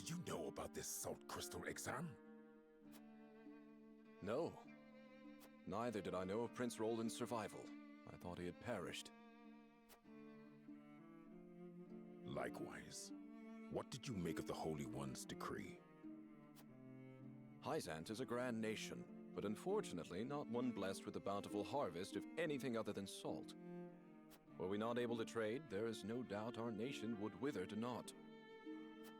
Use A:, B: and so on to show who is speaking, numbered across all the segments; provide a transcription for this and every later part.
A: Did you know about this salt crystal exam?
B: No. Neither did I know of Prince Roland's survival. I thought he had perished.
A: Likewise. What did you make of the Holy One's decree?
B: Hyzant is a grand nation, but unfortunately not one blessed with a bountiful harvest of anything other than salt. Were we not able to trade, there is no doubt our nation would wither to naught.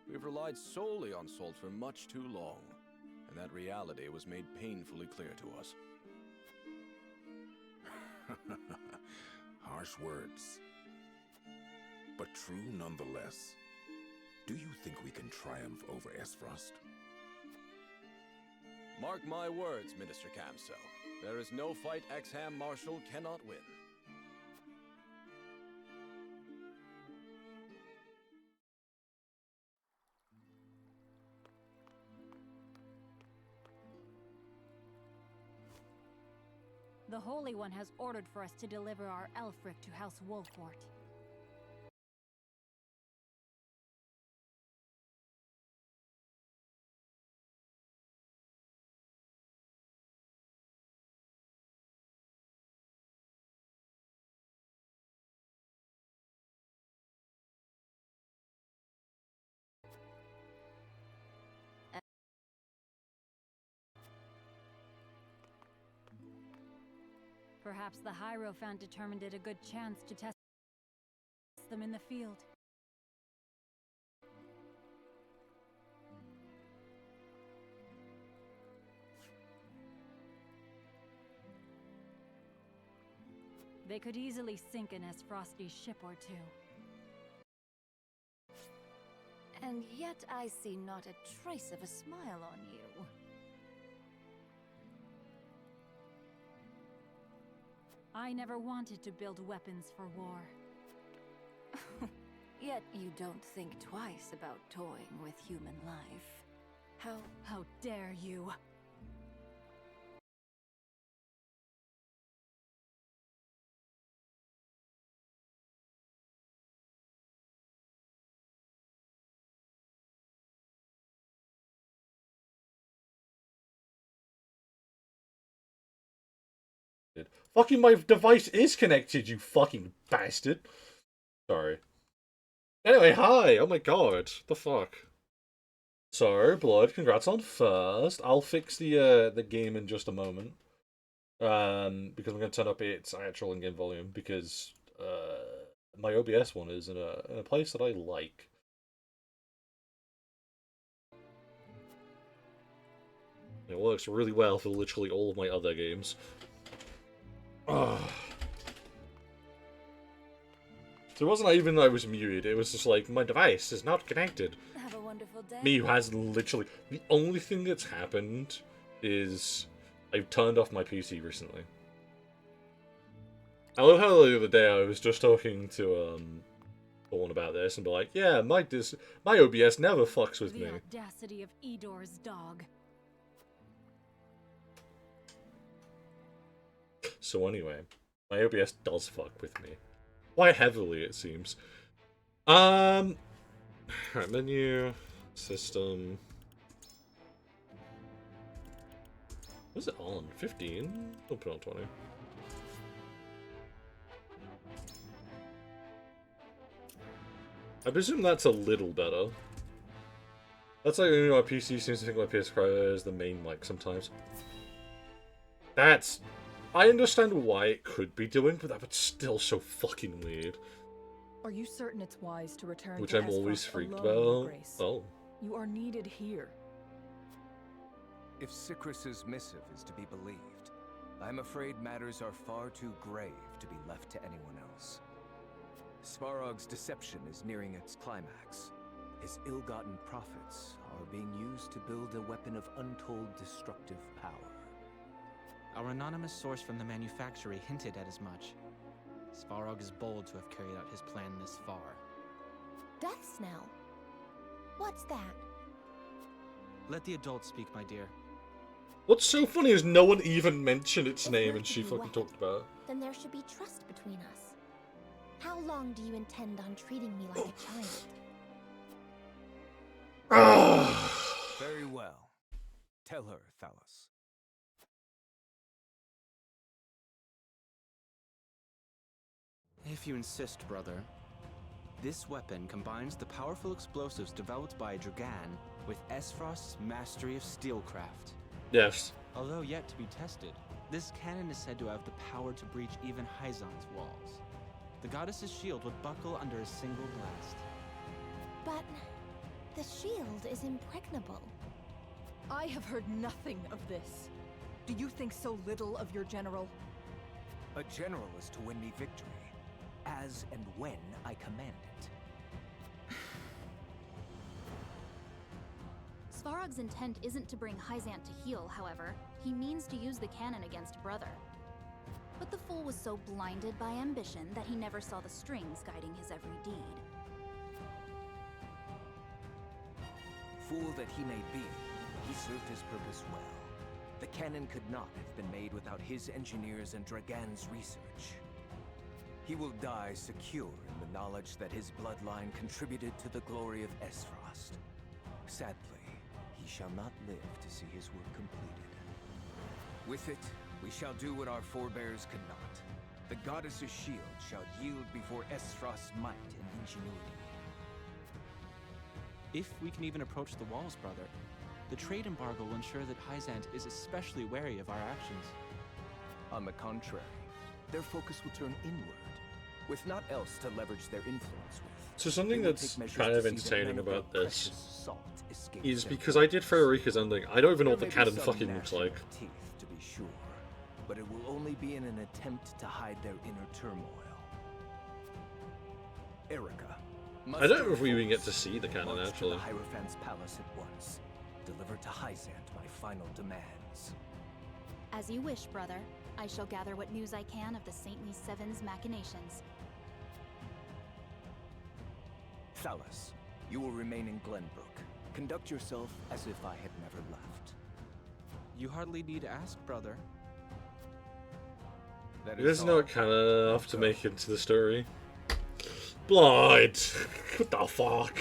B: We've relied solely on salt for much too long, and that reality was made painfully clear to us.
A: Harsh words, but true nonetheless. Do you think we can triumph over Esfrost?
B: Mark my words, Minister Camso. There is no fight Exham Marshal cannot win.
C: The Holy One has ordered for us to deliver our Elfric to House Wolfort. Perhaps the Hierophant determined it a good chance to test them in the field. They could easily sink an Esfrosti ship or two.
D: And yet I see not a trace of a smile on you.
C: I never wanted to build weapons for war.
D: Yet you don't think twice about toying with human life.
C: How dare you?
E: Fucking my device is connected, you fucking bastard. Sorry. Anyway, hi. Oh my god. The fuck. So, Blood, congrats on first. I'll fix the game in just a moment. Because I'm going to turn up its actual in-game volume, because my OBS one is in a place that I like. It works really well for literally all of my other games. So it wasn't even that I was muted, it was just like, my device is not connected.
D: Have a wonderful day.
E: Me, who has literally... The only thing that's happened is I've turned off my PC recently. I love how the other day I was just talking to someone about this and be like, yeah, my OBS never fucks with me.
C: The audacity of Edor's dog.
E: So anyway, my OBS does fuck with me. Quite heavily, it seems. Right, menu, system. What's it on? 15? We'll put it on 20. I presume that's a little better. That's like, you know, my PC seems to think my PS5 is the main mic sometimes. That's... I understand why it could be doing, but that was still so fucking weird.
F: Are you certain it's wise to return
E: Which
F: to
E: I'm always
F: Esfrost
E: freaked
F: alone,
E: about.
F: Grace?
E: Oh.
F: You are needed here.
G: If Sikrus's missive is to be believed, I'm afraid matters are far too grave to be left to anyone else. Svarog's deception is nearing its climax. His ill-gotten profits are being used to build a weapon of untold destructive power.
H: Our anonymous source from the manufactory hinted at as much. Svarog is bold to have carried out his plan this far.
D: Death Snell? What's that?
H: Let the adults speak, my dear.
E: What's so funny is no one even mentioned its name and she fucking talked about it.
I: Then there should be trust between us. How long do you intend on treating me like a child?
G: Very well. Tell her, Thalos.
H: If you insist, brother. This weapon combines the powerful explosives developed by Dragan with Esfrost's mastery of steelcraft.
E: Yes.
H: Although yet to be tested, this cannon is said to have the power to breach even Hyzon's walls. The goddess's shield would buckle under a single blast.
I: But the shield is impregnable.
F: I have heard nothing of this. Do you think so little of your general?
G: A general is to win me victory, as and when I command it.
I: Svarog's intent isn't to bring Hyzant to heel, however. He means to use the cannon against Brother. But the fool was so blinded by ambition that he never saw the strings guiding his every deed.
G: Fool that he may be, he served his purpose well. The cannon could not have been made without his engineers and Dragan's research. He will die secure in the knowledge that his bloodline contributed to the glory of Esfrost. Sadly, he shall not live to see his work completed. With it, we shall do what our forebears could not. The goddess's shield shall yield before Esfrost's might and ingenuity.
H: If we can even approach the walls, brother, the trade embargo will ensure that Hyzant is especially wary of our actions.
G: On the contrary, their focus will turn inward, with naught else to leverage their influence with.
E: So something
G: They will
E: that's
G: take measures
E: kind
G: to
E: of
G: see that
E: entertaining
G: none of
E: about
G: their
E: this
G: precious salt escapes
E: is
G: their
E: because I did
G: grasp.
E: Frederica's ending. I don't even know what the
G: There may be
E: cannon
G: some
E: fucking looks
G: gnashing
E: like.
G: of teeth, to be sure, but it will only be in an attempt to hide their inner turmoil. Erica,
E: I don't know if we even get to see the cannon,
G: march
E: actually.
G: to the Hierophant's palace at once. Deliver to Hyzant my final demands.
I: As you wish, brother. I shall gather what news I can of the Saintly Seven's machinations.
G: Thalos, you will remain in Glenbrook. Conduct yourself as if I had never left.
H: You hardly need ask, brother.
G: That
E: You guys
G: is
E: know
G: all.
E: it kind of enough to make it into the story. Blood! What the fuck?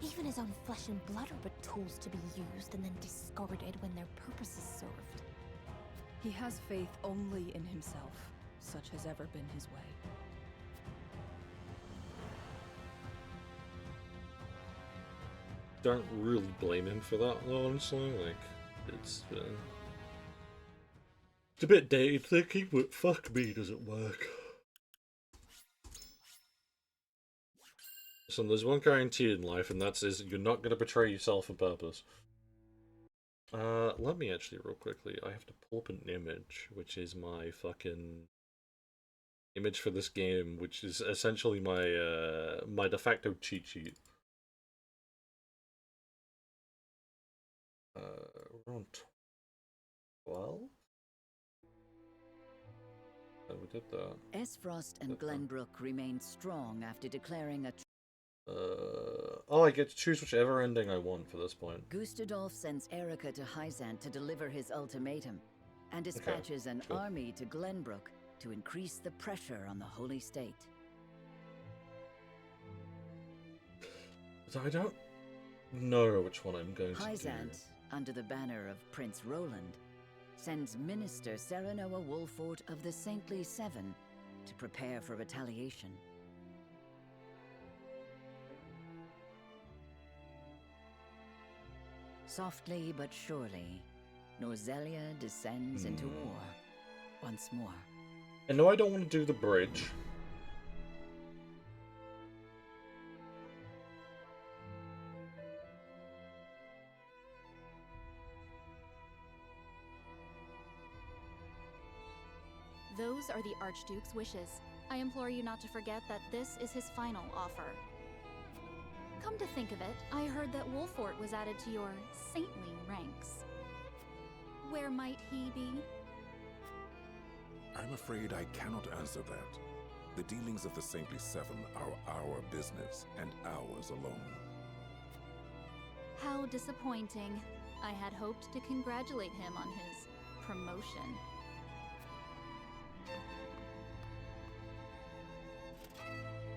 I: Even his own flesh and blood are but tools to be used and then discarded when their purpose is served.
F: He has faith only in himself. Such has ever been his way.
E: Don't really blame him for that, though, honestly. Like, it's a bit dated thinking, but fuck me, does it work? So there's one guarantee in life, and that's you're not going to betray yourself on purpose. Let me actually, real quickly, I have to pull up an image, which is my fucking image for this game, which is essentially my my de facto cheat sheet. We're on 12? Oh, we did that.
J: Esfrost and Glenbrook remained strong after declaring a
E: Oh, I get to choose whichever ending I want for this point.
J: Gustadolf sends Erica to Hyzant to deliver his ultimatum, and dispatches an
E: sure.
J: army to Glenbrook to increase the pressure on the Holy State.
E: But I don't know which one I'm going to do.
J: Hyzant, under the banner of Prince Roland, sends Minister Serenoa Wolfort of the Saintly Seven to prepare for retaliation. Softly but surely, Norzelia descends into war once more.
E: I know I don't want to do the bridge.
I: Those are the Archduke's wishes. I implore you not to forget that this is his final offer. Come to think of it, I heard that Wolfort was added to your saintly ranks. Where might he be?
A: I'm afraid I cannot answer that. The dealings of the Saintly Seven are our business, and ours alone.
I: How disappointing. I had hoped to congratulate him on his promotion.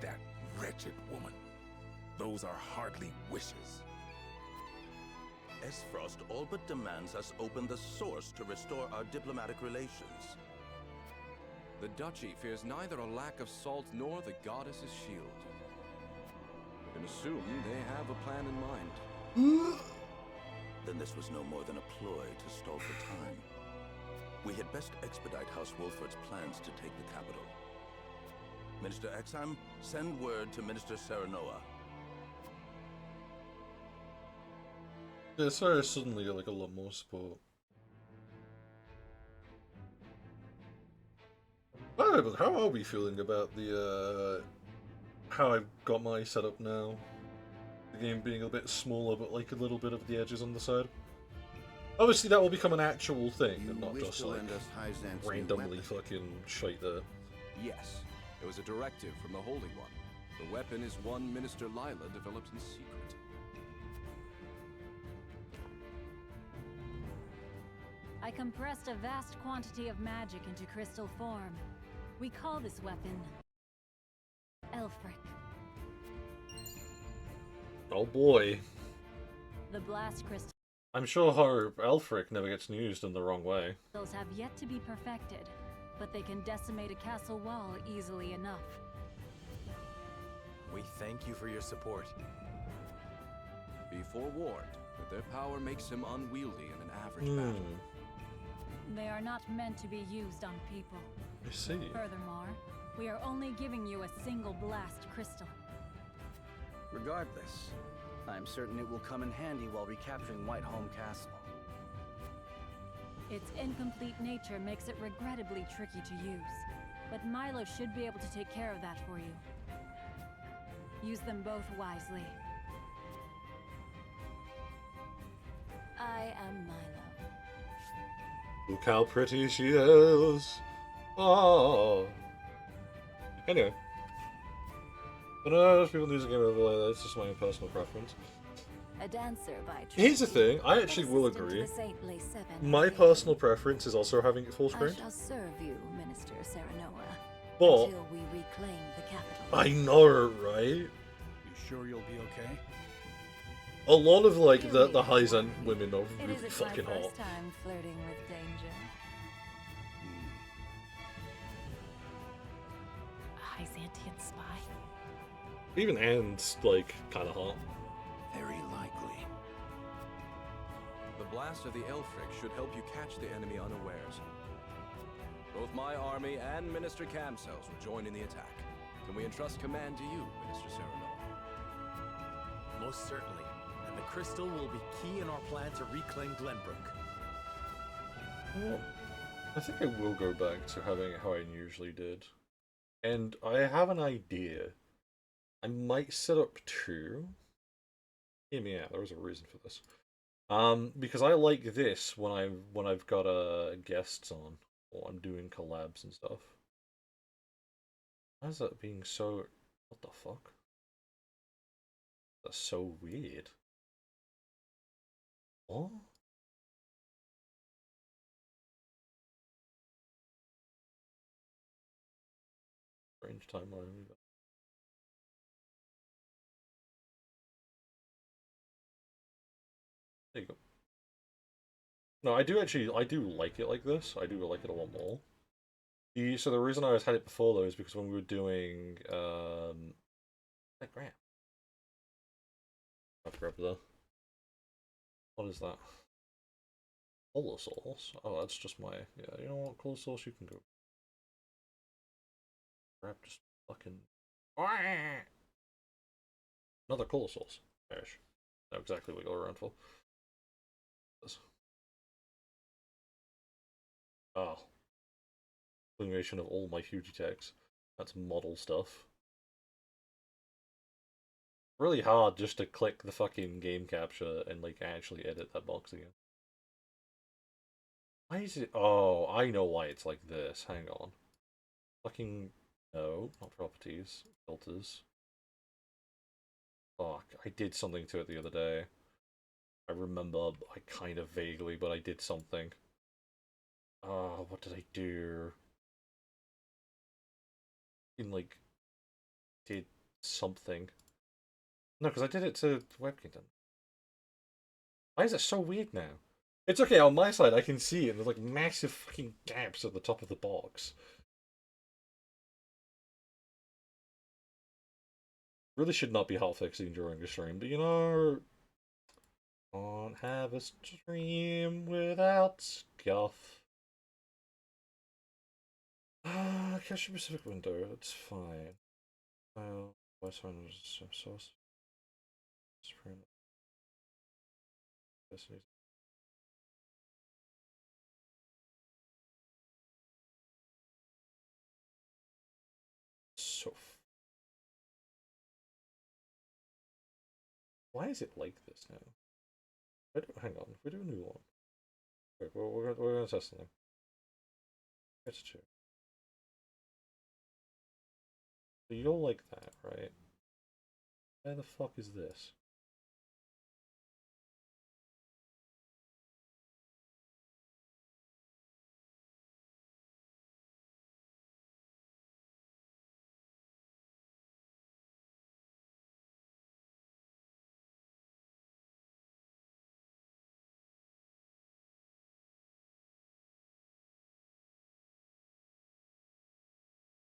A: That wretched woman. Those are hardly wishes.
K: Esfrost all but demands us open the source to restore our diplomatic relations.
B: The Duchy fears neither a lack of salt nor the goddess's shield. You can assume they have a plan in mind.
K: Then this was no more than a ploy to stall for time. We had best expedite House Wolfort's plans to take the capital. Minister Exham, send word to Minister Serenoa.
E: Yeah, sorry, suddenly got like a lot more support. Alright, but how are we feeling about the how I've got my setup now? The game being a bit smaller, but like a little bit of the edges on the side. Obviously, that will become an actual thing, and not just like randomly fucking shite there.
B: Yes, it was a directive from the Holy One. The weapon is one Minister Lila developed in secret.
C: I compressed a vast quantity of magic into crystal form. We call this weapon Elfric.
E: Oh boy.
C: The blast crystals
E: I'm sure her Elfric never gets used in the wrong way.
C: have yet to be perfected, but they can decimate a castle wall easily enough.
G: We thank you for your support.
B: Be forewarned that their power makes him unwieldy in an average battle.
C: They are not meant to be used on people.
E: I see.
C: Furthermore, we are only giving you a single blast crystal.
L: Regardless, I'm certain it will come in handy while recapturing Whiteholm Castle.
C: Its incomplete nature makes it regrettably tricky to use, but Milo should be able to take care of that for you. Use them both wisely.
D: I am Milo.
E: Look how pretty she is. Oh. Anyway. But most people use a game overlay, that's just my own personal preference.
D: A dancer by
E: Here's the thing, I actually will agree. My personal preference is also having it full screen.
D: I shall serve you, Minister Serenoa,
E: But
D: until we reclaim the capital.
E: I know, right?
M: You sure you'll be okay?
E: A lot of like the Hyzant women are
D: It
E: really
D: isn't
E: fucking
D: my
E: hot.
D: first time flirting with danger.
C: Hyzantian spy?
E: Even Anne's like kind of hot.
A: Very likely.
B: The blast of the Elfric should help you catch the enemy unawares. Both my army and Minister Camcells will join in the attack. Can we entrust command to you, Minister Serenoa?
G: Most certainly. And the crystal will be key in our plan to reclaim Glenbrook.
E: Well, I think I will go back to having it how I usually did. And I have an idea. I might set up two. Hear me out, there was a reason for this. Because I like this when I've got guests on or I'm doing collabs and stuff. Why is that being so what the fuck? That's so weird. What? Range timeline. There you go. No, I do like it like this. I do like it a lot more. So the reason I had it before though is because when we were doing Graham. I'll grab the what is that? Color source? Oh, that's just my you know what color source you can go. Grab just fucking another color source. Perish. Know exactly what you're around for. Oh. Continuation of all my Fuji tags. That's model stuff. Really hard just to click the fucking game capture and like actually edit that box again. Why is it? Oh, I know why it's like this. Hang on. Fucking no, not properties. Filters. Fuck, I did something to it the other day. I remember, I kind of vaguely, but I did something. What did I do? Like, did something. No, because I did it to Webkingdom. Why is it so weird now? It's okay, on my side I can see it, and there's like massive fucking gaps at the top of the box. Really should not be hotfixing during a stream, but you know... Can't have a stream without scuff. Cache a specific window, that's fine. Oh, West One is source. So. Why is it like this now? Hang on, if we do a new one. Wait, we're gonna test something. It's two. So you'll like that, right? Where the fuck is this?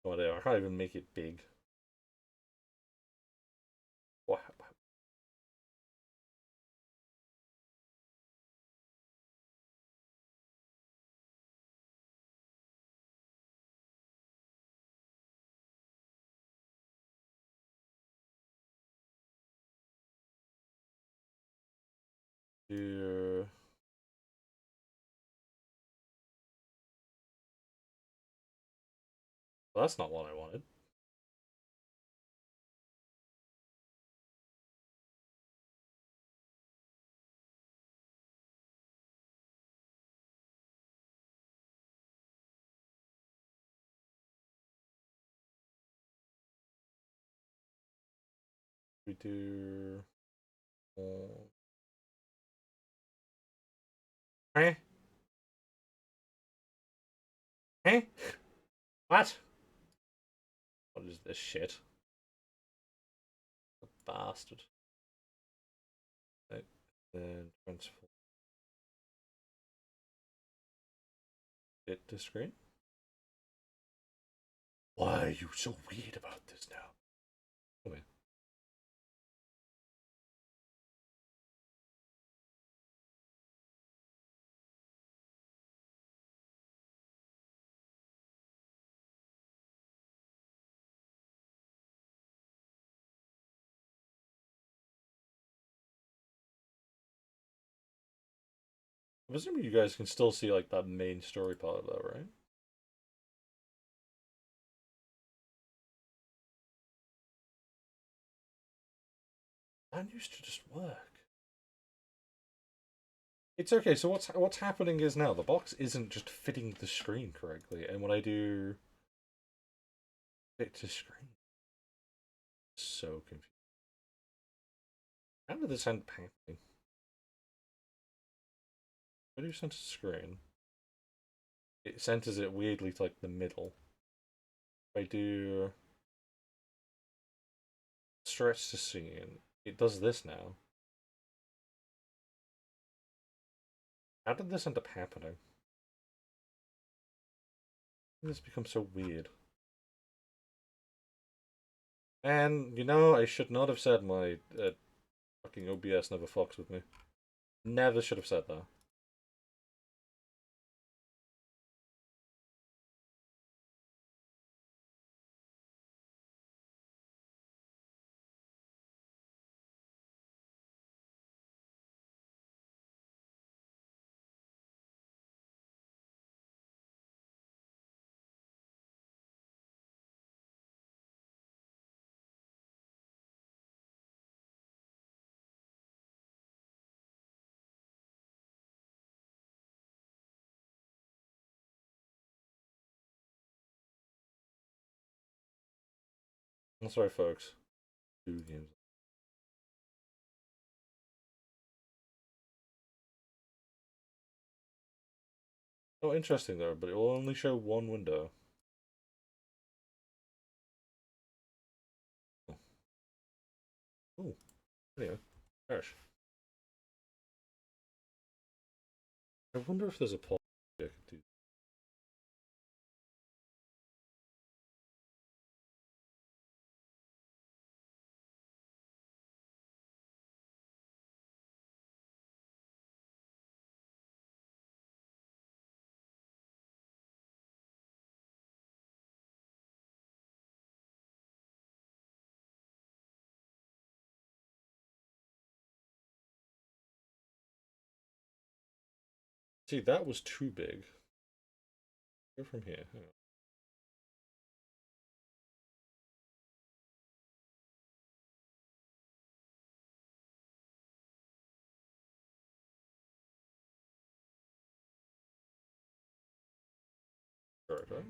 E: Oh, there, I can't even make it big. What? Do... Well, that's not what I wanted. We do... Hey? Hey? What? What is this shit? A bastard. Okay. Then transform it to screen. Why are you so weird about this now? Come here. I'm assuming you guys can still see like that main story part of that, right? That used to just work. It's okay, so what's happening is now the box isn't just fitting the screen correctly, and when I do fit to screen, so confused. How did this end up happening? When you center screen, it centers it weirdly to like the middle. If I do stretch to scene, it does this now. How did this end up happening? This becomes so weird. And, you know, I should not have said my fucking OBS never fucks with me. Never should have said that. I'm sorry, folks. 2 games. Oh, interesting though, but it will only show one window. Ooh, anyway, perish. I wonder if there's a possibility I could do. See, that was too big. Go from here. Hang on. Right.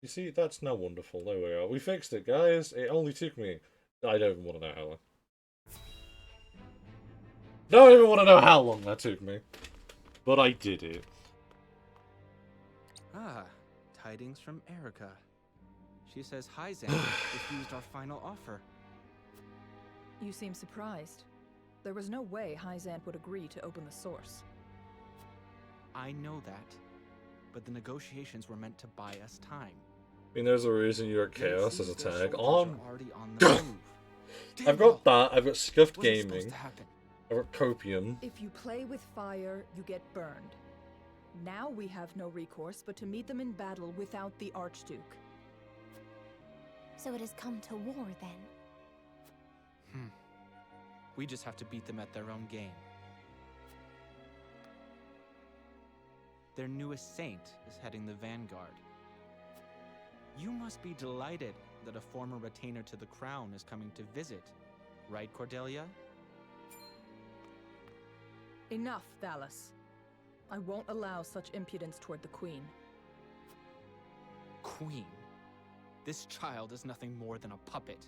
E: You see, that's now wonderful. There we are. We fixed it, guys. It only took me... I don't even want to know how long. Don't even want to know how long that took me. But I did it.
H: Ah, tidings from Erica. She says Hyzan refused our final offer.
F: You seem surprised. There was no way Hyzant would agree to open the source.
H: I know that, but the negotiations were meant to buy us time.
E: I mean, there's a reason you're at Chaos as a tag.
H: On the move.
E: I've got that. I've got Scuffed
H: What's supposed
E: Gaming.
H: to happen?
E: I've got Copium.
F: If you play with fire, you get burned. Now we have no recourse but to meet them in battle without the Archduke.
D: So it has come to war, then?
H: We just have to beat them at their own game. Their newest saint is heading the vanguard. You must be delighted that a former retainer to the crown is coming to visit, right, Cordelia?
F: Enough, Thalos. I won't allow such impudence toward the Queen.
H: Queen? This child is nothing more than a puppet.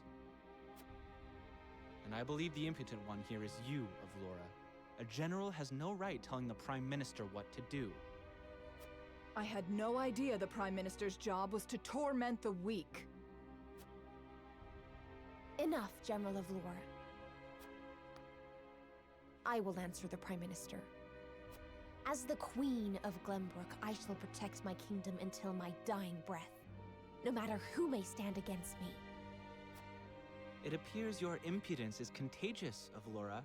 H: And I believe the impotent one here is you, Avlora. A general has no right telling the Prime Minister what to do.
F: I had no idea the Prime Minister's job was to torment the weak.
D: Enough, General Avlora. I will answer the Prime Minister. As the Queen of Glenbrook, I shall protect my kingdom until my dying breath, no matter who may stand against me.
H: It appears your impudence is contagious, Avlora.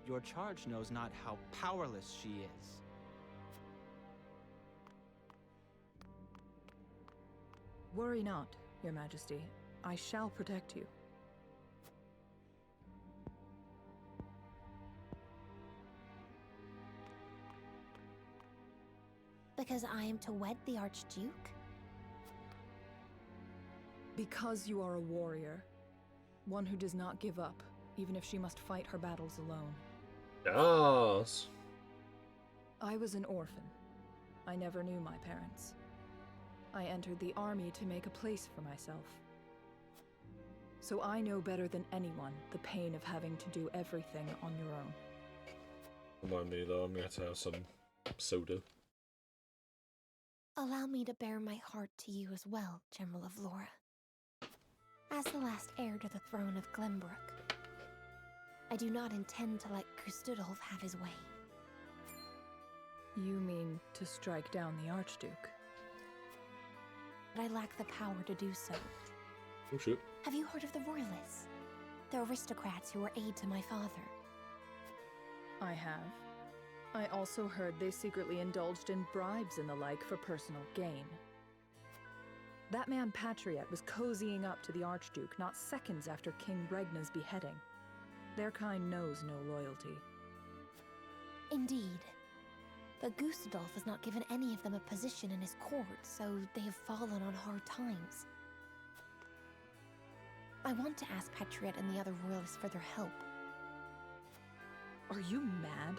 H: Your charge knows not how powerless she is.
F: Worry not, Your Majesty. I shall protect you.
D: Because I am to wed the Archduke?
F: Because you are a warrior. One who does not give up, even if she must fight her battles alone.
E: Yes.
F: I was an orphan. I never knew my parents. I entered the army to make a place for myself. So I know better than anyone the pain of having to do everything on your own.
E: Remind me though, I'm going to have some soda.
D: Allow me to bare my heart to you as well, General Avlora. As the last heir to the throne of Glenbrook, I do not intend to let Gustudolf have his way.
F: You mean to strike down the Archduke?
D: But I lack the power to do so.
E: Oh shit.
D: Have you heard of the Royalists? The aristocrats who were aid to my father.
F: I have. I also heard they secretly indulged in bribes and the like for personal gain. That man Patriot was cozying up to the Archduke not seconds after King Regna's beheading. Their kind knows no loyalty.
D: Indeed. But Gustudolf has not given any of them a position in his court, so they have fallen on hard times. I want to ask Patriot and the other royalists for their help.
F: Are you mad?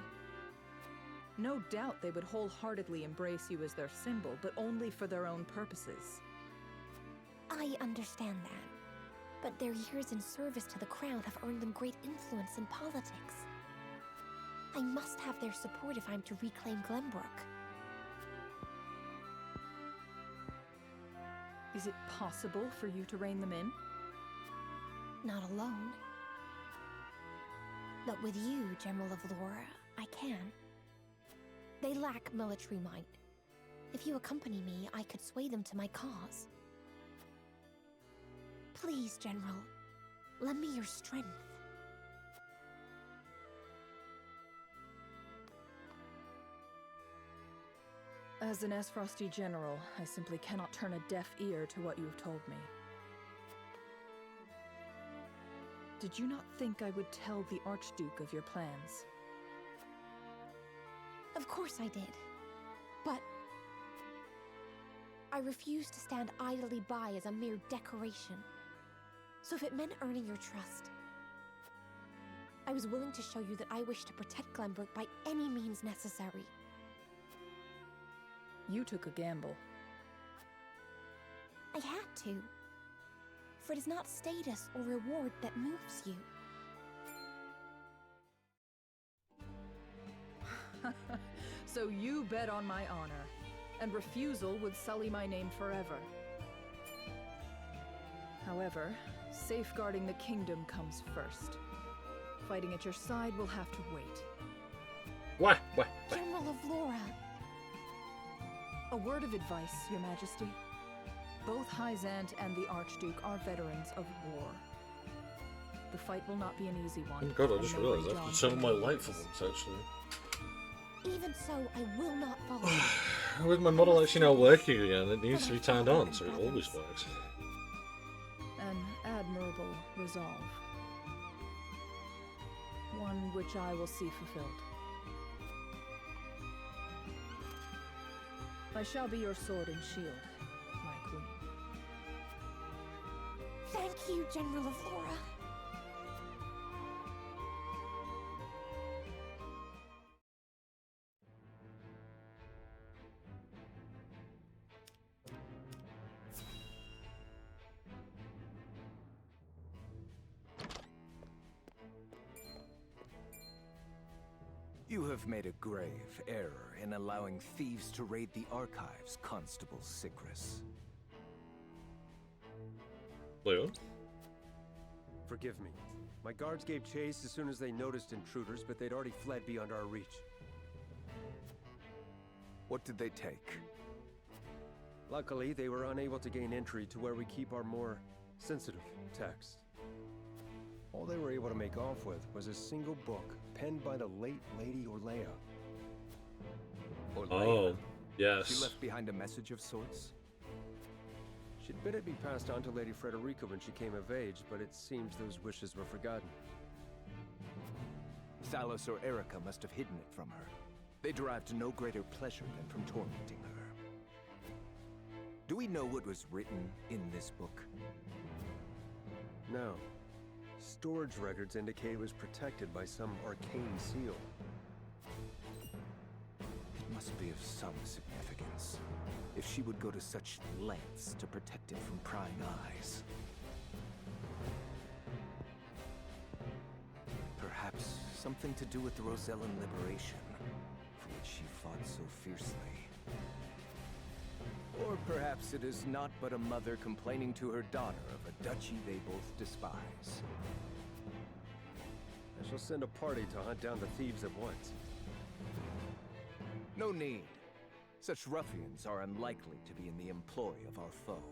F: No doubt they would wholeheartedly embrace you as their symbol, but only for their own purposes.
D: I understand that. but their years in service to the crown have earned them great influence in politics. I must have their support if I'm to reclaim Glenbrook.
F: Is it possible for you to rein them in?
D: Not alone. But with you, General of Laura, I can. They lack military might. If you accompany me, I could sway them to my cause. Please, General, lend me your strength.
F: As an Esfrosty general, I simply cannot turn a deaf ear to what you have told me. Did you not think I would tell the Archduke of your plans?
D: Of course I did. But I refuse to stand idly by as a mere decoration. So if it meant earning your trust, I was willing to show you that I wish to protect Glenbrook by any means necessary.
F: You took a gamble.
D: I had to. For it is not status or reward that moves you.
F: So you bet on my honor, and refusal would sully my name forever. However, safeguarding the kingdom comes first. Fighting at your side will have to wait.
E: What?
D: General of Laura!
F: A word of advice, Your Majesty. Both Hyzant and the Archduke are veterans of war. The fight will not be an easy one.
E: Oh my god, I just realised I have to turn on my light for once, actually.
D: Even so, I will not follow.
E: With my model actually now working again, it needs to be turned on, so it always works.
F: An admirable resolve. One which I will see fulfilled. I shall be your sword and shield, my queen.
D: Thank you, General of Laura.
G: You have made a grave error in allowing thieves to raid the archives, Constable Sigris.
E: Leon?
N: Forgive me. My guards gave chase as soon as they noticed intruders, but they'd already fled beyond our reach.
G: What did they take?
N: Luckily, they were unable to gain entry to where we keep our more sensitive texts. All they were able to make off with was a single book penned by the late Lady Orlea.
E: Oh, yes.
G: She left behind a message of sorts?
N: She'd bid it be passed on to Lady Frederica when she came of age, but it seems those wishes were forgotten.
G: Thalos or Erica must have hidden it from her. They derived no greater pleasure than from tormenting her. Do we know what was written in this book?
N: No. Storage records indicate it was protected by some arcane seal.
G: It must be of some significance. If she would go to such lengths to protect it from prying eyes. Perhaps something to do with the Rosellan liberation, for which she fought so fiercely. Or perhaps it is not but a mother complaining to her daughter of a duchy they both despise.
N: I shall send a party to hunt down the thieves at once.
G: No need. Such ruffians are unlikely to be in the employ of our foe.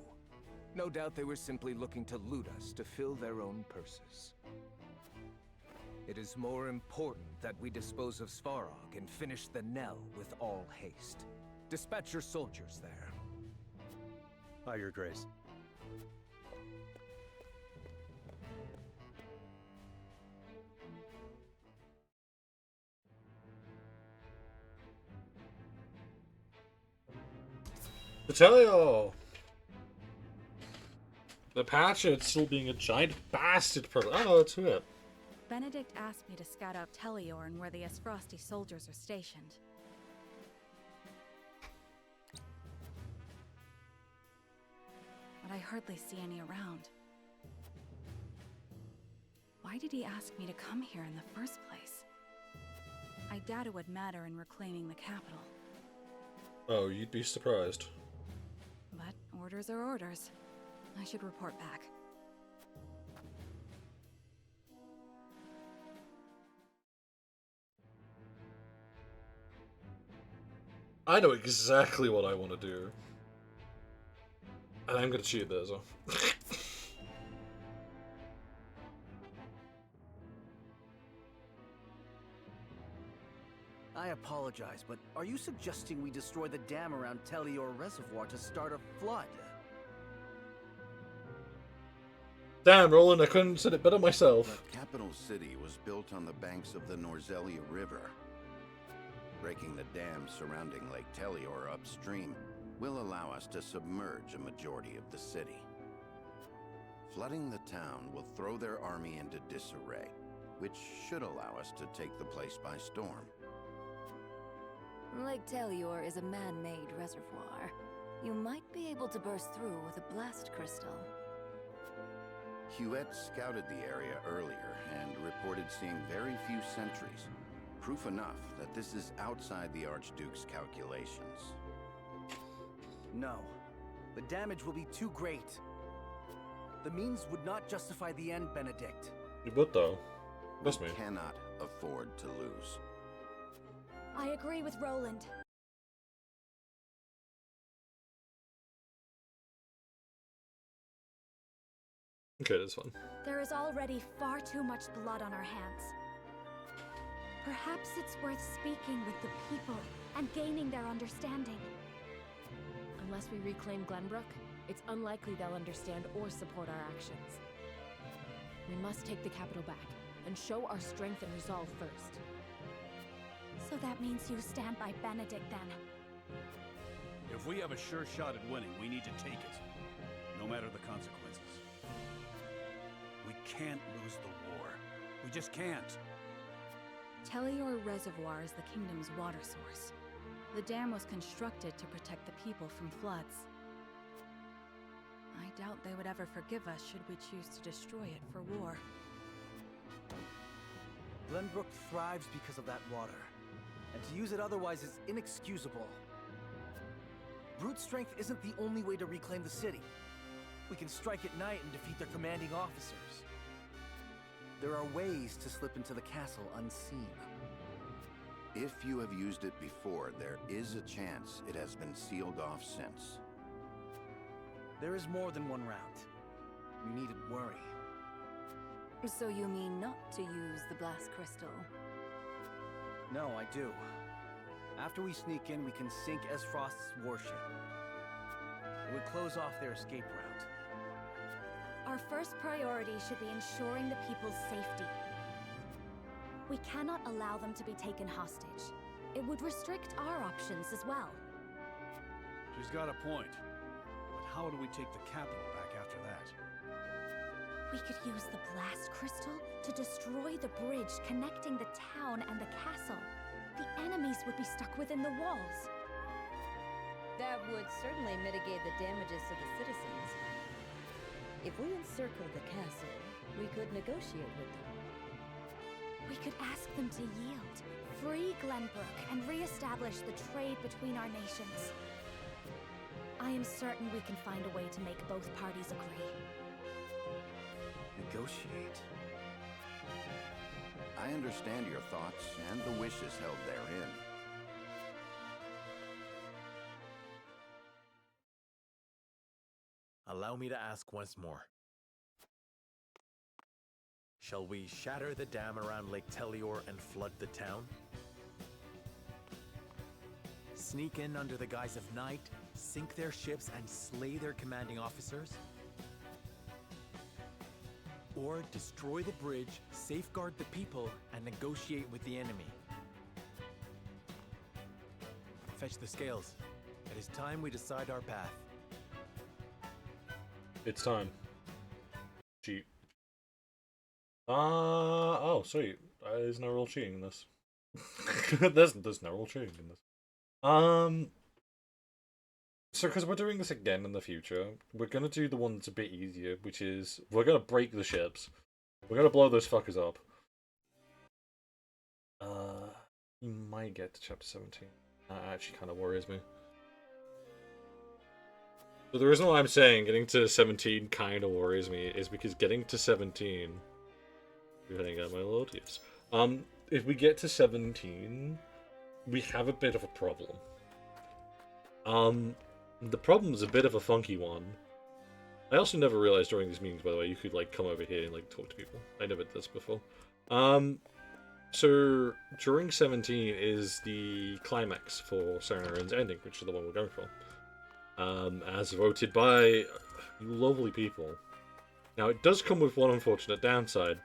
G: No doubt they were simply looking to loot us to fill their own purses. It is more important that we dispose of Svarog and finish the Nell with all haste. Dispatch your soldiers there.
N: Aye, Your Grace.
E: Vitelio! The Patchett still being a giant bastard product. Oh no, that's it.
C: Benedict asked me to scout out Teleorn where the Esfrosti soldiers are stationed. But I hardly see any around.
O: Why did he ask me to come here in the first place? I doubt it would matter in reclaiming the capital.
E: Oh, you'd be surprised.
O: But orders are orders. I should report back.
E: I know exactly what I want to do. And I'm gonna cheat this.
L: I apologize, but are you suggesting we destroy the dam around Telior Reservoir to start a flood?
E: Damn, Roland, I couldn't have said it better myself.
K: The capital city was built on the banks of the Norzelia River. Breaking the dam surrounding Lake Telior upstream will allow us to submerge a majority of the city. Flooding the town will throw their army into disarray, which should allow us to take the place by storm.
J: Lake Telior is a man-made reservoir. You might be able to burst through with a blast crystal.
K: Huet scouted the area earlier and reported seeing very few sentries. Proof enough that this is outside the Archduke's calculations.
L: No. The damage will be too great. The means would not justify the end, Benedict.
E: You would, though. Trust me.
K: We cannot afford to lose.
D: I agree with Roland.
E: Okay, this one.
D: There is already far too much blood on our hands. Perhaps it's worth speaking with the people and gaining their understanding.
P: Unless we reclaim Glenbrook, it's unlikely they'll understand or support our actions. We must take the capital back and show our strength and resolve first.
D: So that means you stand by Benedict, then?
M: If we have a sure shot at winning, we need to take it, no matter the consequences. We can't lose the war. We just can't.
O: Telior Reservoir is the kingdom's water source. The dam was constructed to protect the people from floods. I doubt they would ever forgive us should we choose to destroy it for war.
L: Glenbrook thrives because of that water, and to use it otherwise is inexcusable. Brute strength isn't the only way to reclaim the city. We can strike at night and defeat their commanding officers. There are ways to slip into the castle unseen.
K: If you have used it before, there is a chance it has been sealed off since.
L: There is more than one route. You needn't worry.
J: So you mean not to use the blast crystal?
L: No, I do. After we sneak in, we can sink Esfrost's warship. It would close off their escape route.
D: Our first priority should be ensuring the people's safety. We cannot allow them to be taken hostage. It would restrict our options as well.
M: She's got a point. But how do we take the capital back after that?
D: We could use the blast crystal to destroy the bridge connecting the town and the castle. The enemies would be stuck within the walls.
Q: That would certainly mitigate the damages to the citizens. If we encircle the castle, we could negotiate with them.
D: We could ask them to yield, free Glenbrook, and re-establish the trade between our nations. I am certain we can find a way to make both parties agree.
L: Negotiate?
K: I understand your thoughts and the wishes held therein.
R: Allow me to ask once more. Shall we shatter the dam around Lake Telior and flood the town? Sneak in under the guise of night, sink their ships, and slay their commanding officers? Or destroy the bridge, safeguard the people, and negotiate with the enemy? Fetch the scales. It is time we decide our path.
E: It's time. Cheat. Oh, sweet. There's no real cheating in this. there's no real cheating in this. So because we're doing this again in the future, we're gonna do the one that's a bit easier, which is we're gonna break the ships. We're gonna blow those fuckers up. We might get to chapter 17. That actually kind of worries me. So the reason why I'm saying getting to 17 kind of worries me is because getting to 17... You're hitting out my load? Yes. If we get to 17, we have a bit of a problem. The problem is a bit of a funky one. I also never realized during these meetings, by the way, you could, like, come over here and, like, talk to people. I never did this before. So, during 17 is the climax for Serenarun's ending, which is the one we're going for. As voted by you lovely people. Now, it does come with one unfortunate downside.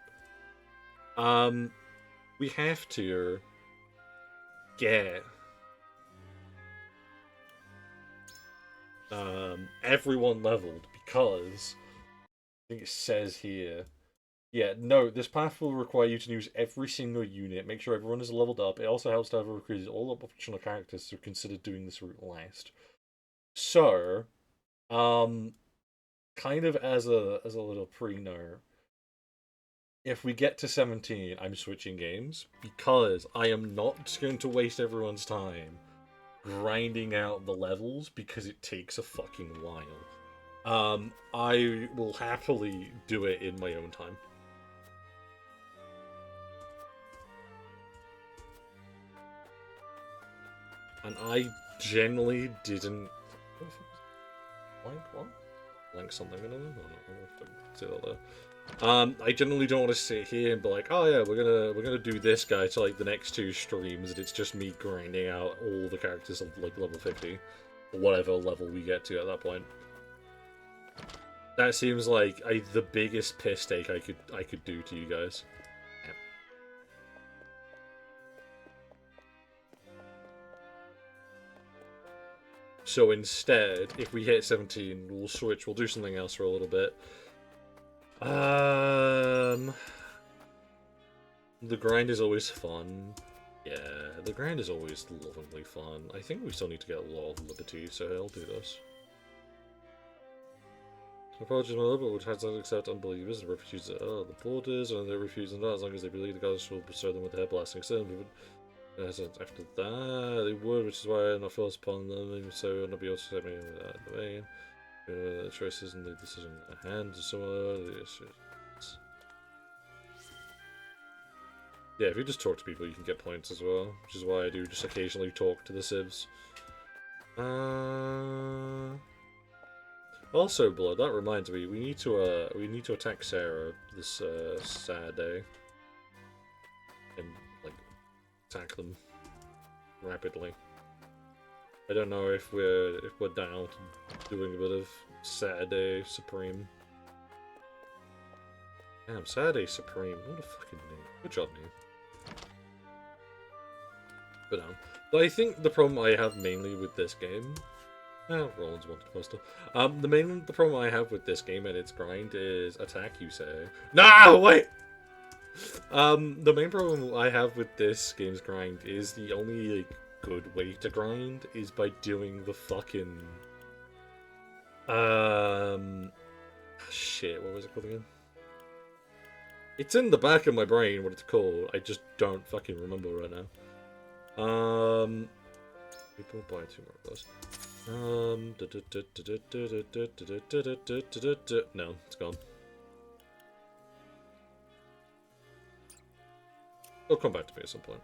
E: We have to get everyone leveled because I think it says here. Yeah, no, this path will require you to use every single unit, make sure everyone is leveled up. It also helps to have recruited all optional characters, so consider doing this route last. So, kind of as a little pre-note, if we get to 17, I'm switching games, because I am not just going to waste everyone's time grinding out the levels, because it takes a fucking while. I will happily do it in my own time. And I generally didn't... Blank what? Blank something, I don't know. I'll say that there. I generally don't want to sit here and be like, oh yeah, we're gonna do this guy to like the next 2 streams, and it's just me grinding out all the characters of like level 50. Or whatever level we get to at that point. That seems like the biggest piss take I could do to you guys. So instead, if we hit 17, we'll switch. We'll do something else for a little bit. The grind is always fun. Yeah, the grind is always lovingly fun. I think we still need to get a lot of liberty, so I'll do this. Apologies, my lord, but would have to accept unbelievers and refuse the borders, and they refuse them as long as they believe the gods will bestow them with their blessing. So after that, they would, which is why I'm not forced upon them, so I will not be able to set me in that domain. The choices and the decision at hand are similar. Yeah, if you just talk to people, you can get points as well, which is why I do just occasionally talk to the civs. Also, Blood, that reminds me, we need to attack Sarah this Saturday, and like attack them rapidly. I don't know if we're down to doing a bit of Saturday Supreme. Damn, Saturday Supreme, what a fucking name. Good job, name. But I think the problem I have mainly with this game. Roland's wanted poster. The problem I have with this game and its grind is attack, you say. No, wait! The main problem I have with this game's grind is the only, like, good way to grind is by doing the fucking... Shit, what was it called again? It's in the back of my brain what it's called, I just don't fucking remember right now. People buy 2 more of those. No, it's gone. It'll come back to me at some point.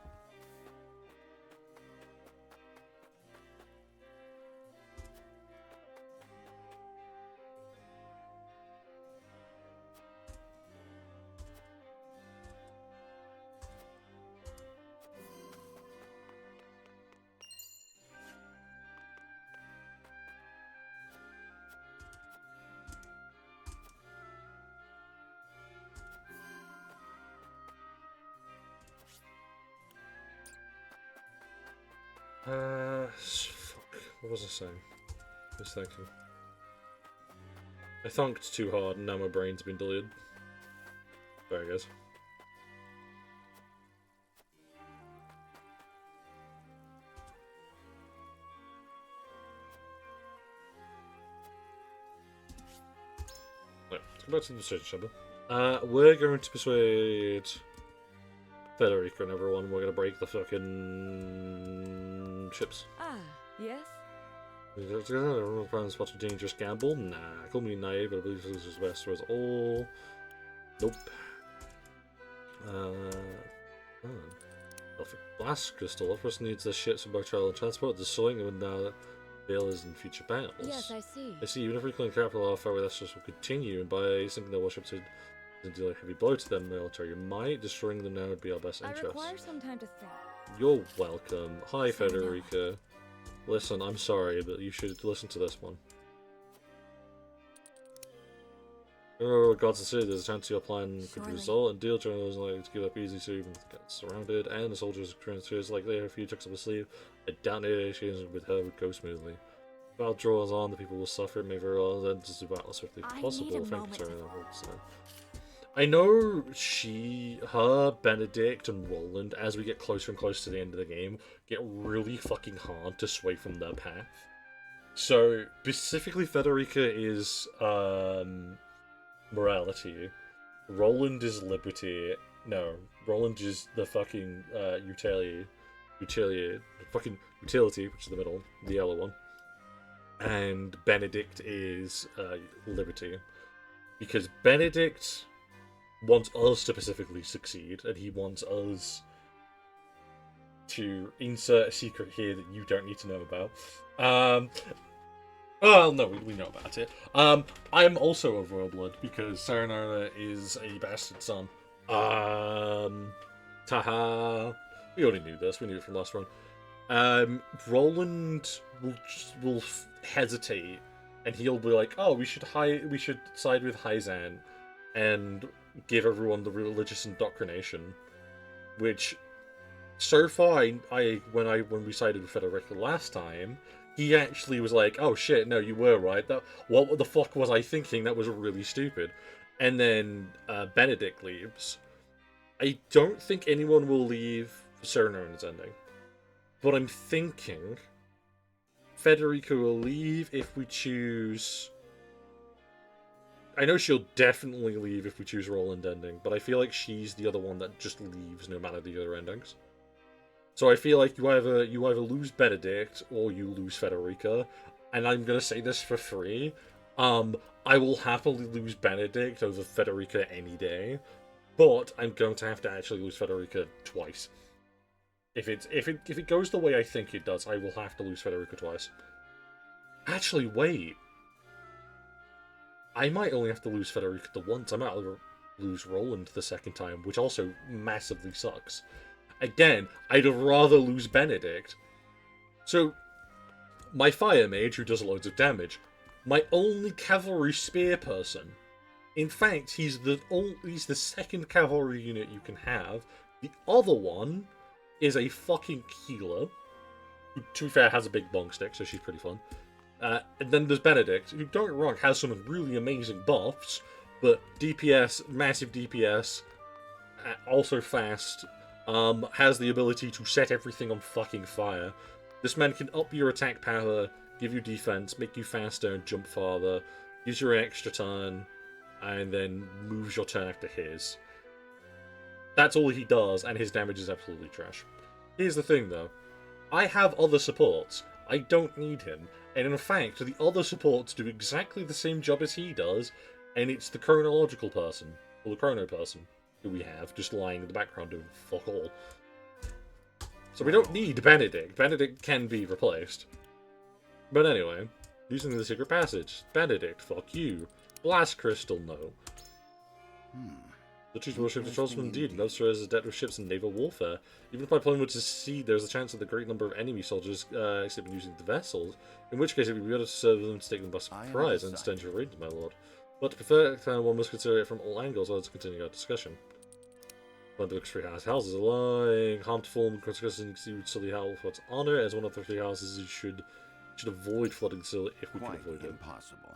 E: Fuck. What was I saying? Just thinking. I thunked too hard and now my brain's been deleted. There it goes. Right, let's go back to the decision chamber. We're going to persuade Federica and everyone. We're going to break the fucking ships.
O: Ah, yes?
E: Plans what's a dangerous gamble? Nah, call me naive, but I believe this is best for us all. Nope. Blast crystal. That person needs their ships for both travel and transport. The sewing and now Bale is in future battles.
P: Yes, I see.
E: I see. Even if reclaiming capital, our far away Essos will continue, and by sinking their warships to deal a heavy blow to their military might, destroying them now would be our best
O: I
E: interest.
O: require some time to think.
E: You're welcome. Hi, Federica. Listen, I'm sorry, but you should listen to this one. Remember what God said, there's a chance your plan could result, and deal generals like to give up easy so you can get surrounded, and the soldiers' experiences like they have a few tricks up the sleeve. I doubt negotiations with her would go smoothly. If battle draws on, the people will suffer, it may very well end just about as swiftly as possible. Thank you, sorry. I know her, Benedict, and Roland, as we get closer and closer to the end of the game, get really fucking hard to sway from their path. So, specifically, Federica is, morality. Roland is liberty. No, Roland is the fucking, utility, fucking utility, which is the middle, the yellow one. And Benedict is, liberty. Because Benedict wants us to specifically succeed, and he wants us to insert a secret here that you don't need to know about. Well, no, we know about it. I'm also a royal blood because Serenara is a bastard son. Taha. We already knew this. We knew it from last run. Roland will hesitate, and he'll be like, "Oh, we should side with Hyzan and give everyone the religious indoctrination," which so far when we sided with Federica last time, he actually was like, "Oh shit, no, you were right. What the fuck was I thinking? That was really stupid." And then Benedict leaves. I don't think anyone will leave Serena's ending, but I'm thinking Federica will leave if we choose. I know she'll definitely leave if we choose Roland ending, but I feel like she's the other one that just leaves no matter the other endings. So I feel like you either lose Benedict or you lose Federica, and I'm gonna say this for free. I will happily lose Benedict over Federica any day, but I'm going to have to actually lose Federica twice. If it goes the way I think it does, I will have to lose Federica twice. Actually, wait. I might only have to lose Federica the once. I might lose Roland the second time, which also massively sucks. Again, I'd rather lose Benedict. So, my fire mage, who does loads of damage, my only cavalry spear person. In fact, he's the second cavalry unit you can have. The other one is a fucking healer, who, to be fair, has a big bong stick, so she's pretty fun. And then there's Benedict, who, don't get me wrong, has some really amazing buffs, but DPS, massive DPS, also fast, has the ability to set everything on fucking fire. This man can up your attack power, give you defense, make you faster and jump farther, gives you an extra turn, and then moves your turn after his. That's all he does, and his damage is absolutely trash. Here's the thing, though. I have other supports. I don't need him. And in fact, the other supports do exactly the same job as he does, and it's the chronological person, or the chrono person, who we have, just lying in the background doing fuck all. So we don't need Benedict. Benedict can be replaced. But anyway, using the secret passage. Benedict, fuck you. Blast Crystal, no. The treaty warship is also indeed. Nostra is adept with ships and naval warfare. Even if my plane were to succeed, there's a chance that the great number of enemy soldiers escaping using the vessels, in which case it would be better to serve them to take them by surprise and extend your range, my lord. But to prefer, one must consider it from all angles. Let's continue our discussion. Glenbrook's three houses are lying. Harm to form consequences include Sully Halford's honor. As one of the three houses, you should avoid flooding Sully if we can avoid it.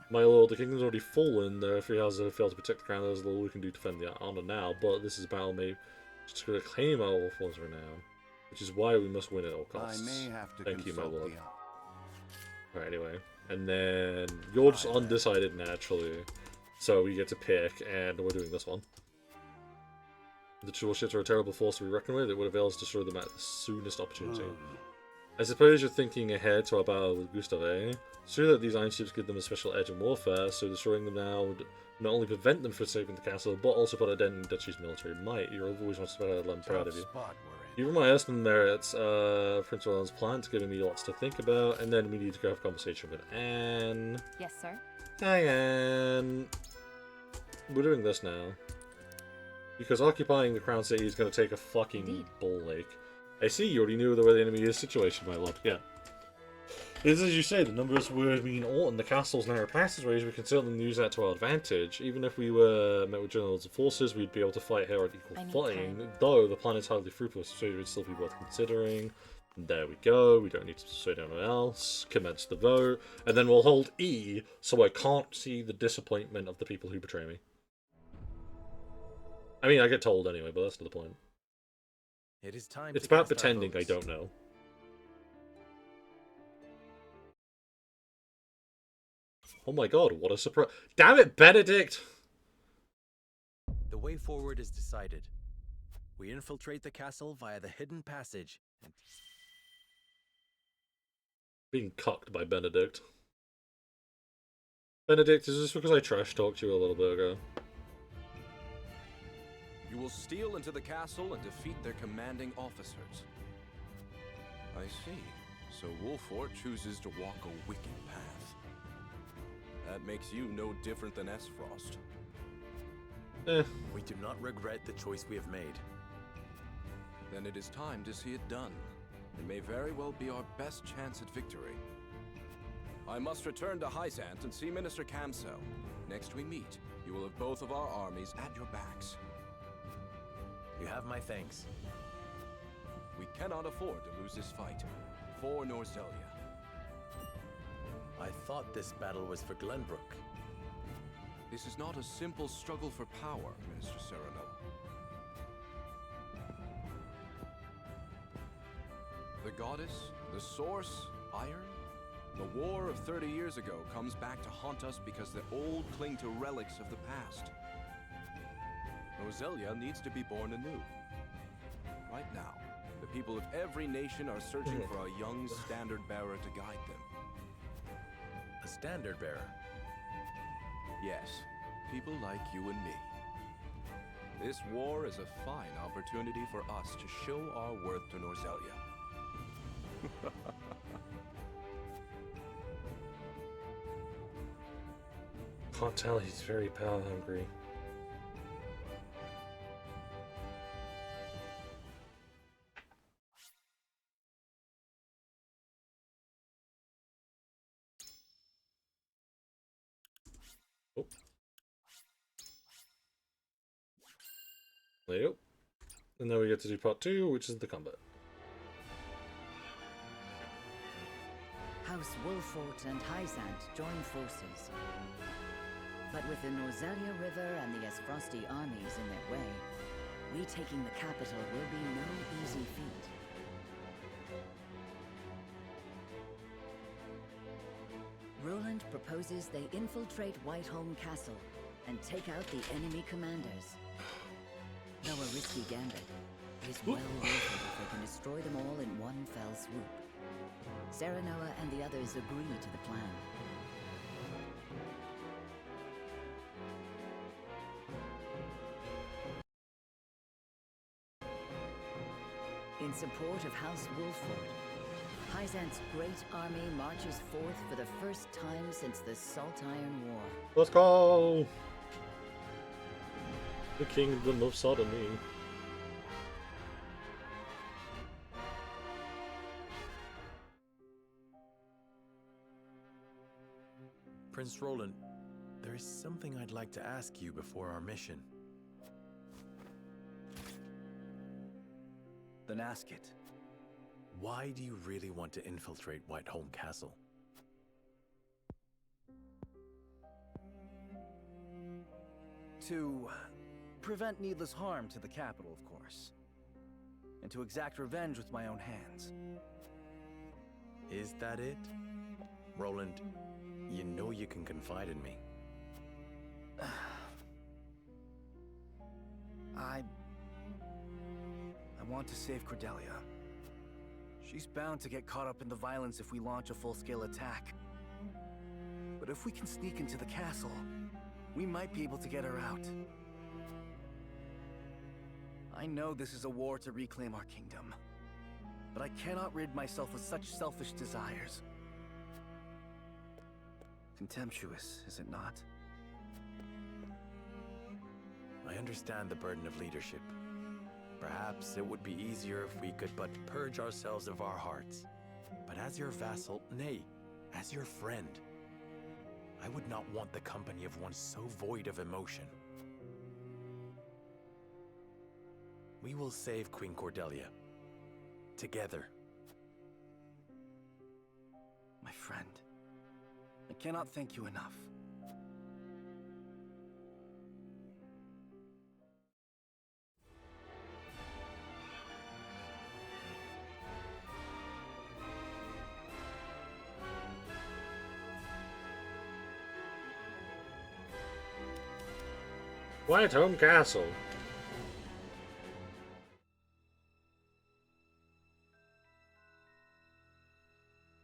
E: My lord, the kingdom's already fallen. There are three houses that have failed to protect the crown. There's little we can do to defend the honor now, but this is a battle made to reclaim our Wolford's renown, which is why we must win at all costs.
K: I may have to
E: Thank you, my lord.
K: the
E: Alright, anyway. And then you're just undecided naturally. So we get to pick, and we're doing this one. The troll ships are a terrible force to be reckoned with. It would avail us to destroy them at the soonest opportunity. I suppose you're thinking ahead to our battle with Gustave. It's true that these iron ships give them a special edge in warfare, so destroying them now would not only prevent them from saving the castle, but also put a dent in Duchy's military might. You've always wanted to battle, I'm proud of you. You remind us of the merits Prince Roland's plan's giving me lots to think about, and then we need to go have a conversation with Anne.
O: Yes, sir.
E: Hi, Anne. We're doing this now. Because occupying the Crown City is going to take a fucking bull lake. I see, you already knew where the enemy is situated, my lord. Yeah. It's as you say, the numbers would mean Alton, the castle's narrow passageways, we can certainly use that to our advantage. Even if we were met with generals and forces, we'd be able to fight here on equal footing. Though the plan is hardly fruitful, so it would still be worth considering. And there we go, we don't need to persuade anyone else. Commence the vote. And then we'll hold E, so I can't see the disappointment of the people who betray me. I mean, I get told anyway, but that's not the point.
R: It is time.
E: It's about pretending I don't know. Oh my god, what a surprise. Damn it, Benedict!
R: The way forward is decided. We infiltrate the castle via the hidden passage and...
E: Being cucked by Benedict. Benedict, is this because I trash talked you a little bit ago?
B: You will steal into the castle and defeat their commanding officers. I see. So Wolfort chooses to walk a wicked path. That makes you no different than Esfrost.
R: We do not regret the choice we have made.
B: Then it is time to see it done. It may very well be our best chance at victory. I must return to Hysant and see Minister Camsell. Next we meet, you will have both of our armies at your backs.
R: You have my thanks.
B: We cannot afford to lose this fight. For Norzelia.
R: I thought this battle was for Glenbrook.
B: This is not a simple struggle for power, Minister Serenoa. The goddess, the source, iron? The war of 30 years ago comes back to haunt us because the old cling to relics of the past. Norzelia needs to be born anew. Right now, the people of every nation are searching for a young standard bearer to guide them.
R: A standard bearer?
B: Yes, people like you and me. This war is a fine opportunity for us to show our worth to Norzelia.
E: Can't tell, he's very power hungry. Oh. There you go. And then we get to do part 2, which is the combat.
J: House Wolfort and Hysant join forces. But with the Norzelia River and the Esfrosti armies in their way, retaking the capital will be no easy feat. Roland proposes they infiltrate Whiteholm Castle and take out the enemy commanders. Though a risky gambit, it is well worth it if they can destroy them all in one fell swoop. Serenoa and the others agree to the plan. In support of House Wolfort, Hysant's great army marches forth for the first time since the Salt Iron War.
E: Let's go! The Kingdom of Sodomy.
R: Prince Roland, there is something I'd like to ask you before our mission.
L: Then ask it.
R: Why do you really want to infiltrate Whiteholm Castle?
L: To prevent needless harm to the capital, of course. And to exact revenge with my own hands.
R: Is that it? Roland, you know you can confide in me.
L: I want to save Cordelia. She's bound to get caught up in the violence if we launch a full-scale attack. But if we can sneak into the castle, we might be able to get her out. I know this is a war to reclaim our kingdom, but I cannot rid myself of such selfish desires. Contemptuous, is it not?
S: I understand the burden of leadership. Perhaps it would be easier if we could but purge ourselves of our hearts. But as your vassal, nay, as your friend, I would not want the company of one so void of emotion. We will save Queen Cordelia. Together.
L: My friend, I cannot thank you enough.
E: Whitehome Castle.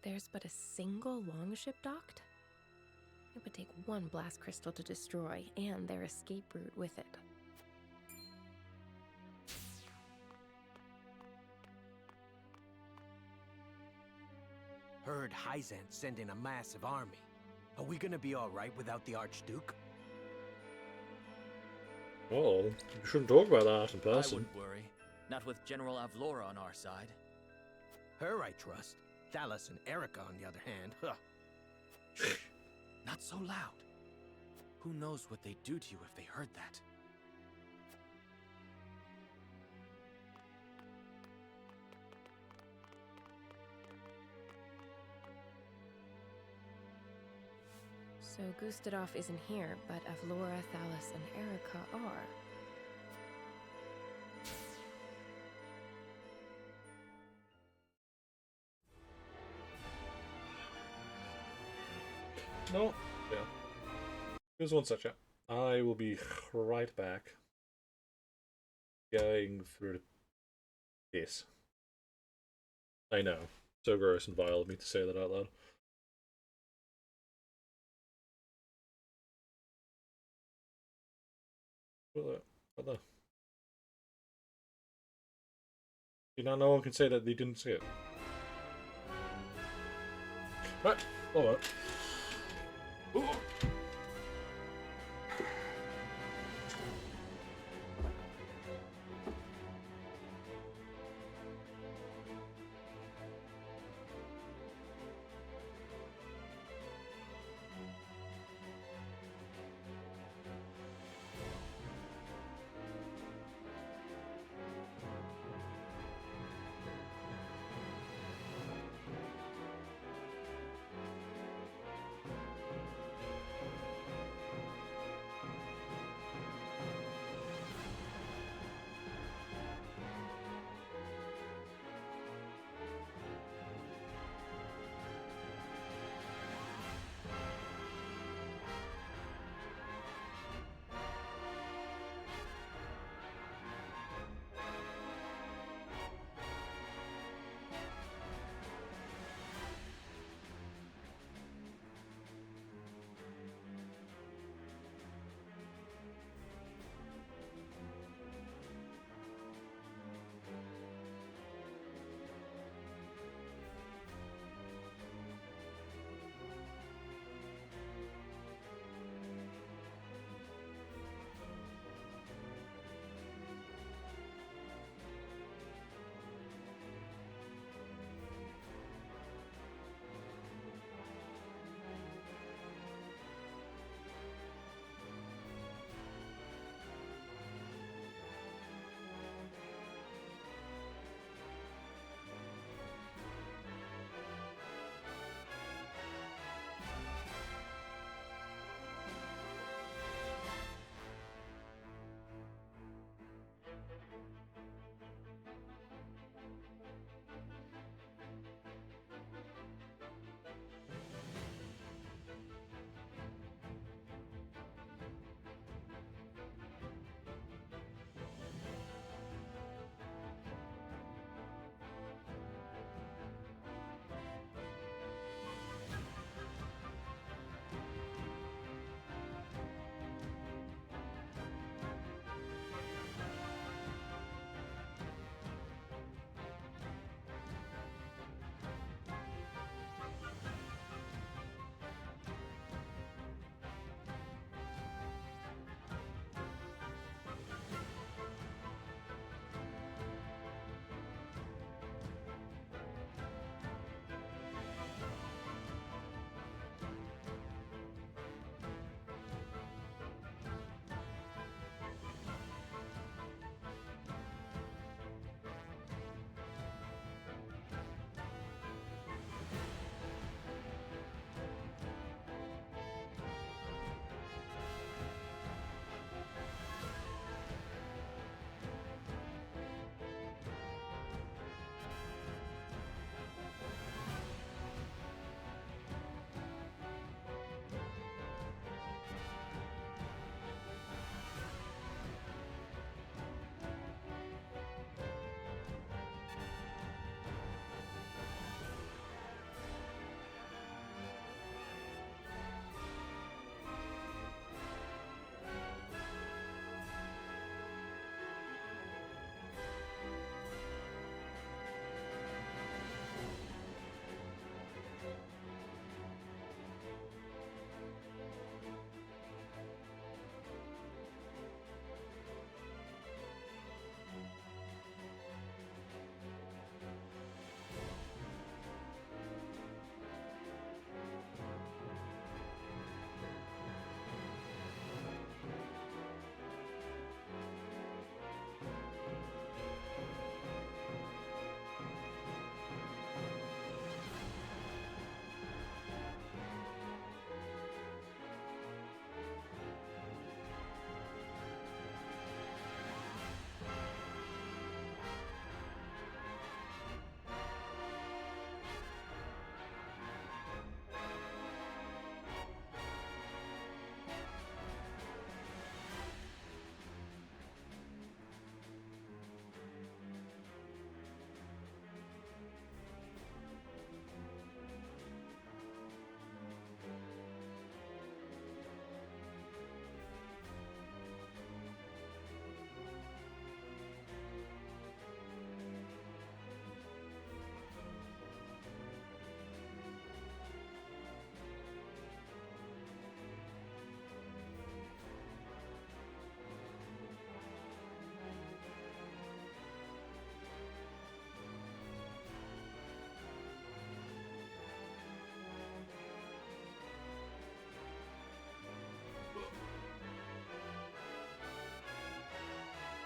P: There's but a single longship docked? It would take one blast crystal to destroy, and their escape route with it.
R: Heard Hyzant sent in a massive army. Are we gonna be alright without the Archduke?
E: Oh, you shouldn't talk about that in person.
T: I wouldn't worry. Not with General Avlora on our side.
R: Her I trust. Thalas and Erica, on the other hand, huh.
T: Shh! Not so loud. Who knows what they'd do to you if they heard that?
P: So Gustadov isn't here, but Avlora, Thalas, and Erica are.
E: No, yeah. Here's one such. I will be right back. Going through this. I know. So gross and vile of me to say that out loud. What the? You know, no one can say that they didn't see it. Right, hold on. Ooh.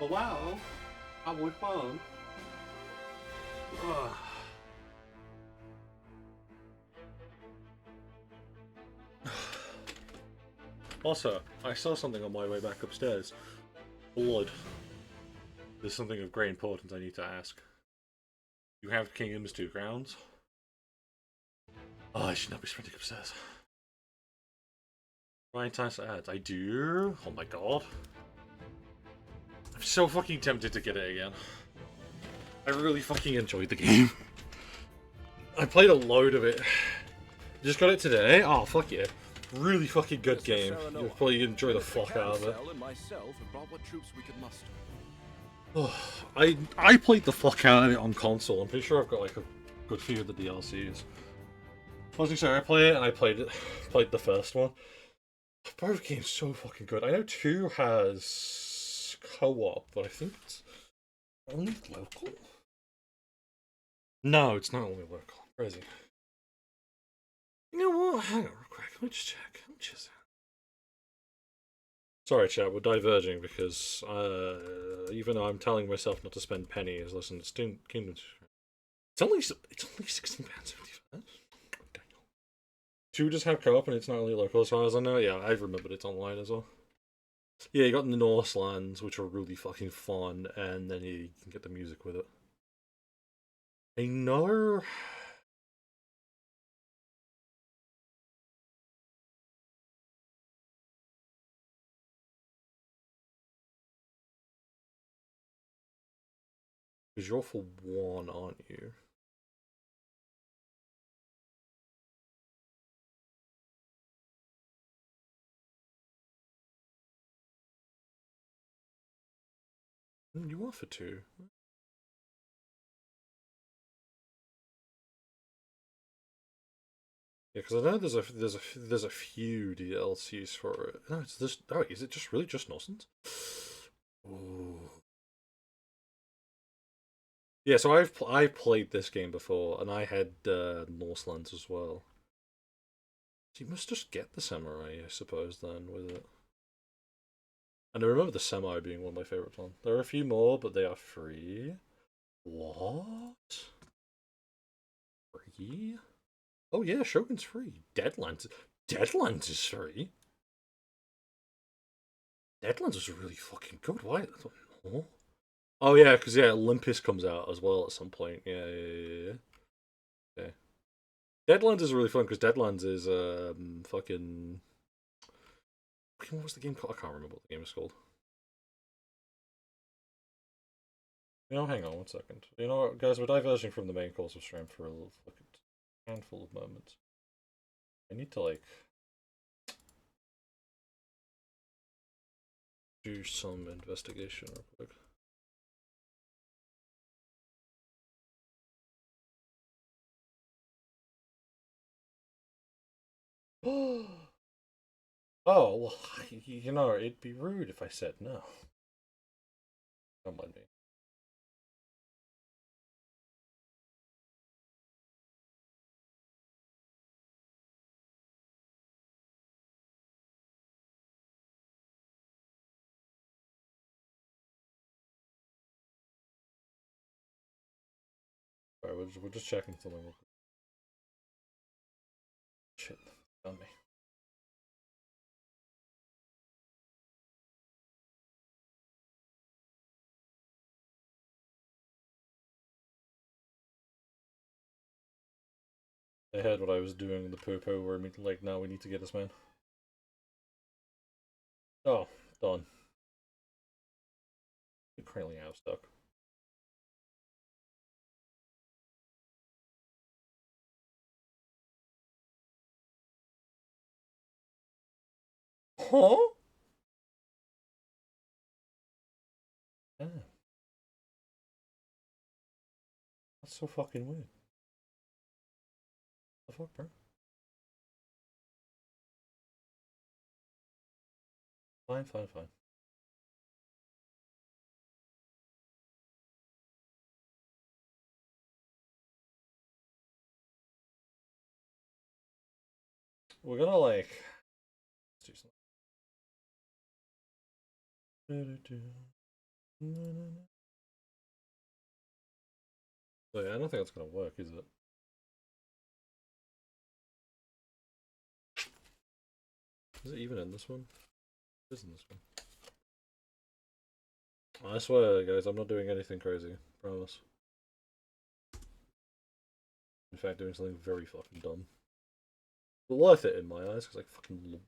E: Oh wow, I'm with fun. Also, I saw something on my way back upstairs. Blood. There's something of great importance I need to ask. You have Kingdom's 2 crowns? Oh, I should not be sprinting upstairs. Ryan times ads. I do? Oh my god. I'm so fucking tempted to get it again. I really fucking enjoyed the game. I played a load of it. Just got it today? Oh, fuck yeah. Really fucking good game. You'll probably enjoy the fuck out of it. Oh, I played the fuck out of it on console. I'm pretty sure I've got like a good few of the DLCs. I was gonna say I play it and I played the first one. Both games so fucking good. I know 2 has co-op, but I think it's only local. No, it's not only local. Crazy. You know what? Hang on real quick. Let me just check. Sorry, chat. We're diverging because even though I'm telling myself not to spend pennies, listen, it's Kingdom. It's only £16.75. 2 does have co-op and it's not only local as far as I know. Yeah, I've remembered it's online as well. Yeah, you got the Northlands, which are really fucking fun, and then you can get the music with it. I know. Because you're for 1, aren't you? You are for 2. Yeah, because I know there's a few DLCs for it. No, it's this. Oh, is it just really just Northlands? Ooh. Yeah, so I've played this game before, and I had Northlands as well. So you must just get the Samurai, I suppose, then with it. And I remember the Samurai being one of my favorite ones. There are a few more, but they are free. What? Free? Oh yeah, Shogun's free. Deadlands is free. Deadlands is really fucking good. Why? Oh yeah, because yeah, Olympus comes out as well at some point. Yeah. Okay. Deadlands is really fun because Deadlands is fucking. What was the game called? I can't remember what the game is called. You know, hang on 1 second. You know what, guys, we're diverging from the main course of stream for a little fucking handful of moments. I need to like do some investigation real quick. Oh, well, you know, it'd be rude if I said no. Don't mind me. Alright, we're just checking something real quick. Shit, on me. I heard what I was doing in the poo-poo where like, now we need to get this man. Oh, done. You're currently out of stock. Huh? Damn. That's so fucking weird. The fuck, bro? Fine. We're gonna like let's do something. So yeah, I don't think that's gonna work, is it? Is it even in this one? It is in this one. I swear, guys, I'm not doing anything crazy. Promise. In fact, doing something very fucking dumb. But worth it in my eyes, because I fucking love.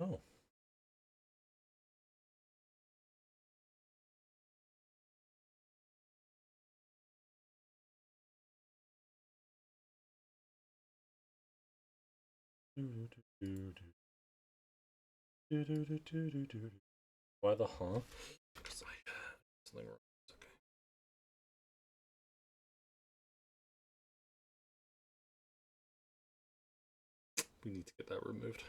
E: Oh. Why the huh? Because I something wrong. It's okay. We need to get that removed.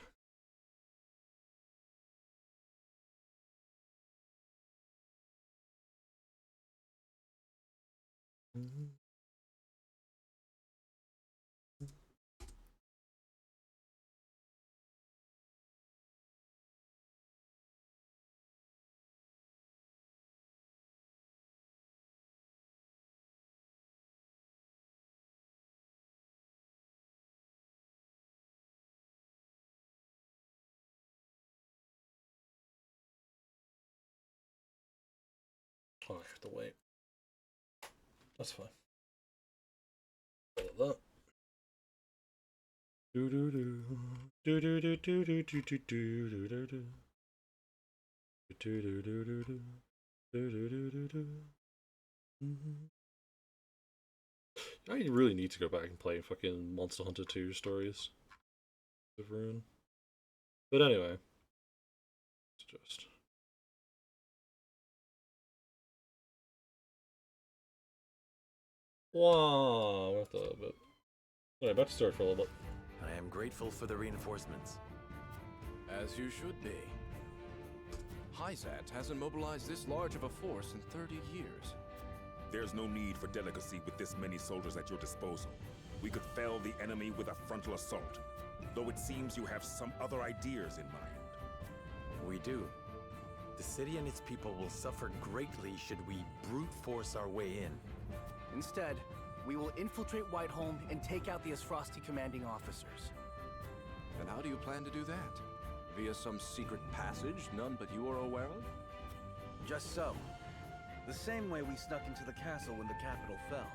E: Oh, I have to wait. That's fine. All of that. Do do do do do do do do do do do do do do. Do do do do do do do do do do. I really need to go back and play fucking Monster Hunter 2 stories of Rune. But anyway, it's just. Wow, what the bit. Anyway, back to story for a little bit.
S: I am grateful for the reinforcements.
B: As you should be. Hyzat hasn't mobilized this large of a force in 30 years.
A: There's no need for delicacy with this many soldiers at your disposal. We could fell the enemy with a frontal assault, though it seems you have some other ideas in mind.
S: We do. The city and its people will suffer greatly should we brute force our way in.
L: Instead, we will infiltrate Whiteholm and take out the Asfrosti commanding officers.
B: And how do you plan to do that? Via some secret passage none but you are aware of?
L: Just so. The same way we snuck into the castle when the capital fell.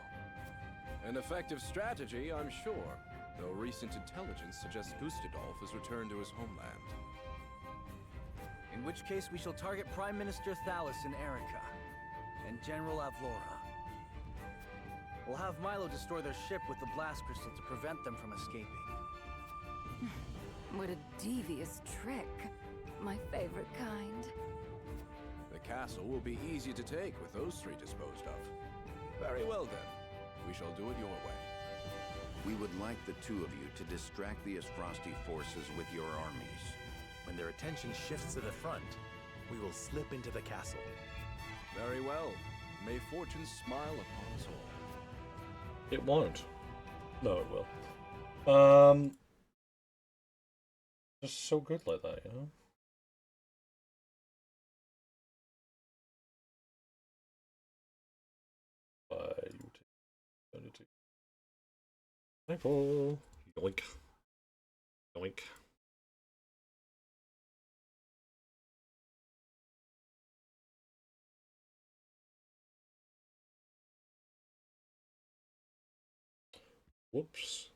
B: An effective strategy, I'm sure, though recent intelligence suggests Gustadolf has returned to his homeland.
L: In which case we shall target Prime Minister Thalos in Erica, and General Avlora. We'll have Milo destroy their ship with the blast crystal to prevent them from escaping.
J: What a devious trick. My favorite kind.
B: The castle will be easy to take with those three disposed of. Very well then. We shall do it your way.
K: We would like the two of you to distract the Asfrosti forces with your armies.
S: When their attention shifts to the front, we will slip into the castle.
B: Very well. May fortune smile upon us all.
E: It won't. No, it will. Just so good like that, you know? Thankful. Yoink. Yoink. Whoops.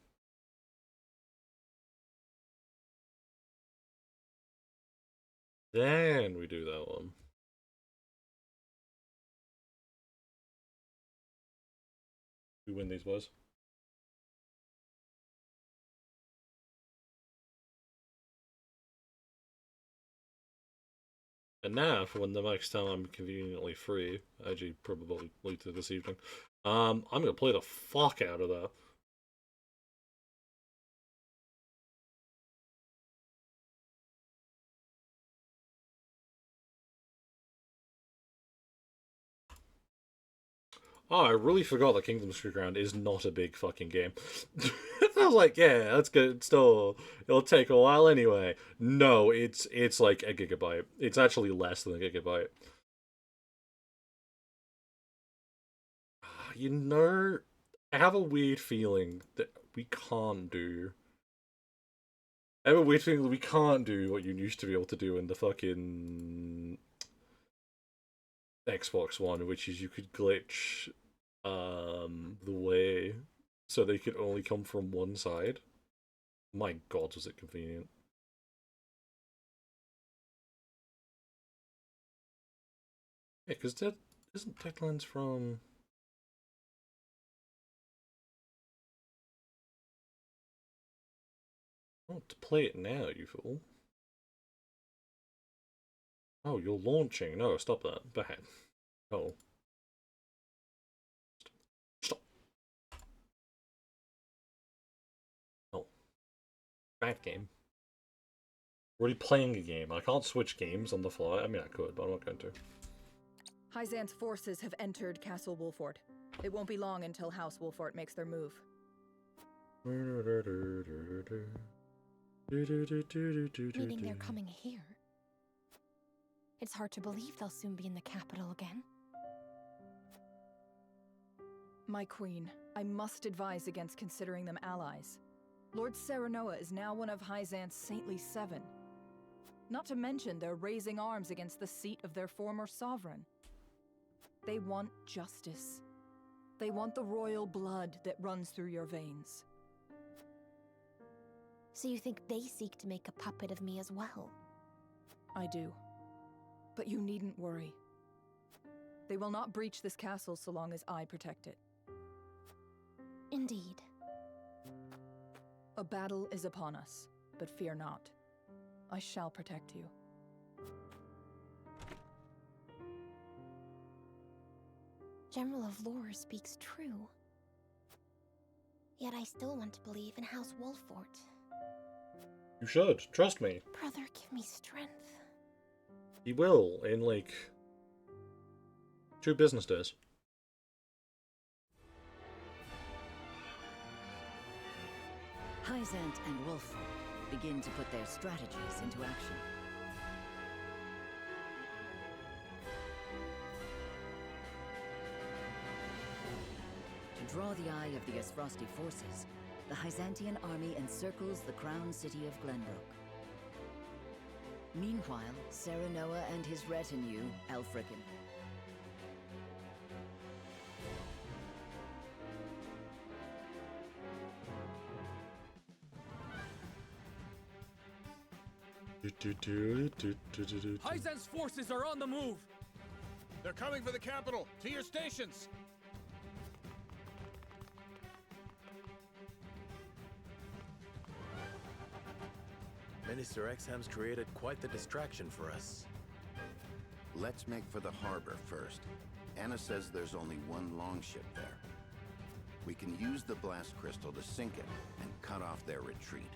E: Then we do that one. We win these, boys. And now, for when the next time I'm conveniently free, actually probably later this evening, I'm gonna play the fuck out of that. oh, I really forgot that Kingdoms Ground is not a big fucking game. I was like, yeah, that's good. Still, it'll take a while anyway. No, it's like a gigabyte. It's actually less than a gigabyte. You know, I have a weird feeling that we can't do. I have a weird feeling that we can't do what you used to be able to do in the fucking Xbox One, which is you could glitch the way so they could only come from one side. My god, was it convenient. Yeah, because that isn't Deadlands from... Oh, to play it now, you fool. Oh, you're launching. No, stop that. Bad. Oh. Stop. Oh. Bad game. Already playing a game. I can't switch games on the fly. I mean, I could, but I'm not going to.
F: Hyzan's forces have entered Castle Wolfort. It won't be long until House Wolfort makes their move.
D: Meaning they're coming here. It's hard to believe they'll soon be in the capital again.
F: My queen, I must advise against considering them allies. Lord Serenoa is now one of Hyzan's saintly 7. Not to mention they're raising arms against the seat of their former sovereign. They want justice. They want the royal blood that runs through your veins.
D: So you think they seek to make a puppet of me as well?
F: I do. But you needn't worry. They will not breach this castle so long as I protect it.
D: Indeed.
F: A battle is upon us, but fear not. I shall protect you.
D: General of Lore speaks true. Yet I still want to believe in House Wolfort.
E: You should. Trust me.
D: Brother, give me strength.
E: He will, in like 2 business days.
J: Hyzant and Wolfort begin to put their strategies into action. To draw the eye of the Asfrosti forces, the Hyzantian army encircles the crown city of Glenbrook. Meanwhile, Serenoa and his retinue, Elfricken.
U: Hyzan's forces are on the move! They're coming for the capital! To your stations!
S: Minister Exham's created quite the distraction for us.
K: Let's make for the harbor first. Anna says there's only one longship there. We can use the blast crystal to sink it and cut off their retreat.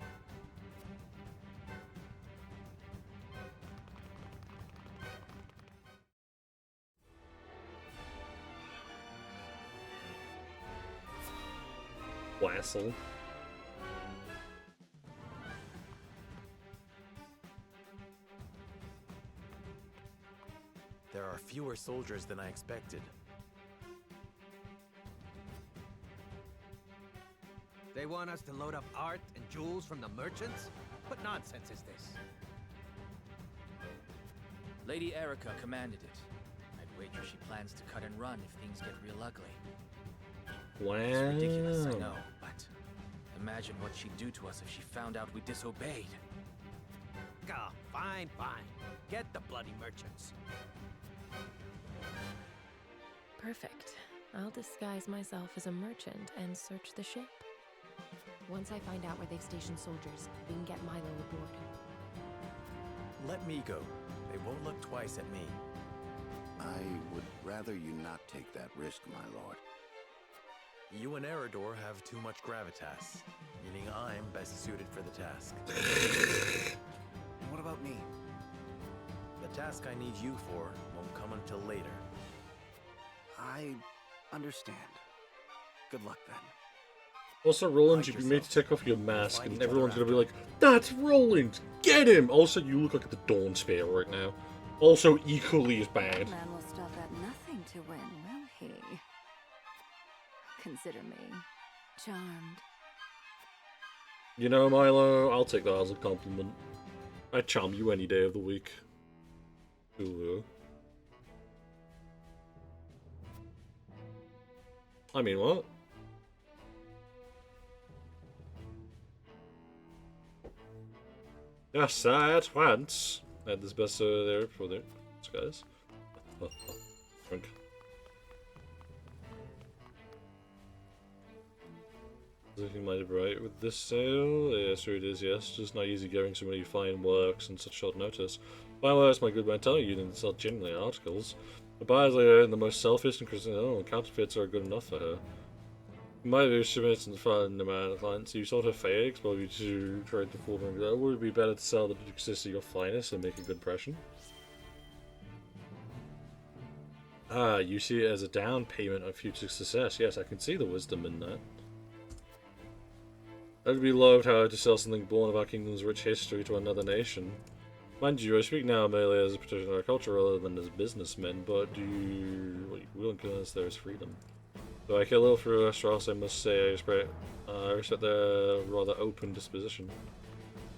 E: Wassel.
S: There are fewer soldiers than I expected.
V: They want us to load up art and jewels from the merchants? What nonsense is this?
W: Lady Erica commanded it. I'd wager she plans to cut and run if things get real ugly.
E: Wow.
W: It's ridiculous, I know, but imagine what she'd do to us if she found out we disobeyed.
V: Oh, fine, fine. Get the bloody merchants.
P: Perfect. I'll disguise myself as a merchant and search the ship. Once I find out where they've stationed soldiers, we can get Milo aboard.
S: Let me go. They won't look twice at me.
K: I would rather you not take that risk, my lord.
S: You and Eridor have too much gravitas, meaning I'm best suited for the task.
L: And what about me?
S: The task I need you for won't come until later.
K: I
L: Understand. Good luck then.
E: Also, Roland, you'd be made to take off your mask, and everyone's gonna be like, "That's Roland! Get him!" Also, you look like the Dawn Spear right now. Also, equally as bad.
J: That man will stop at nothing to win, will he? Consider me charmed.
E: You know, Milo, I'll take that as a compliment. I'd charm you any day of the week. Ooh. I mean, what? Yes, at once. Had this best there for there, guys. Drink. Looking mighty bright with this sale. Yeah, sure it is, yes. Just not easy getting so many fine works in such short notice. Fine works, my good man, telling you didn't sell genuinely articles. The buyers are the most selfish and Christian counterfeits are good enough for her. You might be submitted in the front amount of clients. You sort of fakes, but you to try to fool them. It would be better to sell the success of your finest and make a good impression. Ah, you see it as a down payment on future success. Yes, I can see the wisdom in that. I'd be loved, however, to sell something born of our kingdom's rich history to another nation. Mind you, I speak now merely as a practitioner of our culture rather than as a businessman, but do you will convince there is freedom. Though I care little for Strauss, I must say I respect their rather open disposition.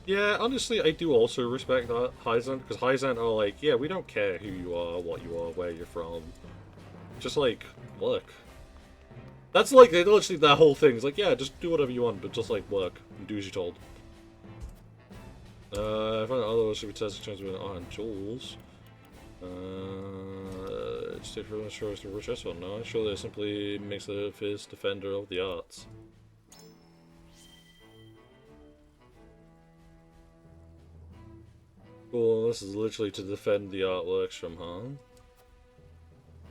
E: Yeah, honestly, I do also respect that Hyzant, because Hyzant are like, yeah, we don't care who you are, what you are, where you're from. Just like, look. That's like, literally that whole thing. It's like, yeah, just do whatever you want, but just like, work, and do as you're told. I find otherwise should be tested chance with on Jules. Just take for the sure it's the richest one. No, surely it simply makes the fierce defender of the arts. Cool, this is literally to defend the artworks from harm.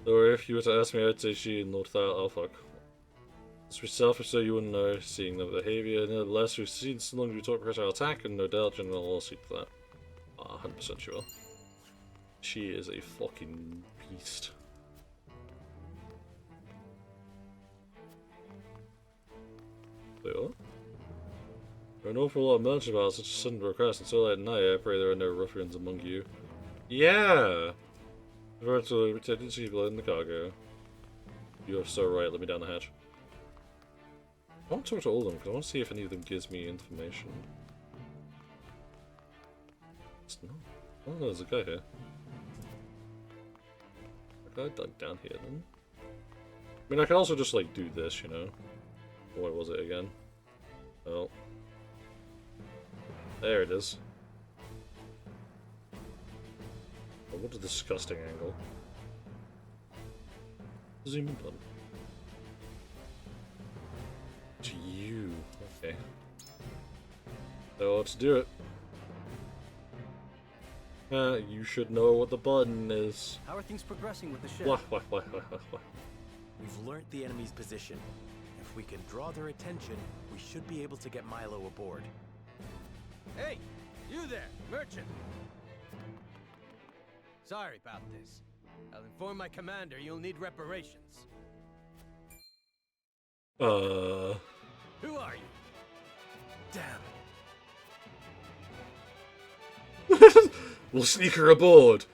E: Or if you were to ask me, I'd say she and Lord Thal. Oh fuck. It's selfish so you wouldn't know seeing the behavior. Nevertheless, we've seen so long we talk our attack, and no doubt General will see to that. 100% sure. She is a fucking beast. Wait, what? There are an awful lot of merchants about such a sudden request, and so late at night I pray there are no ruffians among you. Yeah! Virtually protected people in the cargo. You are so right, let me down the hatch. I want to talk to all of them, because I want to see if any of them gives me information. It's not. Oh, there's a guy here. A guy dug down here, then. I mean, I can also just, like, do this, you know? What was it again? Oh. There it is. Oh, what a disgusting angle. Zoom in button. To you. Okay. So let's do it. You should know what the button is.
L: How are things progressing with the ship?
R: We've learnt the enemy's position. If we can draw their attention, we should be able to get Milo aboard.
V: Hey, you there, merchant. Sorry about this. I'll inform my commander you'll need reparations. Who are you?
R: Damn.
E: We'll sneak her aboard.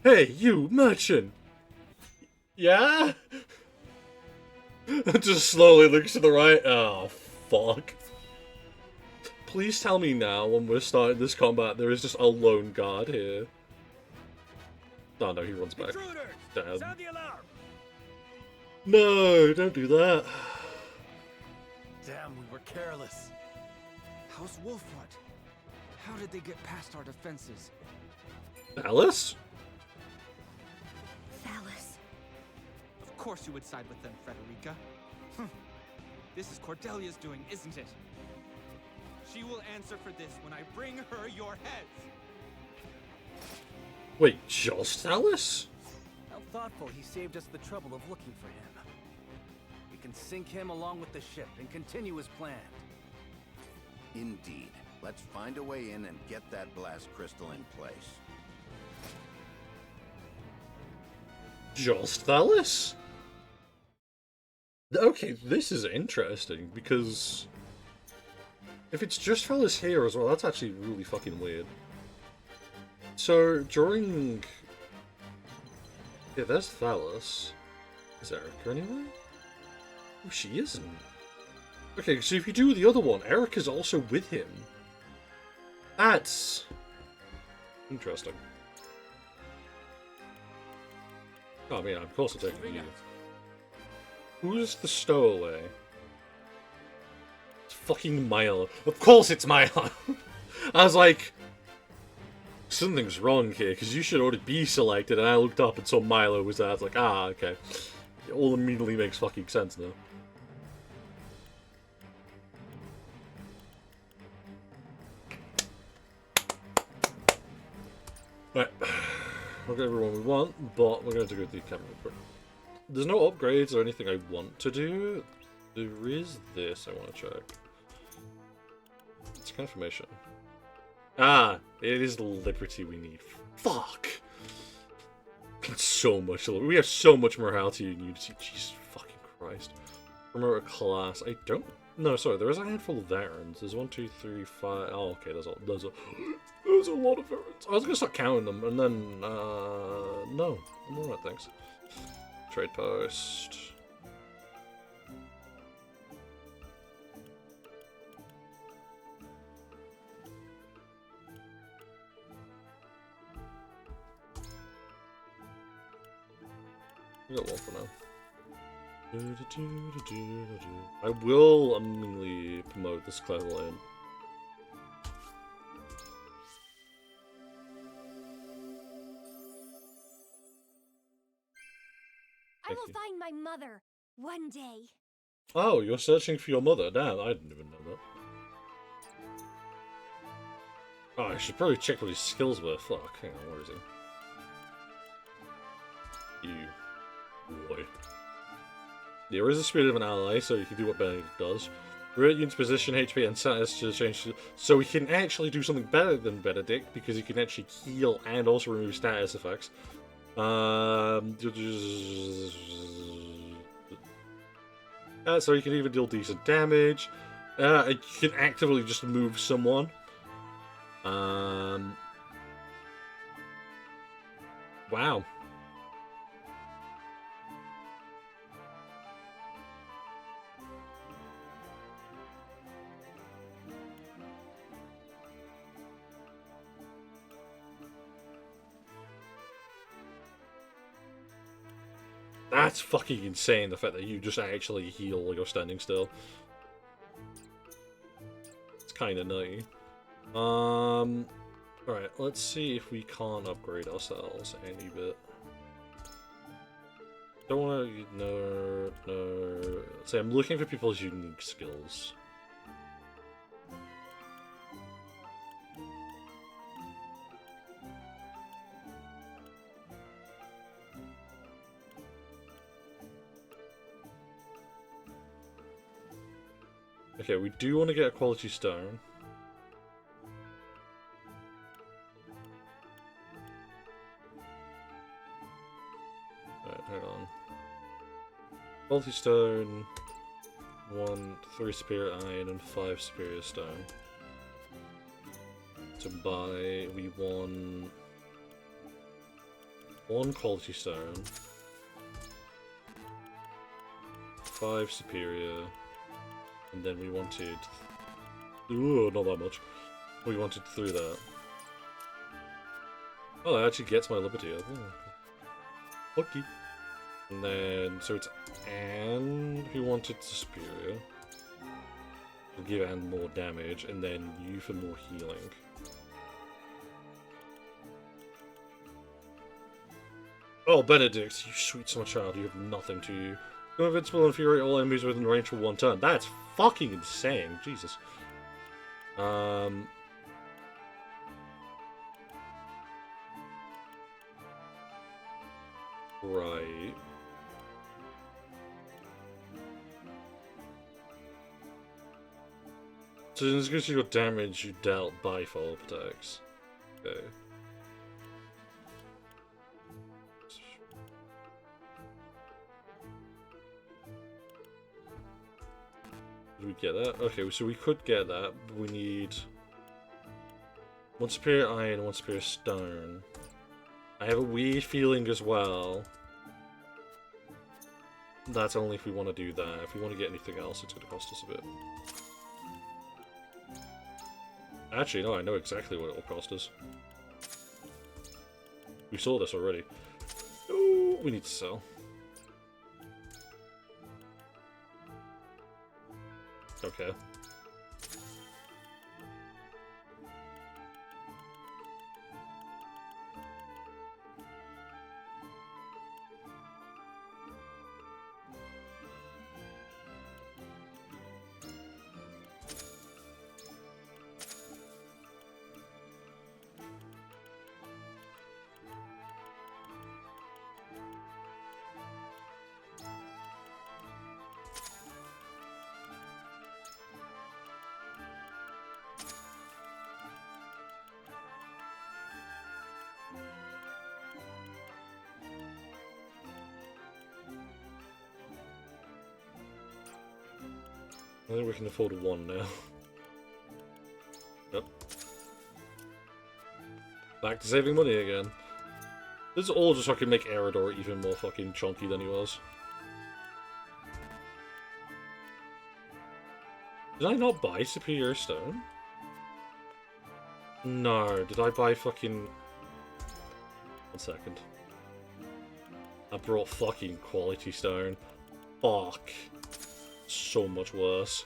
E: Hey, you, merchant. Yeah? Just slowly looks to the right. Oh, fuck. Please tell me now, when we're starting this combat, there is just a lone guard here. Oh no, he runs back. Damn.
V: Sound the alarm.
E: No, don't do that.
R: Damn, we were careless.
G: How's Wolfwood? How did they get past our defenses?
E: Alice?
D: Thalos.
G: Of course you would side with them, Frederica. This is Cordelia's doing, isn't it? She will answer for this when I bring her your heads.
E: Wait, just Alice?
L: How thoughtful he saved us the trouble of looking for him. We can sink him along with the ship and continue as planned.
K: Indeed. Let's find a way in and get that blast crystal in place.
E: Just Thalos? Okay, this is interesting, because if it's just Thalos here as well, that's actually really fucking weird. So, during... Yeah, there's Thalos. Is Erica anywhere? Oh, she isn't. Okay, so if you do the other one, Erica's also with him. That's... interesting. Oh, I mean, of course I'll take it. Who's the stowaway? It's fucking Milo. Of course it's Milo! I was like... something's wrong here, because you should already be selected, and I looked up and saw Milo was there. I was like, ah, okay. It all immediately makes fucking sense now. Right. We'll get everyone we want, but we're going to go to the camera. There's no upgrades or anything I want to do. There is this I want to check. It's confirmation. Ah, it is the Liberty we need. Fuck! So much. We have so much morality in Unity. Jesus fucking Christ. Promote a class. I don't... No, sorry, there is a handful of veterans. There's 1, 2, 3, 5... Oh, okay, there's a lot of veterans. I was gonna start counting them, and then, no. I'm alright, thanks. Trade post. We got one for now. I will immediately promote this clever lane.
D: I will find my mother one day.
E: Oh, you're searching for your mother? Damn, I didn't even know that. Oh, I should probably check what his skills were. Fuck, hang on, where is he? You. Boy. There is a spirit of an ally, so you can do what Benedict does. Radiant's position, HP, and status to change, so we can actually do something better than Benedict, because he can actually heal and also remove status effects. So you can even deal decent damage. You can actively just move someone. Wow. That's fucking insane, the fact that you just actually heal while you're standing still. It's kinda nutty. Alright, let's see if we can't upgrade ourselves any bit. Don't wanna... no... So I'm looking for people's unique skills. Okay, we do want to get a quality stone. Alright, hang on. Quality stone, 3 superior iron and 5 superior stone. To buy, we want 1 quality stone, 5 superior. And then we wanted... Ooh, not that much. We wanted through that. Oh, that actually gets my liberty up. Oh. Okay. And then... So it's Anne who wanted the superior. To give Anne more damage, and then you for more healing. Oh, Benedict, you sweet summer child, you have nothing to you. Go invincible and infuriate all enemies within range for 1 turn. That's fucking insane. Jesus. Right. So this gives you your damage you dealt by follow-up attacks. Okay. Did we get that? Okay, so we could get that, but we need 1 superior iron and 1 superior stone. I have a weird feeling as well. That's only if we want to do that. If we want to get anything else, it's going to cost us a bit. Actually, no, I know exactly what it will cost us. We saw this already. Ooh, we need to sell. Okay. I think we can afford 1 now. Yep. Back to saving money again. This is all just fucking make Eredor even more fucking chunky than he was. Did I not buy Superior Stone? No, did I buy fucking... 1 second. I brought fucking Quality Stone. Fuck. So much worse.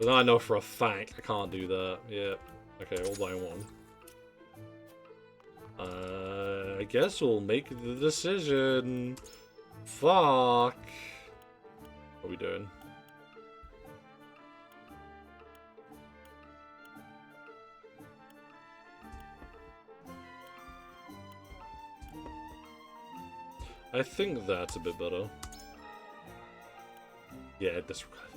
E: But I know for a fact I can't do that. Yeah. Okay, we'll buy 1. I guess we'll make the decision. Fuck. What are we doing? I think that's a bit better. Yeah, disregard.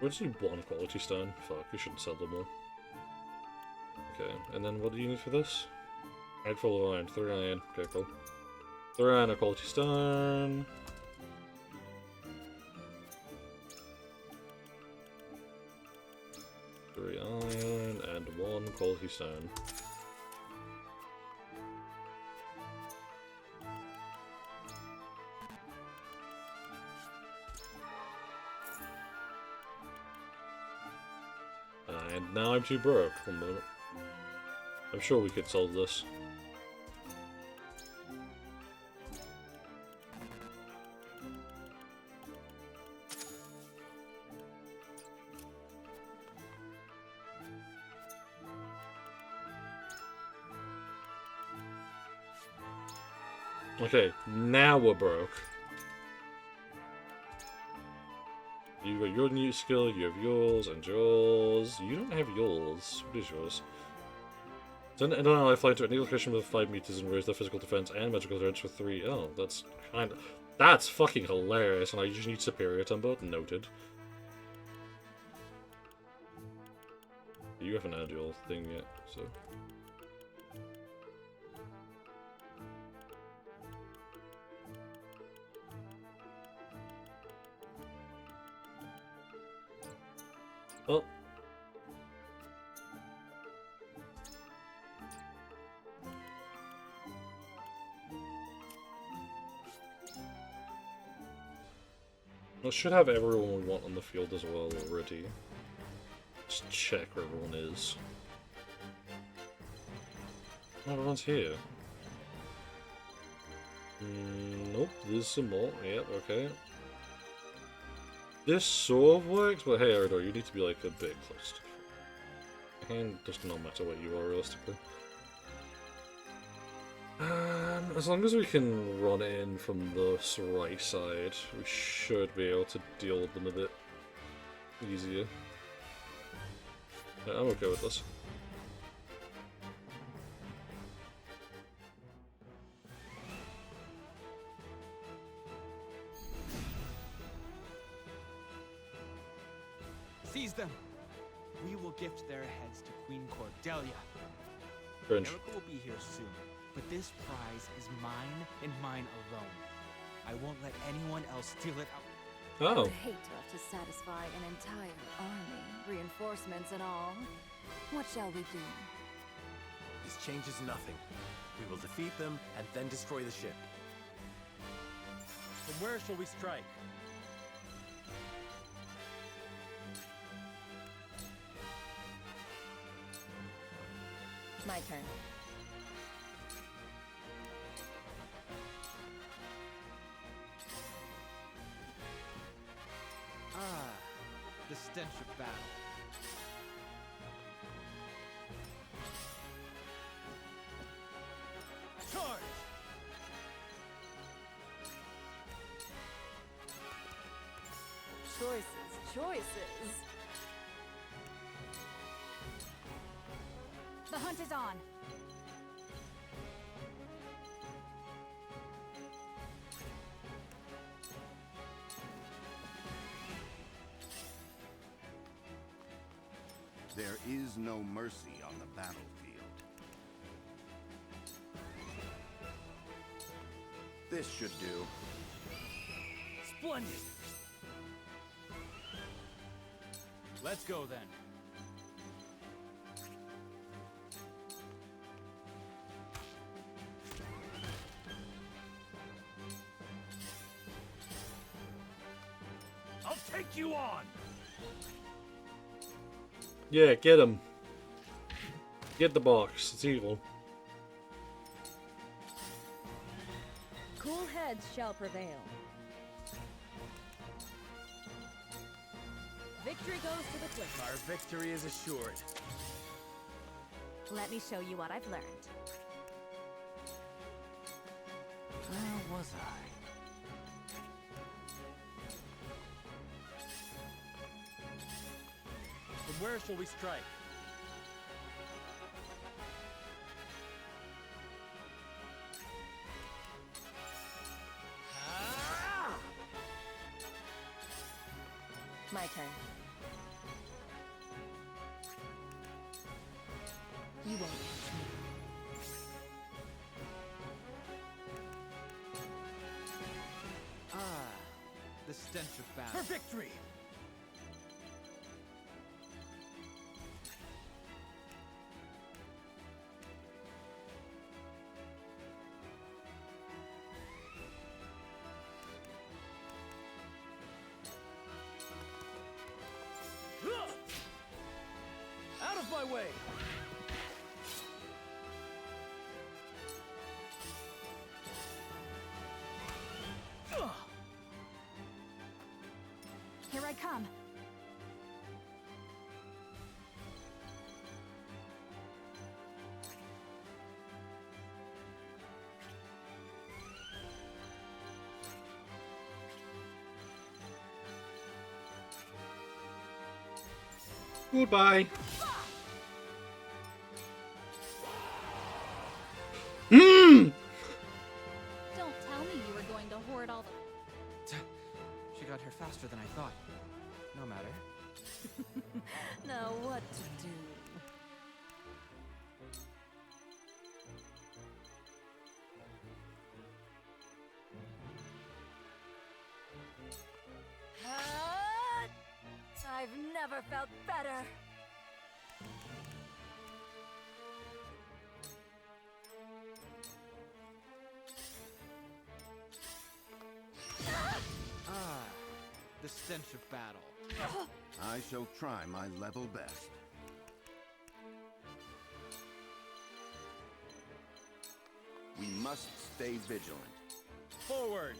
E: We just need 1 quality stone. Fuck, we shouldn't sell them all. Okay, and then what do you need for this? Add full of iron, 3 iron. Okay, cool. 3 iron, a quality stone. Iron and 1 quality stone. And now I'm too broke. 1 minute. I'm sure we could solve this. Okay, now we're broke. You got your new skill, you have yours, and yours. You don't have yours. What is yours? Send an ally flying to an eagle location with 5 meters and raise their physical defense and magical defense for 3. Oh, that's kind of... That's fucking hilarious, and I just need superior timber. Noted. You haven't had your thing yet, so... Oh. I should have everyone we want on the field as well already. Just check where everyone is. Everyone's here. Nope, there's some more. Yep, okay. This sort of works, but hey, Eredor, you need to be like a bit close to the and does not matter what you are realistically. As long as we can run in from the right side, we should be able to deal with them a bit easier. Yeah, I'm okay with this.
G: Seize them! we will gift their heads to Queen Cordelia.
E: Cringe.
G: Erica will be here soon, but this prize is mine and mine alone. I won't let anyone else steal it out.
C: I would hate to have to satisfy an entire army, reinforcements and all. What shall we do?
S: This changes nothing. We will defeat them and then destroy the ship.
R: From where shall we strike?
Q: My turn.
G: Ah, the stench of battle.
R: Charge!
C: Choices. The hunt is on.
H: There is no mercy on the battlefield. This should do.
R: Splendid!
G: Let's go then.
R: I'll take you on!
E: Yeah, get him. Get the box. It's evil.
Q: Cool heads shall prevail. Victory goes to the cliff.
R: Our victory is assured.
O: Let me show you what I've learned.
R: Where was I? From where shall we strike?
Q: My turn. You won't catch me.
G: Ah, the stench of battle.
R: For victory! Out of my way!
O: Here I come.
E: Goodbye. Mmm!
O: Don't tell me you were going to hoard all the...
G: She got here faster than I thought. No matter.
C: Now what to do? I've never felt better.
G: Ah, the stench of battle.
H: I shall try my level best. We must stay vigilant.
R: Forward!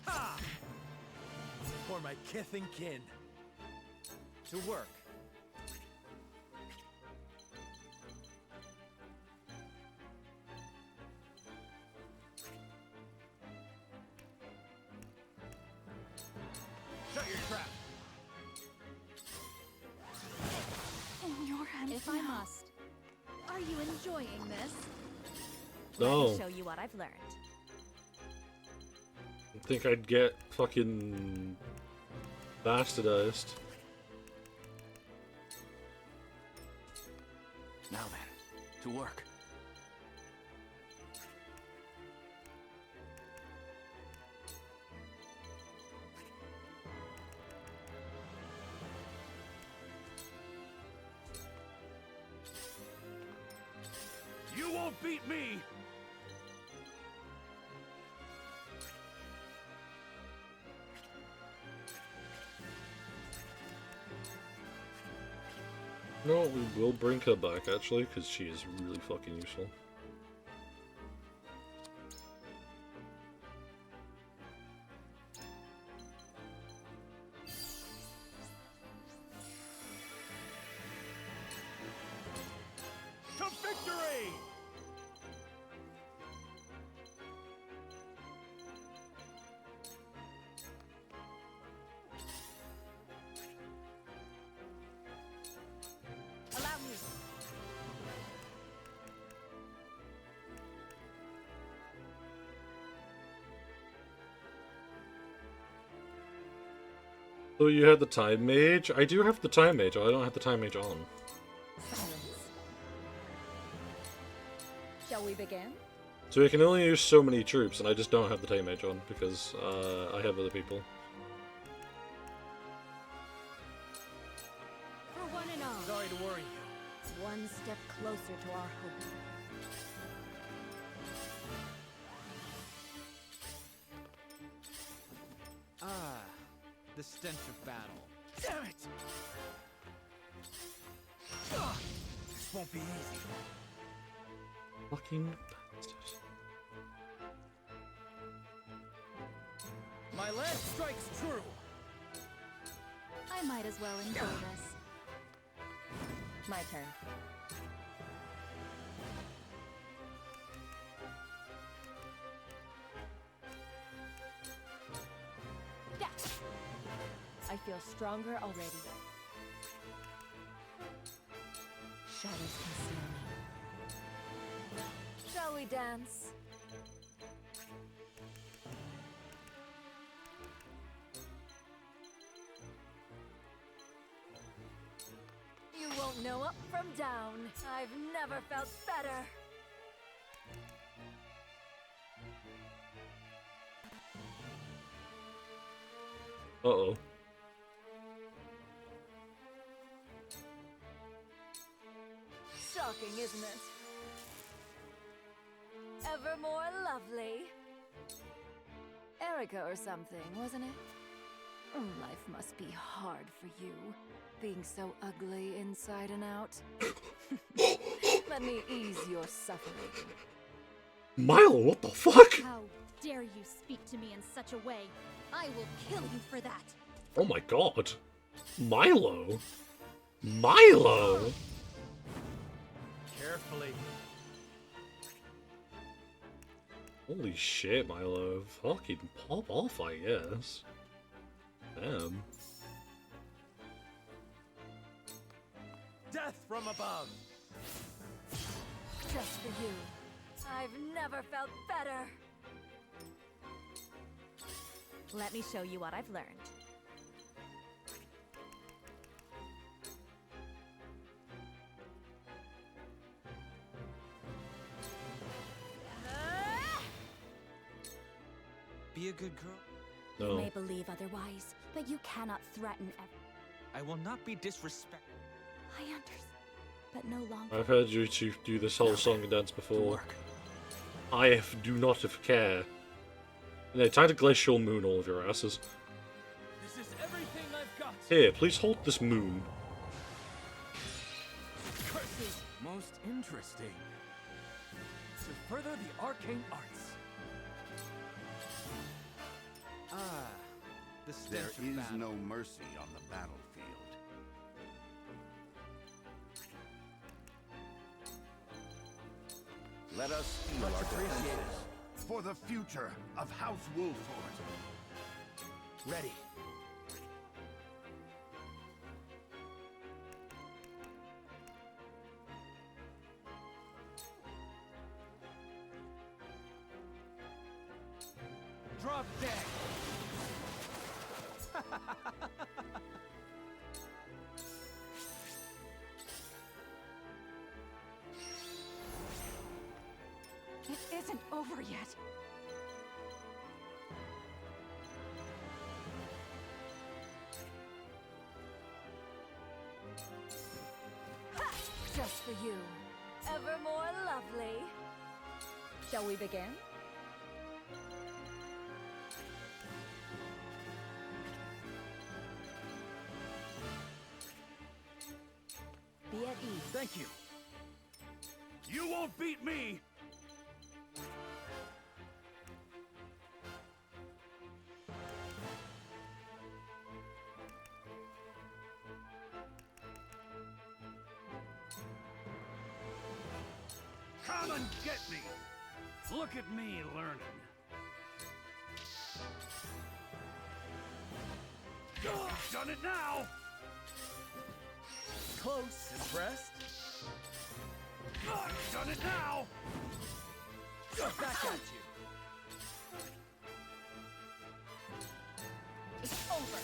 R: Ha! For my kith and kin. To work. Shut your trap.
O: if I must. Are you enjoying this?
E: No.
O: Let me show you what I've learned.
E: I think I'd get fucking bastardized.
T: Now then, to work.
U: You won't beat me!
E: No, we will bring her back actually, because she is really fucking useful.
U: To victory!
P: Allow me.
E: So you had the time mage? I do have the time mage, I don't have the time mage on.
Q: Silence. Shall we begin?
E: So you can only use so many troops, and I just don't have the time mage on, because I have other people.
O: For one and all.
U: Sorry to worry you.
Q: One step closer to our hope.
G: Ah, the stench of battle.
L: Damn it! Ugh, this won't be easy.
E: Fucking bastard.
L: My last strike's true.
O: I might as well enjoy this.
P: My turn. Yeah. I feel stronger already. Shadows conceal me. Shall we dance? You won't know up from down. I've never felt better.
E: Uh-oh.
P: Shocking, isn't it? Ever more lovely. Erica or something, wasn't it? Life must be hard for you, being so ugly inside and out. Let me ease your suffering.
E: Milo, what the fuck?
O: How dare you speak to me in such a way? I will kill you for that.
E: Oh my god. Milo? Milo?
L: Carefully.
E: Holy shit, Milo. Fucking pop off, I guess. Damn.
L: Death from above.
P: Just for you. I've never felt better.
O: Let me show you what I've learned.
G: Be a good girl.
O: You
E: No.
O: may believe otherwise, but you cannot threaten
G: I will not be disrespectful.
O: I understand, but no longer.
E: I've heard you two do this whole song and dance before. Do not care. No, time to glacial moon all of your asses.
L: This is everything I've got.
E: Here, please hold this moon.
L: Curses. Most interesting. To further the arcane arts.
G: Ah, the
H: There
G: stench of
H: is
G: battle.
H: no mercy on the battlefield. Let us steel
L: Much
H: our
L: appreciated.
H: defenses for the future of House Wolford.
L: Ready.
G: drop dead.
C: It isn't over yet.
P: Ha! Just for you. Ever more lovely.
Q: Shall we begin?
P: Be at ease.
V: Thank you.
H: You won't beat me! Come and get me! Look at me learning. Done it now!
V: Close. Impressed?
H: Done it now!
V: Back at you.
P: It's over.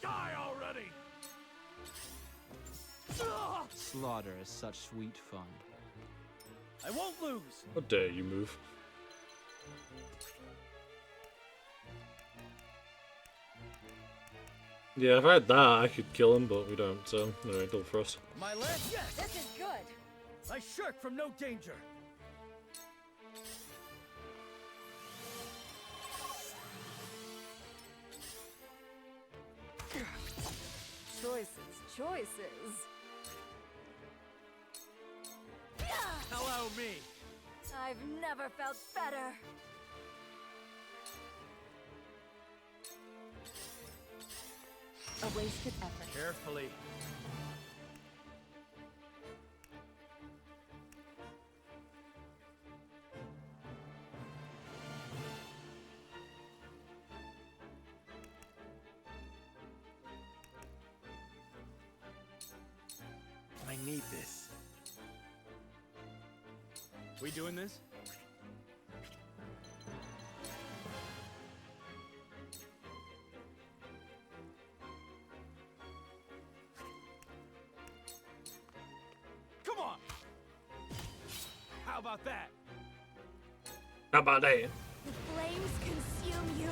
H: Die already!
G: Slaughter is such sweet fun.
V: I won't lose.
E: How dare you move? Yeah, if I had that, I could kill him, but we don't, so anyway, double frost.
V: My lance? Yes!
Q: This is good!
V: I shirk from no danger.
P: Choices.
V: Hello, me.
P: I've never felt better. A wasted effort.
V: Carefully. I need this.
G: We doing this?
V: Come on! How about that?
E: How about that?
P: The flames consume you.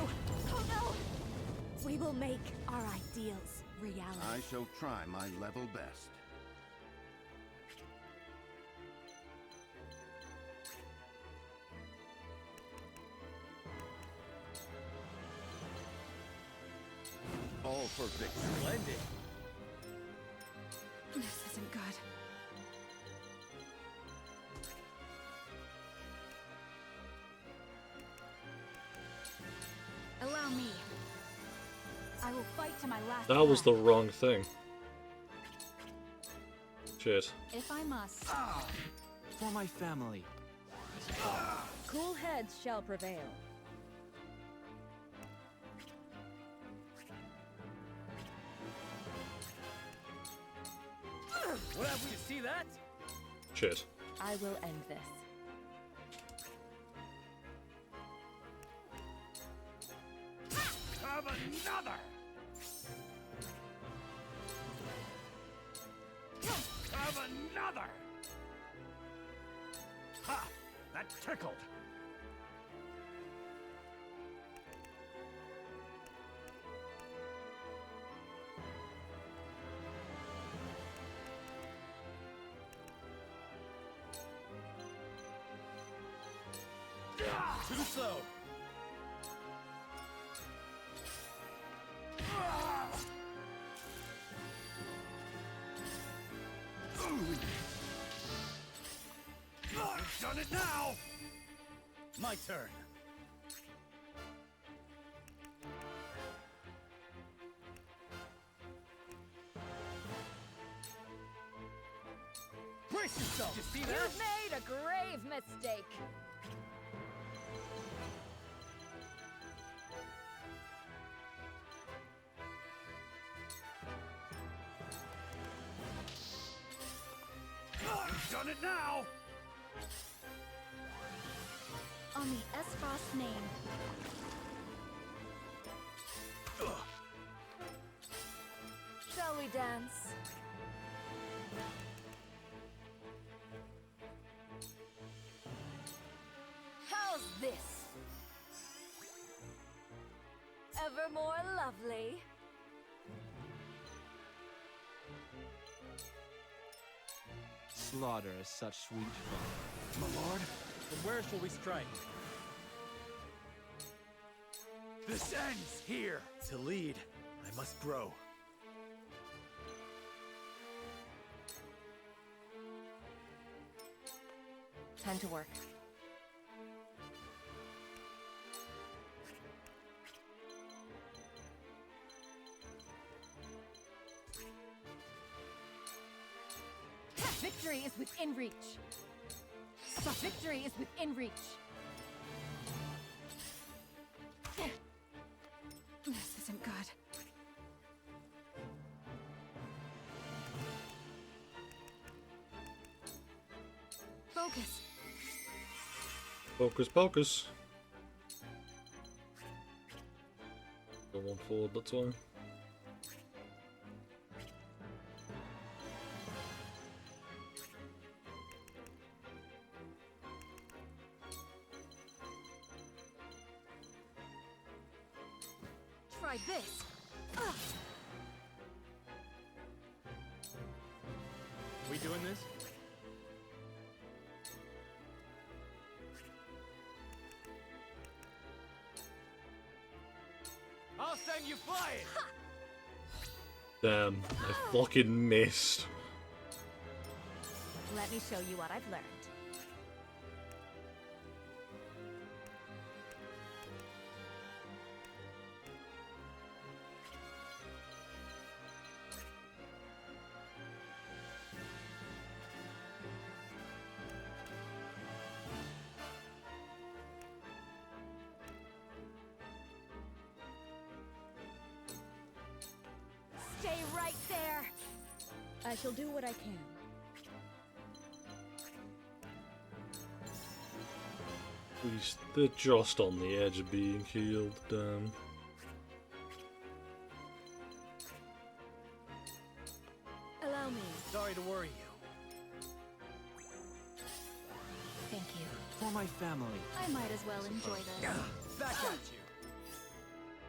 P: Oh no! We will make our ideals reality.
H: I shall try my level best. All for victory.
V: Splendid.
O: This isn't good. Allow me. I will fight to my last
E: That was the
O: breath.
E: wrong thing. Shit.
O: If I must.
G: For my family.
Q: Cool heads shall prevail.
V: What happened? You see that?
E: Shit.
P: I will end this.
H: Have another! Have another! Ha! That tickled!
V: Too slow.
H: I've done it now!
V: My turn. Brace yourself. You see that?
P: You've made a grave mistake.
H: I've done it now!
O: on the Esfrost name.
P: Shall we dance? How's this? Ever more lovely?
G: Slaughter is such sweet fun.
R: My lord, from where shall we strike?
S: This ends here!
R: To lead, I must grow.
P: Time to work. Victory is within reach. Victory is within reach.
O: This isn't good. Focus.
E: Focus, focus. Go one forward, that's why.
P: Try this.
G: We doing this? I'll send you flying!
E: Damn, I fucking missed.
P: Let me show you what I've learned. Stay right there!
O: I shall do what I can.
E: They're just on the edge of being killed, damn.
O: Allow me.
R: Sorry to worry you.
P: Thank you.
G: For my family.
O: I might as well enjoy this.
G: Back at you.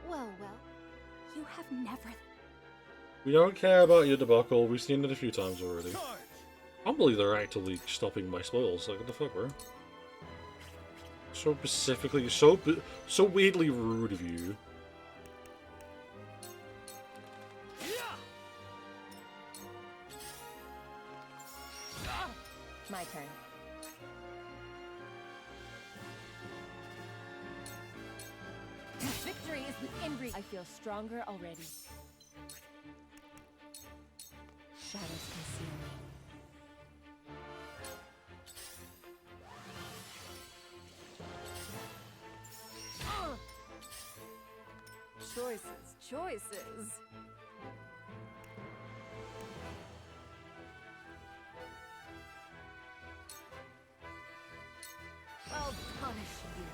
O: Well, you have never.
E: We don't care about your debacle, we've seen it a few times already. I can't believe they're actively stopping my spoils, like what the fuck, bro? So specifically, so weirdly rude of you.
P: My turn. Victory is within reach. I feel stronger already. Shadows conceal me. Choices. I'll punish you.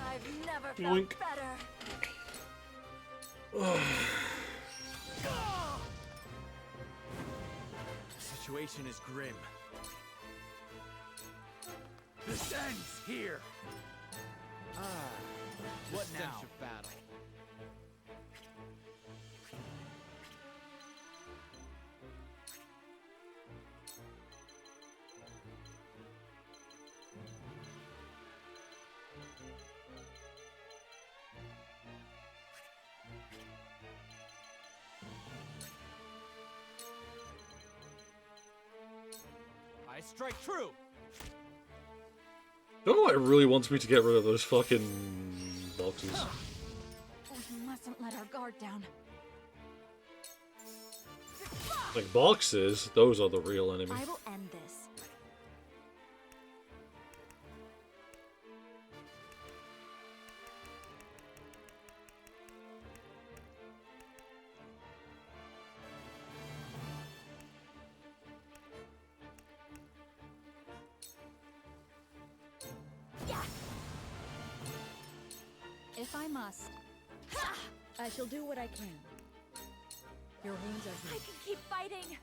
P: I've never felt
E: Yoink.
P: better.
S: The situation is grim. This ends here!
G: What
S: now?
G: stench of battle. I strike true.
E: Don't know why it really wants me to get rid of those fucking boxes.
O: We mustn't let our guard down.
E: Like boxes, those are the real enemy.
O: I will end this. If I must.
J: I shall do what I can. Your wounds are
P: I
J: healed.
P: can keep fighting!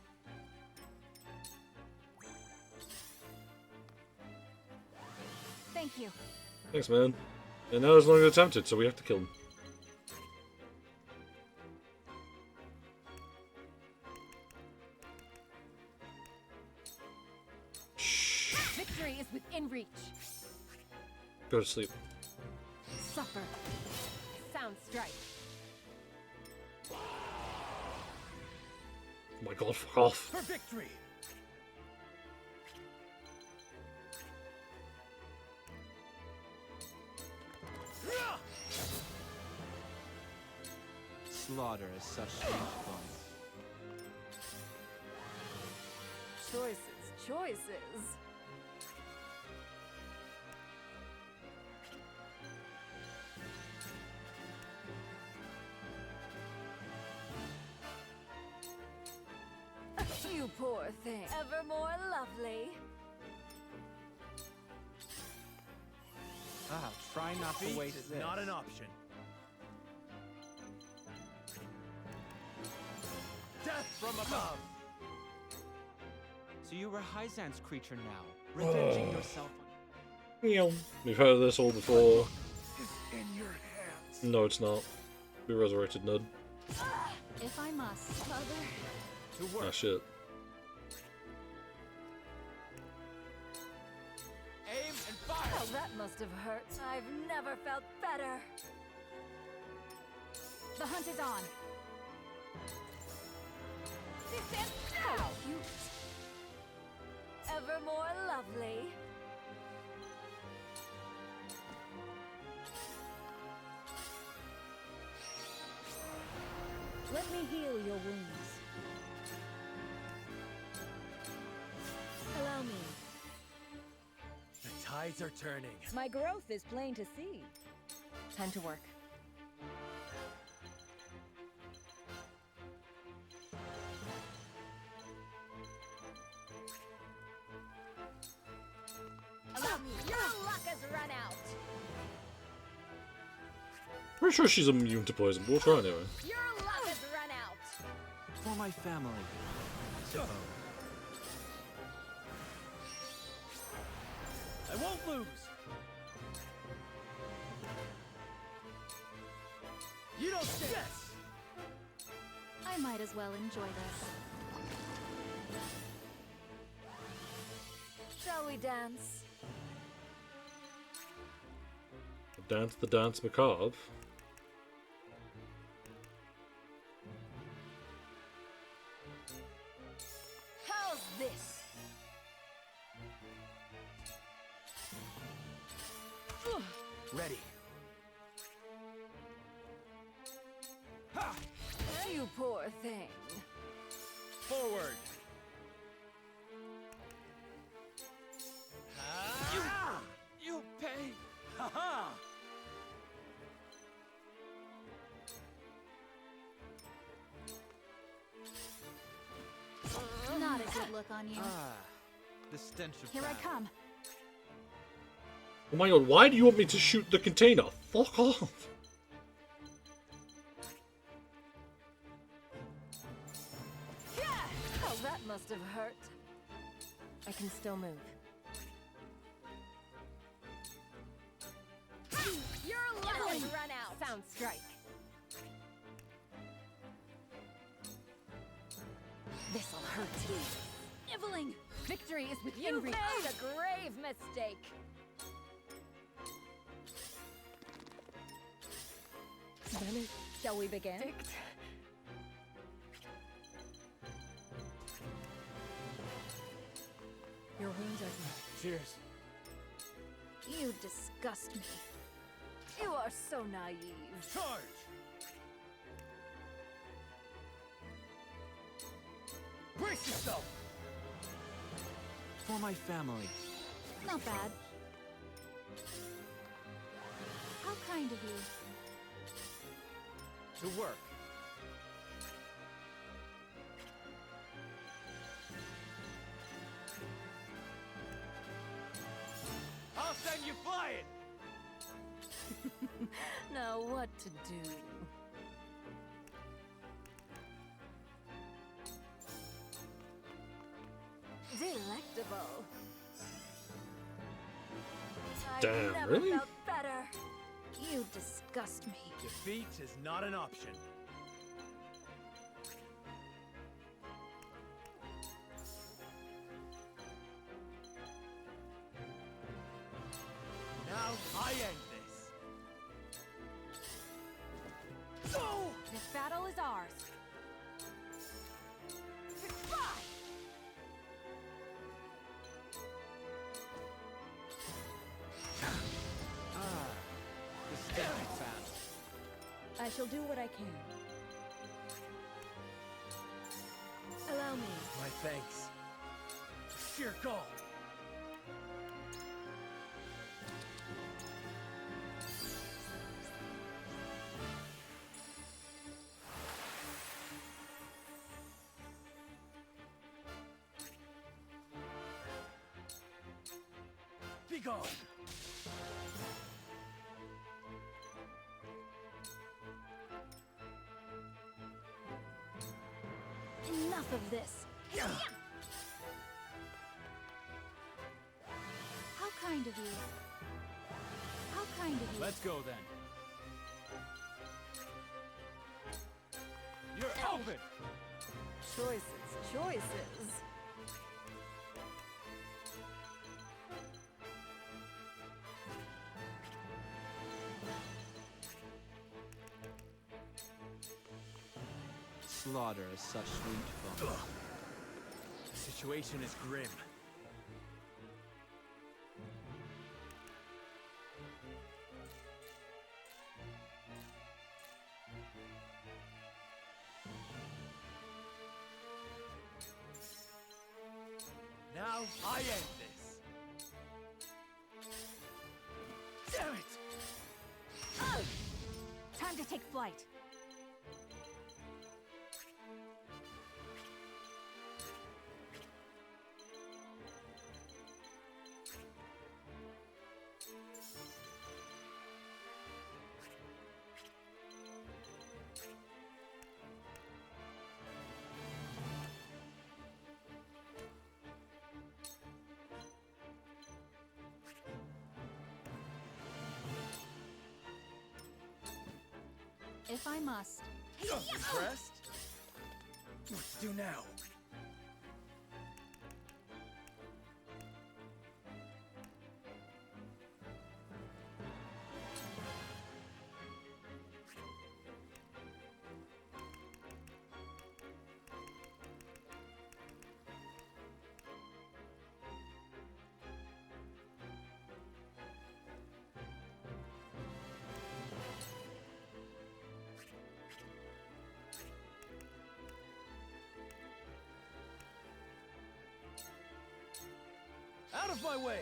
O: Thank you.
E: Thanks, man. And now he's no longer attempted, so we have to kill him.
P: Victory is within reach.
E: Go to sleep.
P: Suffer. Sound strike.
E: Oh my god, fuck off.
V: For victory!
G: Slaughter is such sweet fun.
P: Choices, choices. You poor thing. Ever more lovely.
G: Ah, try not to
V: Defeat
G: waste
V: is
G: this.
V: not an option. Death from above!
G: So you were Hyzan's creature now, revenging yourself on...
E: We've heard of this all before.
V: Is in your hands.
E: No, it's not. Be resurrected, Nud.
O: If I must.
P: Father.
V: To work.
E: Ah, shit.
G: Aim and fire!
P: Oh, that must have hurt. I've never felt better.
O: The hunt is on.
P: This is so cute. Ever more lovely.
J: Let me heal your wounds. Allow me.
V: The tides are turning.
J: My growth is plain to see.
P: Time to work. Your luck has run out.
E: Pretty sure she's immune to poison, but we'll try anyway.
P: Your luck has run out.
G: For my family, I suppose.
V: I won't lose. You don't stand. Yes.
O: I might as well enjoy this.
P: Shall we dance?
E: Dance the dance macabre.
P: How's this?
V: Ready.
P: Ha! You poor thing.
V: Forward.
G: You pay!
V: Ha-ha!
O: Not a good look on you.
G: Ah, the stench of
O: Here I
G: battle.
O: come.
E: Oh my god, why do you want me to shoot the container? Fuck off!
P: Yeah! Oh, that must have hurt. I can still move. Your luck has run out. Sound strike. This'll hurt you.
O: Nibbling!
P: Victory is within
O: You
P: reach.
O: made
P: a grave mistake.
J: Shall we begin? Your wounds are healed.
V: Cheers.
O: You disgust me.
P: You are so naive.
V: Charge! Brace yourself!
G: For my family.
O: Not bad. How kind of you.
G: To work.
V: I'll send you flying!
P: Now what to do? Delectable.
E: Damn,
P: I've never
E: really?
P: felt better. You disgust me.
V: Defeat is not an option. Now I end this.
O: This battle is ours. Goodbye!
V: The stick I found.
Q: I shall do what I can.
P: Allow me.
V: My thanks. Sheer gall. Be gone.
O: Enough of this. How kind of you. How kind of you.
V: Let's go then. You're open.
P: Choices, choices.
G: Slaughter is such sweet fun.
V: The situation is grim. Now I end this. Damn it!
O: Time to take flight. If I must.
V: Impressed? What to do now? Out of my way!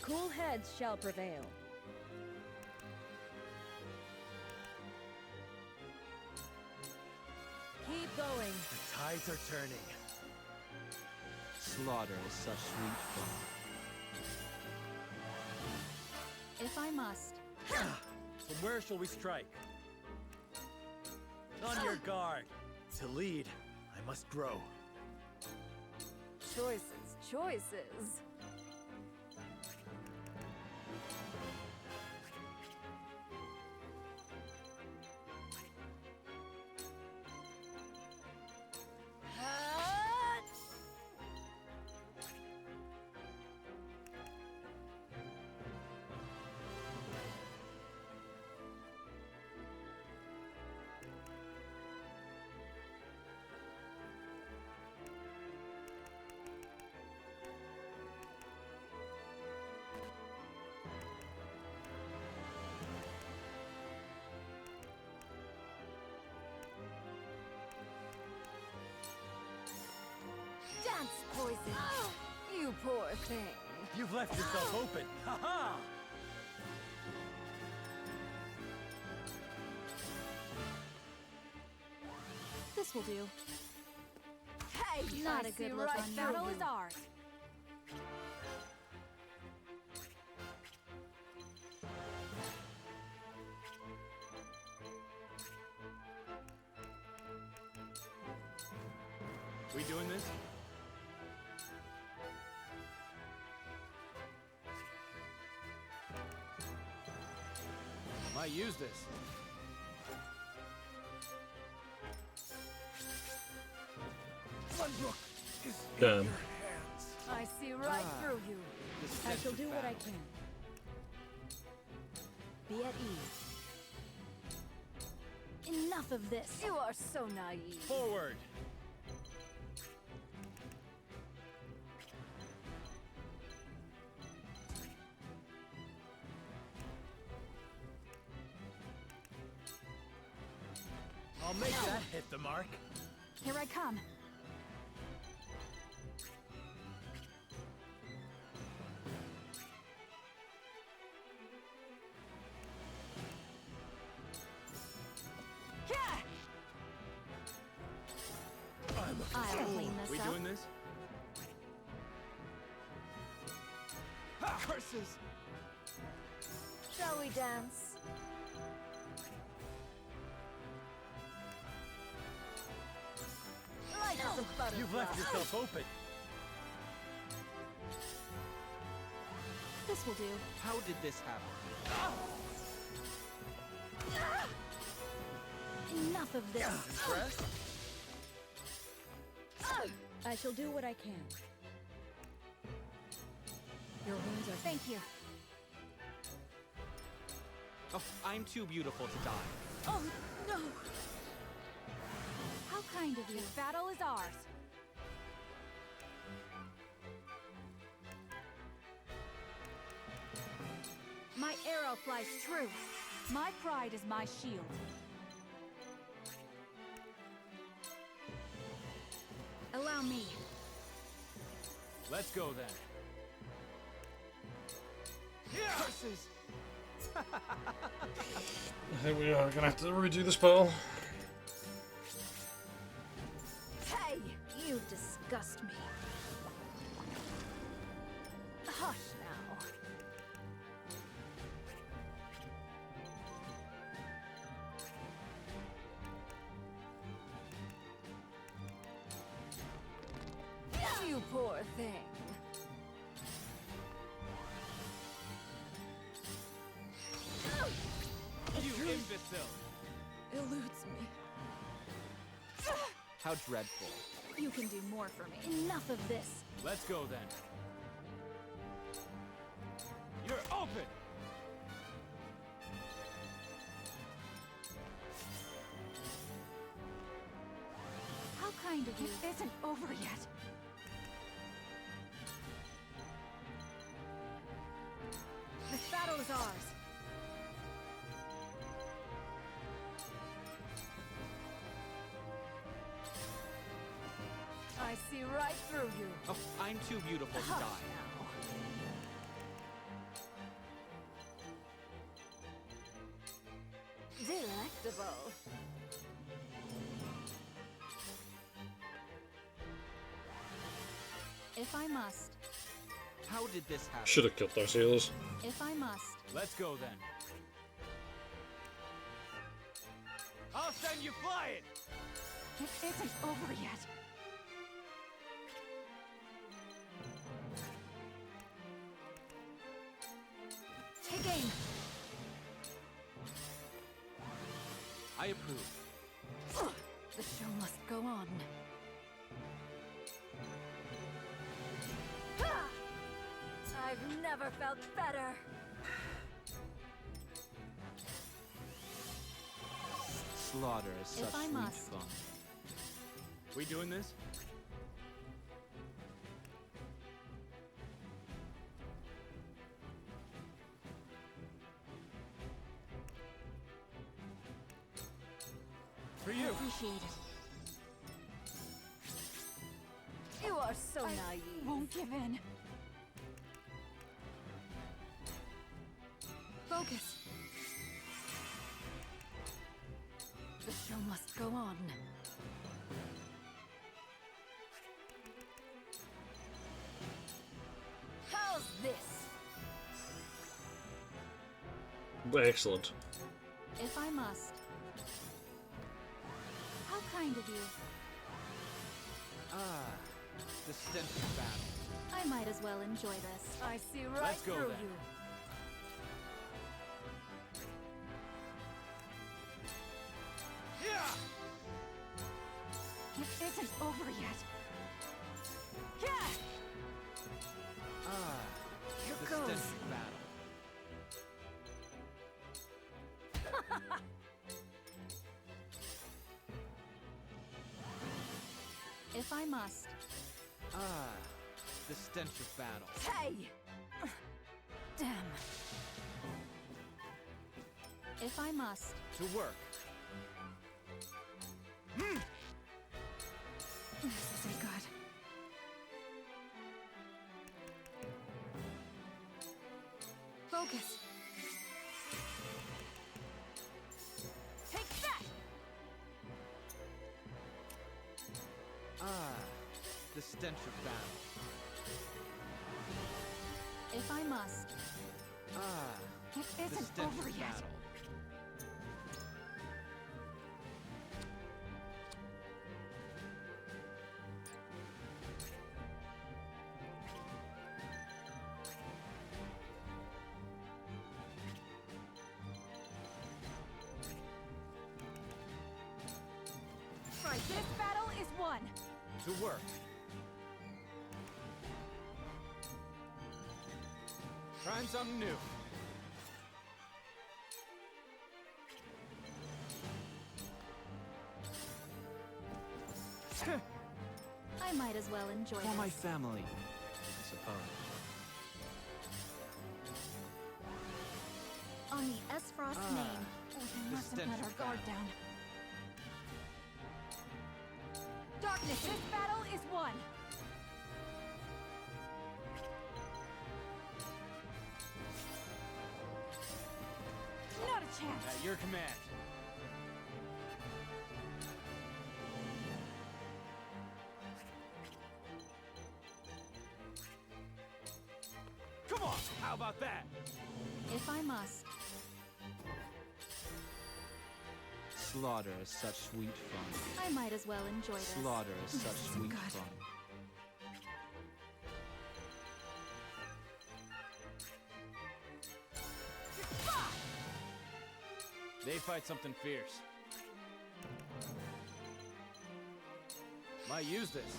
Q: Cool heads shall prevail.
P: Keep going.
V: The tides are turning.
G: Slaughter is such sweet fun.
O: If I must.
V: From where shall we strike? On your guard. To lead, I must grow.
P: Choices, choices.
O: Dance poison.
P: You poor thing.
V: You've left yourself open. Ha-ha!
O: This will do.
C: Hey,
O: Not
C: I
O: a good
C: see
O: look
C: right
O: on
C: through
O: your
C: battle
O: view.
C: is ours.
G: We doing this? Might use this.
L: Glenbrook is in
E: Damn.
L: your hands.
C: I see right through you.
Q: I shall do what I can. Be at ease.
C: Enough of this. You are so naive.
G: Forward!
V: I'll make that hit the mark.
C: Here I come. I'll clean this
G: We
C: up.
G: doing this?
L: Ha! Curses!
C: Shall we dance? Like a butterfly.
V: You've left yourself open.
C: This will do.
G: How did this happen?
C: Enough of this.
G: Impressed?
Q: I shall do what I can. Your wounds are...
C: Thank you.
G: Oh, I'm too beautiful to die.
C: Oh, no. How kind of you. This battle is ours. My arrow flies true. My pride is my shield. Allow me.
G: Let's go then.
L: Curses!
E: I think we are gonna have to redo this battle.
C: Hey, you disgust me. Hush now. You poor thing.
G: You imbecile!
C: Eludes me.
G: How dreadful.
C: You can do more for me. Enough of this.
G: Let's go then. You're open!
C: How kind of you. It isn't over yet. This battle is ours. I see right through you.
G: Oh, I'm too beautiful to
C: Hush
G: die.
C: now. Delectable. If I must.
G: How did this happen?
E: Should have killed those healers.
C: If I must.
G: Let's go then.
L: I'll send you flying!
C: It isn't over yet. Take aim.
G: I approve.
C: The show must go on. I've never felt better.
G: Slaughter is
C: If
G: such
C: I
G: sweet
C: must.
G: fun. We doing this?
C: For you. Appreciate it. You are so naive. Won't give in. Focus. The show must go on.
E: Excellent.
O: If I must. How kind of you.
G: Ah, the stench of battle.
O: I might as well enjoy this.
P: I see right
G: Let's go
P: through
G: then.
P: you.
O: It isn't over yet. Yeah!
G: Ah,
O: Here
G: the
O: goes.
G: stench of battle.
O: If I must.
G: Ah, the stench of battle.
O: Hey! Damn. If I must.
G: To work.
O: This isn't good. Focus. Take that!
G: Ah, the stench of battle.
O: If I must.
G: Ah,
O: It
G: the
O: isn't
G: stench
O: over
G: of
O: yet.
G: battle.
O: Right, this battle is won.
G: To work. Trying something new.
O: I might as well enjoy
G: For
O: this.
G: my family, I suppose.
O: On the Esfrost
G: Ah,
O: name. Oh, we
G: the
O: must have
G: stench
O: let our
G: of
O: guard
G: battle.
O: down. Darkness, this battle is won. Not a chance.
G: At your command. Come on, how about that?
O: If I must.
G: Slaughter is such sweet fun.
O: I might as well enjoy this.
G: Slaughter is
O: This
G: such
O: isn't
G: sweet
O: good.
G: fun. They fight something fierce. Might use this.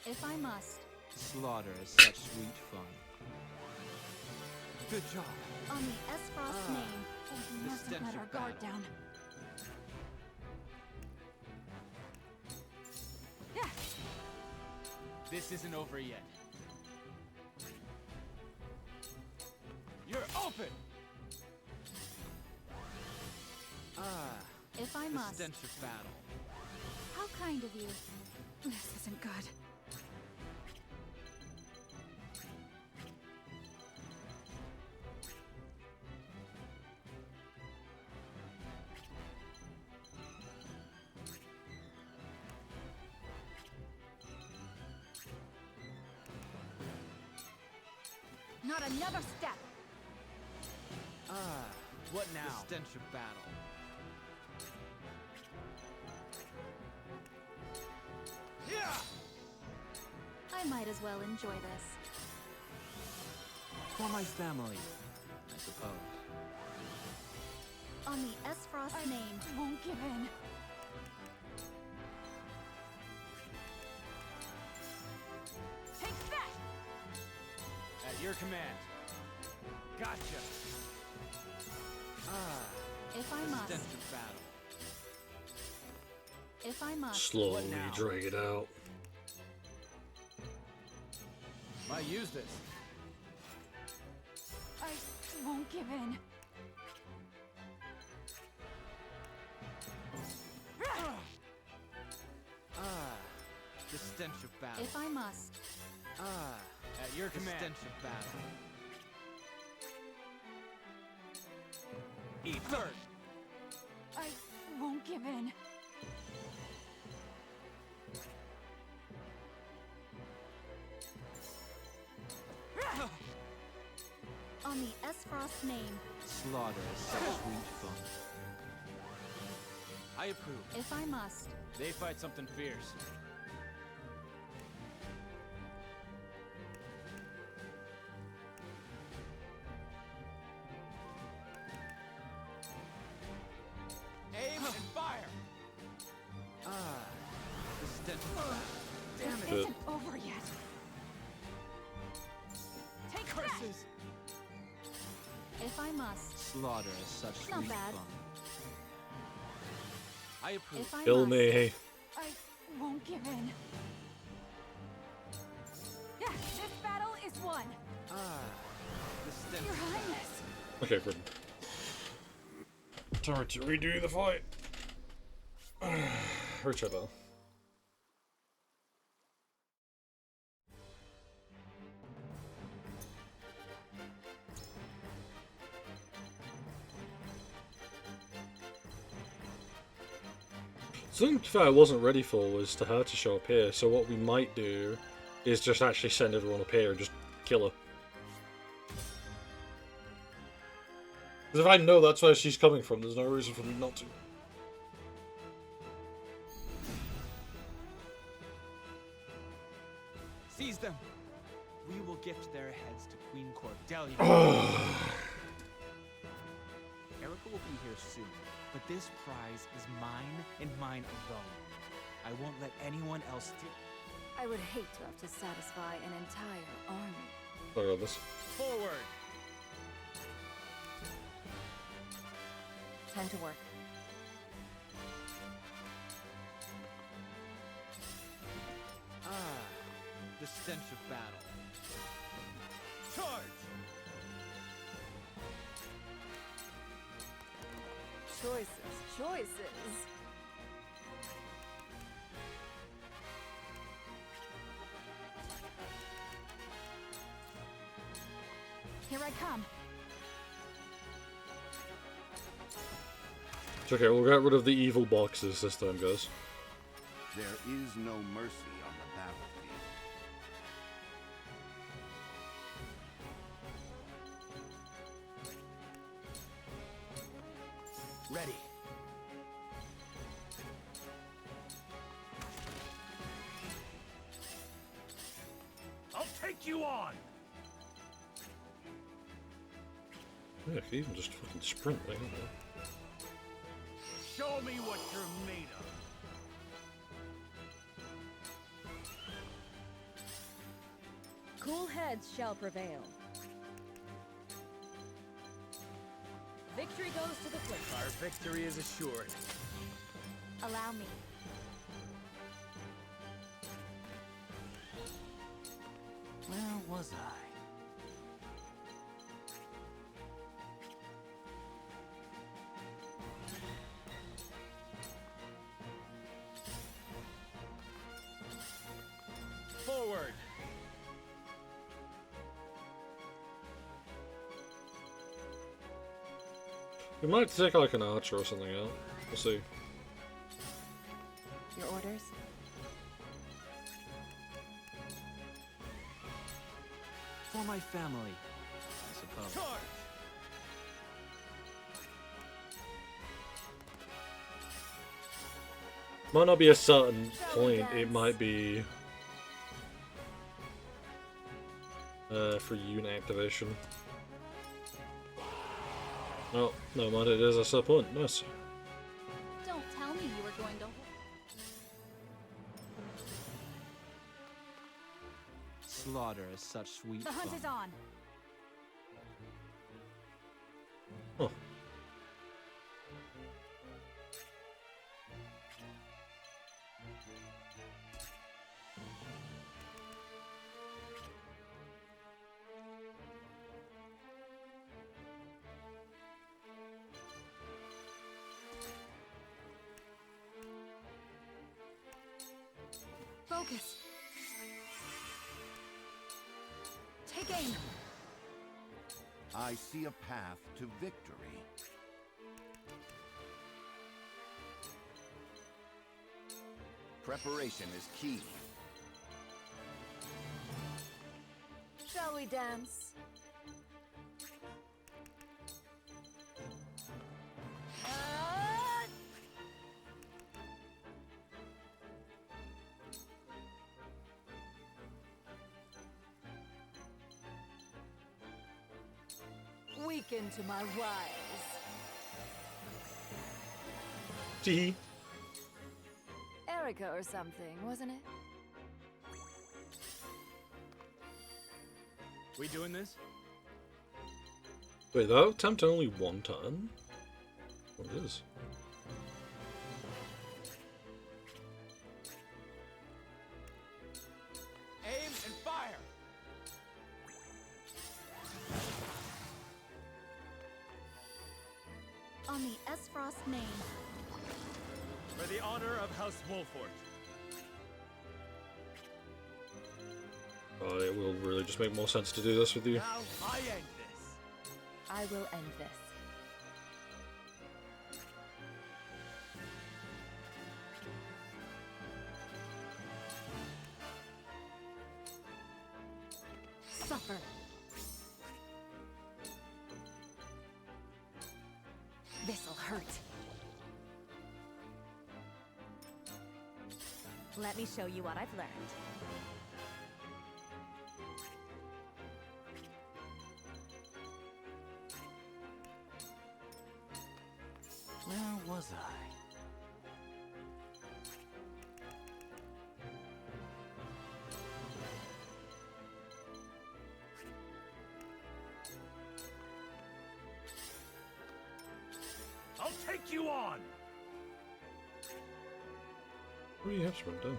O: If I must.
G: Slaughter is such sweet fun. Good job.
O: On the Esfrost
G: Ah,
O: name. Oh, we
G: the
O: must have
G: stench
O: let
G: of
O: our guard
G: battle.
O: down. Yeah.
G: This isn't over yet. You're open! Ah,
O: If I
G: the
O: must.
G: stench of battle.
O: How kind of you. This isn't good. Not another step.
G: Ah, what now? The stench of battle. Yeah!
O: I might as well enjoy this.
G: For my family, I suppose.
O: On the Esfrost name. Won't give in. Take that!
G: At your command. Gotcha. Ah,
O: If I
G: the
O: must.
G: stench of battle.
O: If I must.
E: Slowly
G: now?
E: drag it out.
G: Might use this.
O: I won't give in.
G: Ah, the stench of battle.
O: If I must.
G: Ah, at your command. The stench of battle. Eat dirt!
O: I won't give in. Frost's name.
G: Slaughter is such sweet fun.
W: I approve.
O: If I must.
W: They fight something fierce.
G: Aim and fire! Ah, the stench of damn it.
O: This isn't over yet. Take
G: Curses!
O: that! If I must.
G: Slaughter is such
O: Not
G: sweet
O: bad.
G: fun. I approve.
O: If I
E: Kill
O: must.
E: me.
O: I won't give in. Yeah, this battle is won.
G: Ah, the stench.
O: Your Highness.
E: Okay, good. Time to redo the fight. Richard Bell. Something that I wasn't ready for was to her to show up here, so what we might do is just actually send everyone up here and just kill her. Because if I know that's where she's coming from, there's no reason for me not to.
G: Seize them! We will gift their heads to Queen Cordelia. Erica will be here soon, but this prize is mine and mine alone. I won't let anyone else steal.
C: I would hate to have to satisfy an entire army.
E: I got this.
G: Forward!
C: Time to work.
G: Ah, the stench of battle. Charge!
C: Choices.
O: Here I come.
E: It's okay, we'll get rid of the evil boxes this time, guys.
H: There is no mercy on the battlefield.
V: Ready.
H: I'll take you on!
E: Yeah, I can even just fucking sprint, I don't know.
H: Show me what you're made of.
Q: Cool heads shall prevail. Victory goes to the quick.
V: Our victory is assured.
O: Allow me.
V: Where was I?
G: Forward!
E: We might take like an archer or something out. We'll see.
C: Your orders?
G: For my family, I suppose. Charge!
E: Might not be a certain point, it might be for unit activation. Oh, no mind, it is a set point. Nice.
O: Don't tell me you were going to.
G: Slaughter is such sweet
O: The hunt
G: fun.
O: is on.
E: Oh.
O: Focus. Take aim.
H: I see a path to victory.
I: Preparation is key.
C: Shall we dance? Hearken to my wiles.
E: Tee.
P: Erica or something, wasn't it?
U: We doing this?
E: Wait, that attempt only one turn? What is?
G: Aim and fire!
O: On the Esfrost name.
U: For the honor of House Wolfort.
E: It will really just make more sense to do this with you.
G: Now I end this.
P: I will end this.
C: Suffer. This'll hurt.
O: Let me show you what I've learned.
T: Where was I?
U: I'll take you on!
E: What do you have to run down?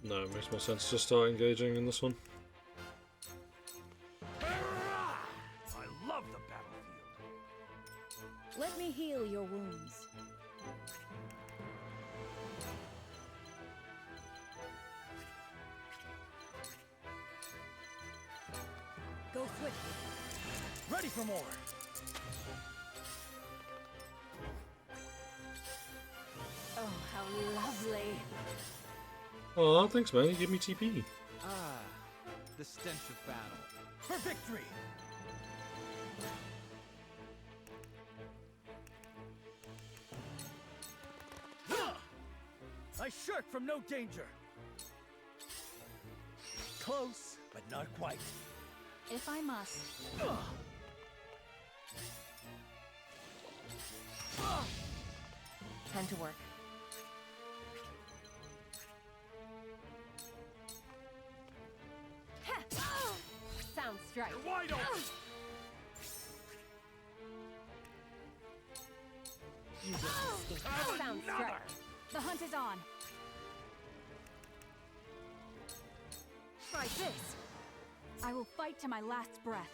E: No, it makes more sense to start engaging in this one.
U: I love the battlefield.
Q: Let me heal your wounds.
C: Go quick.
U: Ready for more!
C: Oh, how lovely.
E: Oh, thanks, man. You gave me TP.
G: Ah, the stench of battle.
U: For victory! I shirk from no danger. Close, but not quite.
O: If I must.
P: Time to work. Sound strike.
U: You're wide open!
P: You didn't escape. Sound strike.
O: The hunt is on. Try this. I will fight to my last breath.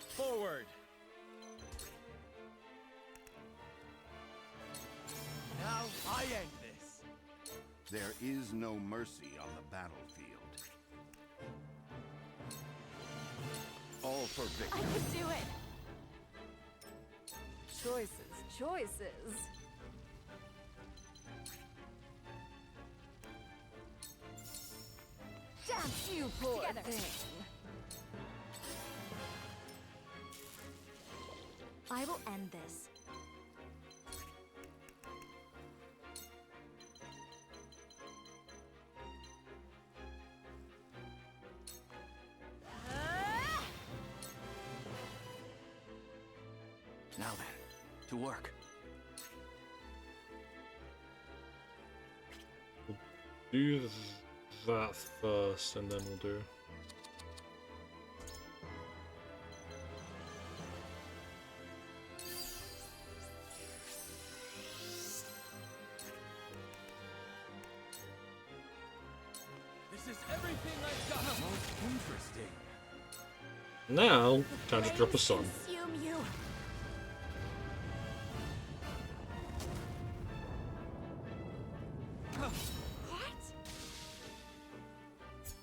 U: Forward!
G: Now I end this.
H: There is no mercy on the battlefield. All for
O: I
H: victory.
O: can do it.
P: Choices, choices.
O: Dance
P: You poor
O: together.
P: thing.
O: I will end this.
T: Now then, to work.
E: Do that first, and then we'll do.
U: This is everything I've got.
T: Most interesting.
E: Now, time to drop a song.
O: Consume you. What?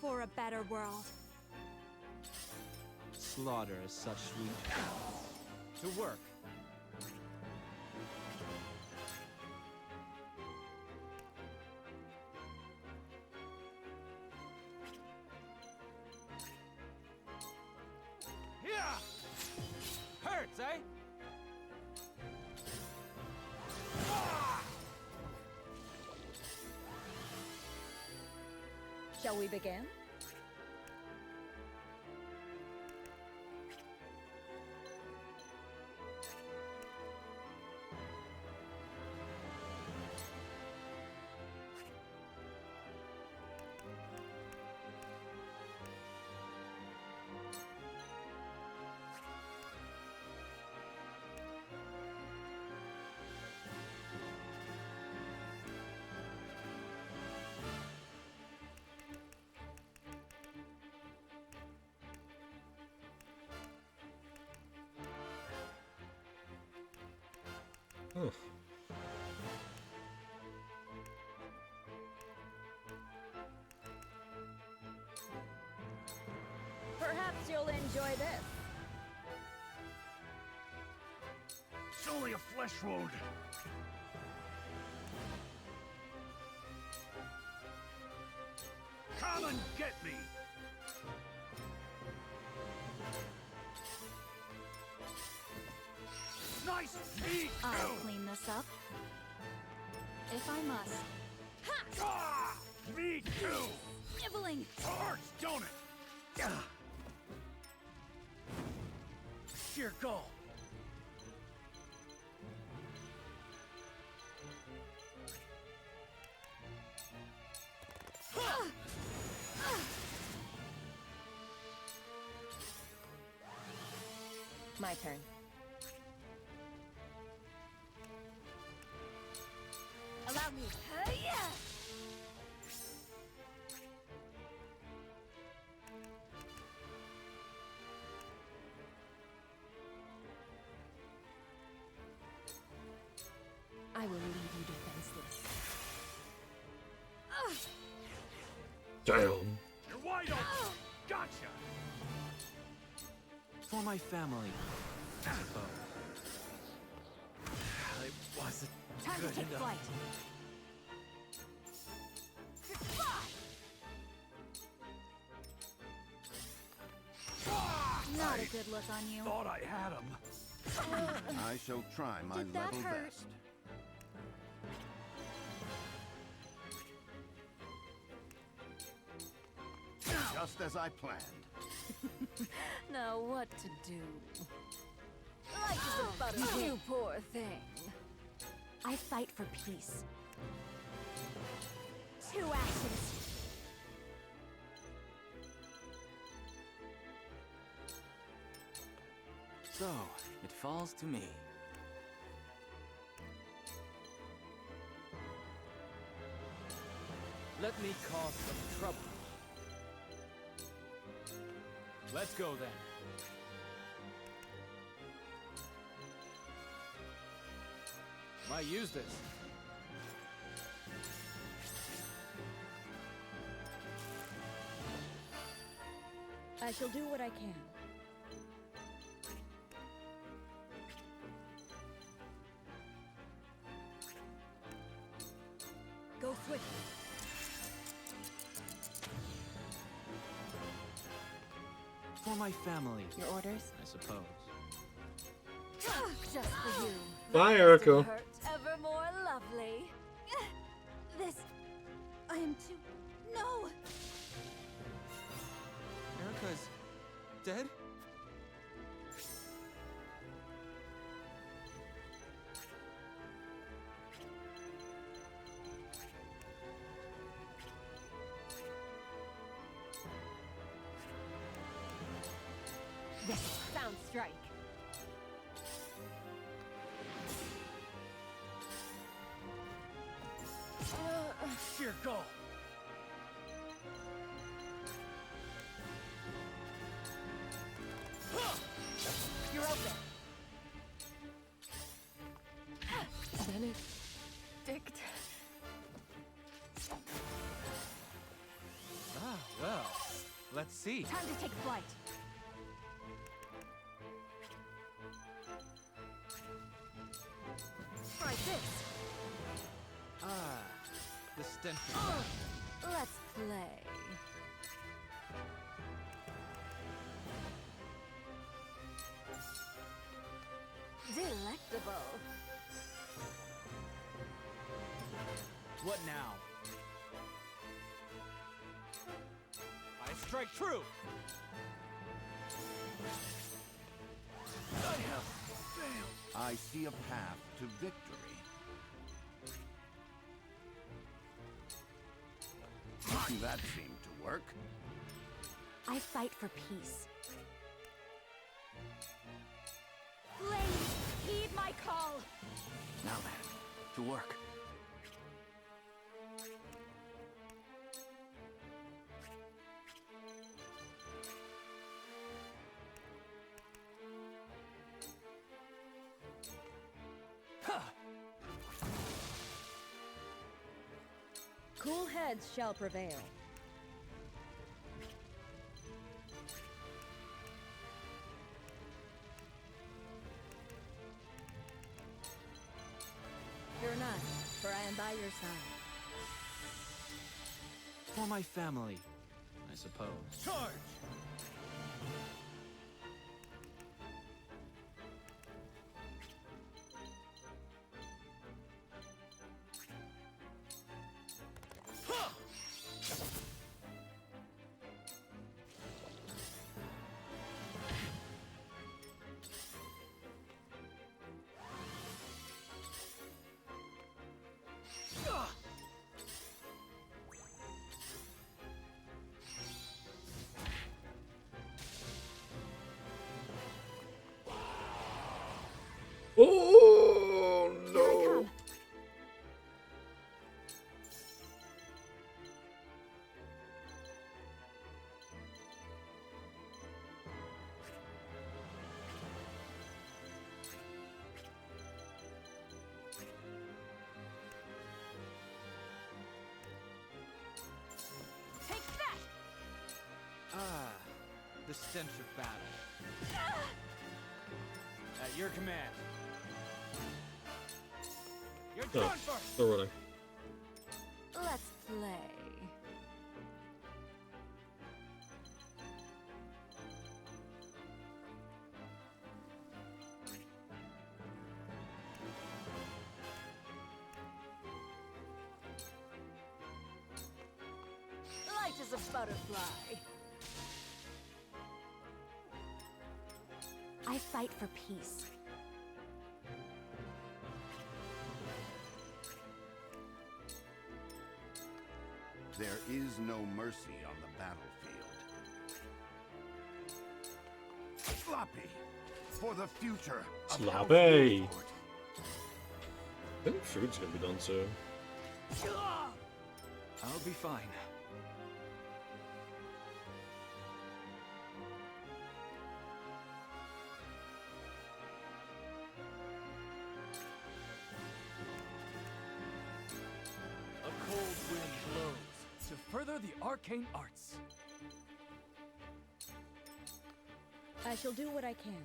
O: For a better world.
G: Slaughter is such sweet. To work.
Q: Shall we begin? Perhaps you'll enjoy this.
H: It's only a flesh wound. Come and get me! Nice meat!
O: I'll clean this up. If I must.
H: Ah, me too!
O: Nibbling!
H: Hurts, don't it? Ah. Sheer goal.
P: My turn.
O: Allow me.
P: I will leave you defenseless.
E: Damn.
H: You're wide open. Gotcha.
T: For my family, I suppose. It wasn't
O: Time
T: good
O: to take
T: enough.
O: flight. Not a good look on you.
H: Thought I had him. I shall try my
O: Did that
H: level
O: hurt?
H: best. Just as I planned.
C: Now what to do?
O: Light is a butter.
C: You poor thing.
D: I fight for peace. 2 actions.
W: So, it falls to me. Let me cause some trouble. Let's go then. Might use this.
Q: I shall do what I can.
O: Go swiftly.
T: For my family,
P: Your orders?
T: I suppose.
C: Just for you.
E: Bye, Erica.
C: Hurt ever more lovely.
O: This. I am too. No!
G: Erica's dead?
P: Yes, sound strike.
H: Sheer goal.
P: You're open. Benedict.
G: Ah, well. Let's see.
O: Time to take flight.
C: Try this.
G: Ah, the stench.
C: Let's play. Delectable.
T: What now?
G: I strike true!
H: I have failed. I see a path to victory. That seemed to work.
D: I fight for peace.
O: Flames, heed my call!
S: Now then, to work.
Q: Cool heads shall prevail. Fear not, for I am by your side.
G: For my family, I suppose.
U: Charge!
E: Oh no!
O: Take that!
G: Ah, the stench of battle. At your command. You're
E: Oh,
G: done for!
E: still running.
C: Let's play. Light as a butterfly.
D: I fight for peace.
H: There is no mercy on the battlefield. Sloppy! For the future of
E: Sloppy! I think food's gonna be done soon.
G: I'll be fine.
W: A cold wind blows to further the arcane arts.
Q: I shall do what I can.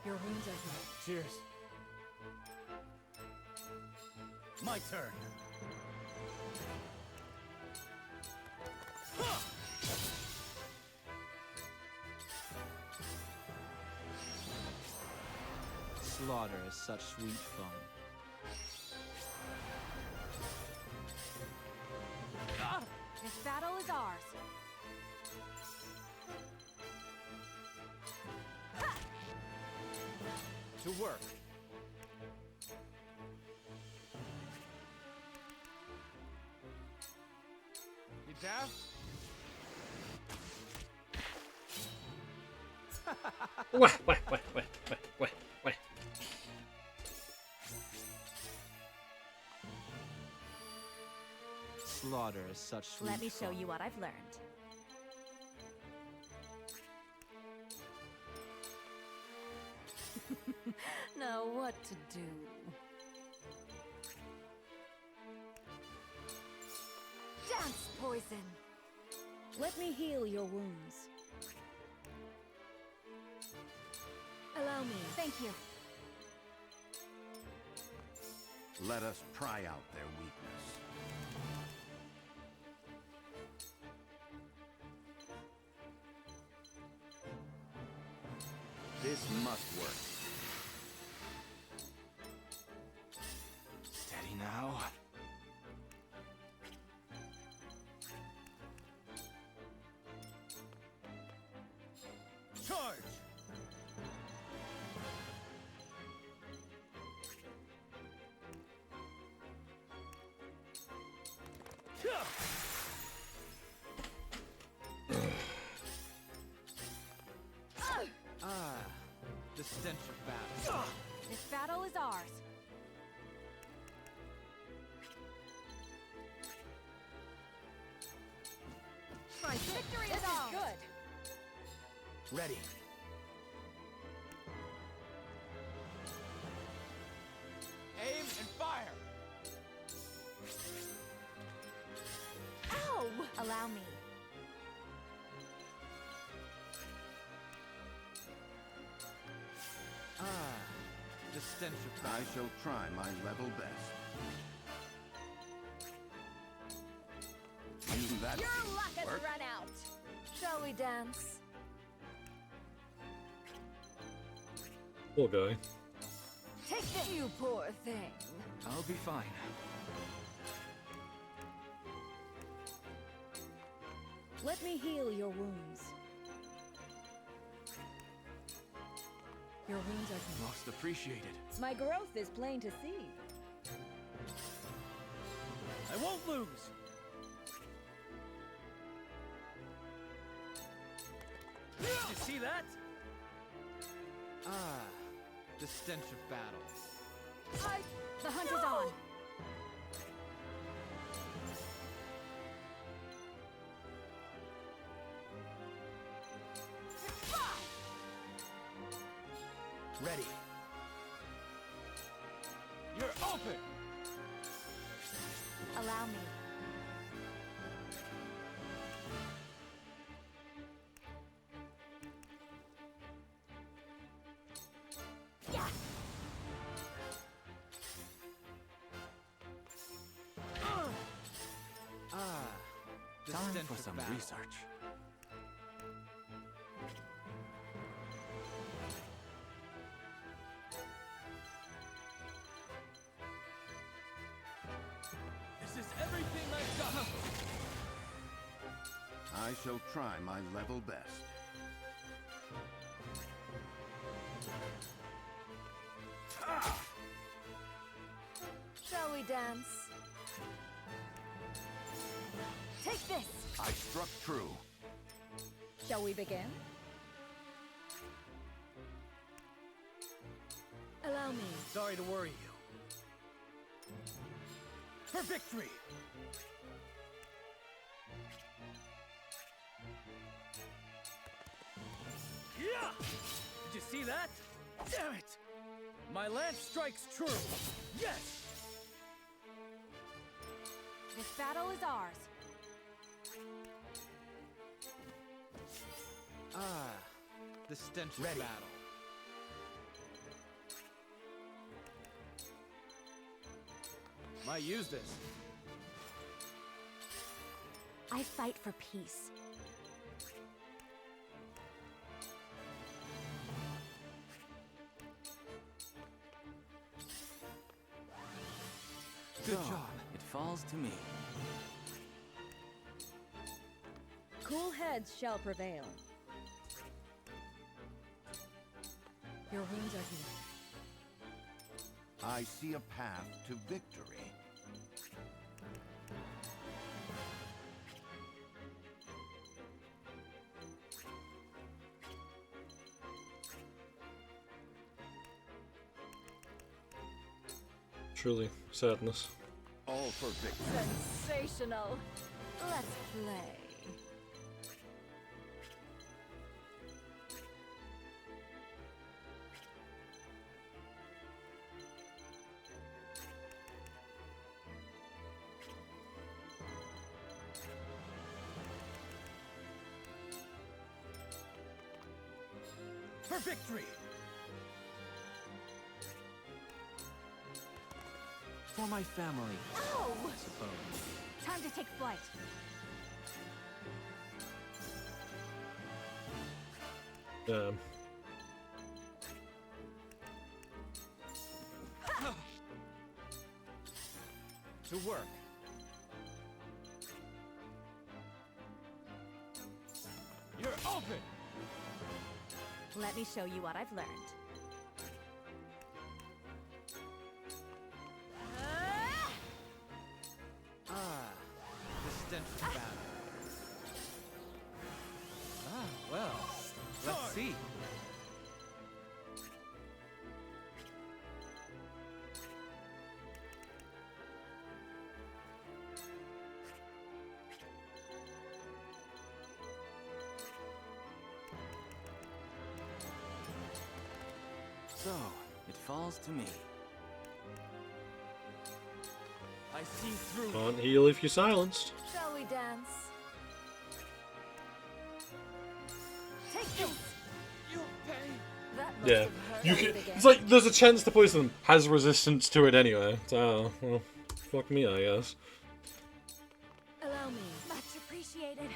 P: Your wounds are healed.
G: Cheers.
U: My turn.
G: Slaughter is such sweet fun.
C: This battle is ours.
G: To work. You daft?
E: Wait.
G: Slaughter is such sweet
C: Let me show
G: fun.
C: you what I've learned. Know what to do. Dance poison.
Q: Let me heal your wounds.
C: Allow me. Thank you.
H: Let us pry out their weakness. This must work.
G: Steady now. battle.
O: This battle is ours. My victory is ours.
Q: Good.
V: Ready.
G: Aim and fire!
O: Ow! Allow me.
G: Ah, the stench of
H: I
G: battle.
H: shall try my level best. Using that
Q: Your luck has
H: work.
Q: run out.
O: Shall we dance?
E: Poor guy.
O: Take this, you poor thing.
W: I'll be fine.
Q: Let me heal your wounds.
O: Your wounds are
W: Most appreciated.
Q: My growth is plain to see.
V: I won't lose.
G: Did you see that? Ah, the stench of battle.
O: The hunt is on.
V: Ready.
G: You're open!
O: Allow me.
G: Ah, the
W: Time
G: stench
W: for
G: of
W: some
G: battle.
W: research.
G: This is everything I've got.
H: I shall try my level best.
O: Shall we dance? Take this.
H: I struck true.
Q: Shall we begin?
O: Allow me.
V: Sorry to worry you. For victory! Yeah! Did you see that? Damn it! My lance strikes true! Yes!
O: This battle is ours.
G: Ah, the stench
V: Ready.
G: of battle. Might use this.
D: I fight for peace.
W: Good job. It falls to me.
Q: Cool heads shall prevail.
O: Your wounds are healed.
H: I see a path to victory.
E: Truly, sadness.
H: All for victory.
O: Sensational. Let's play.
V: For victory!
W: For my family,
O: Oh!
W: I suppose.
O: Time to take flight.
E: Damn.
G: To work. You're open!
O: Let me show you what I've learned.
G: Ah, the stench of battle. Ah, well, let's see.
W: So, it falls to me. I see through.
E: Can't heal if you're silenced.
P: Shall we dance? Take this.
G: You'll pay.
P: That must
E: Yeah,
P: have hurt
E: you
P: a
E: can.
P: bit
E: It's like there's a chance the poison has resistance to it anyway. So, well, fuck me, I guess.
P: Allow me. Much appreciated.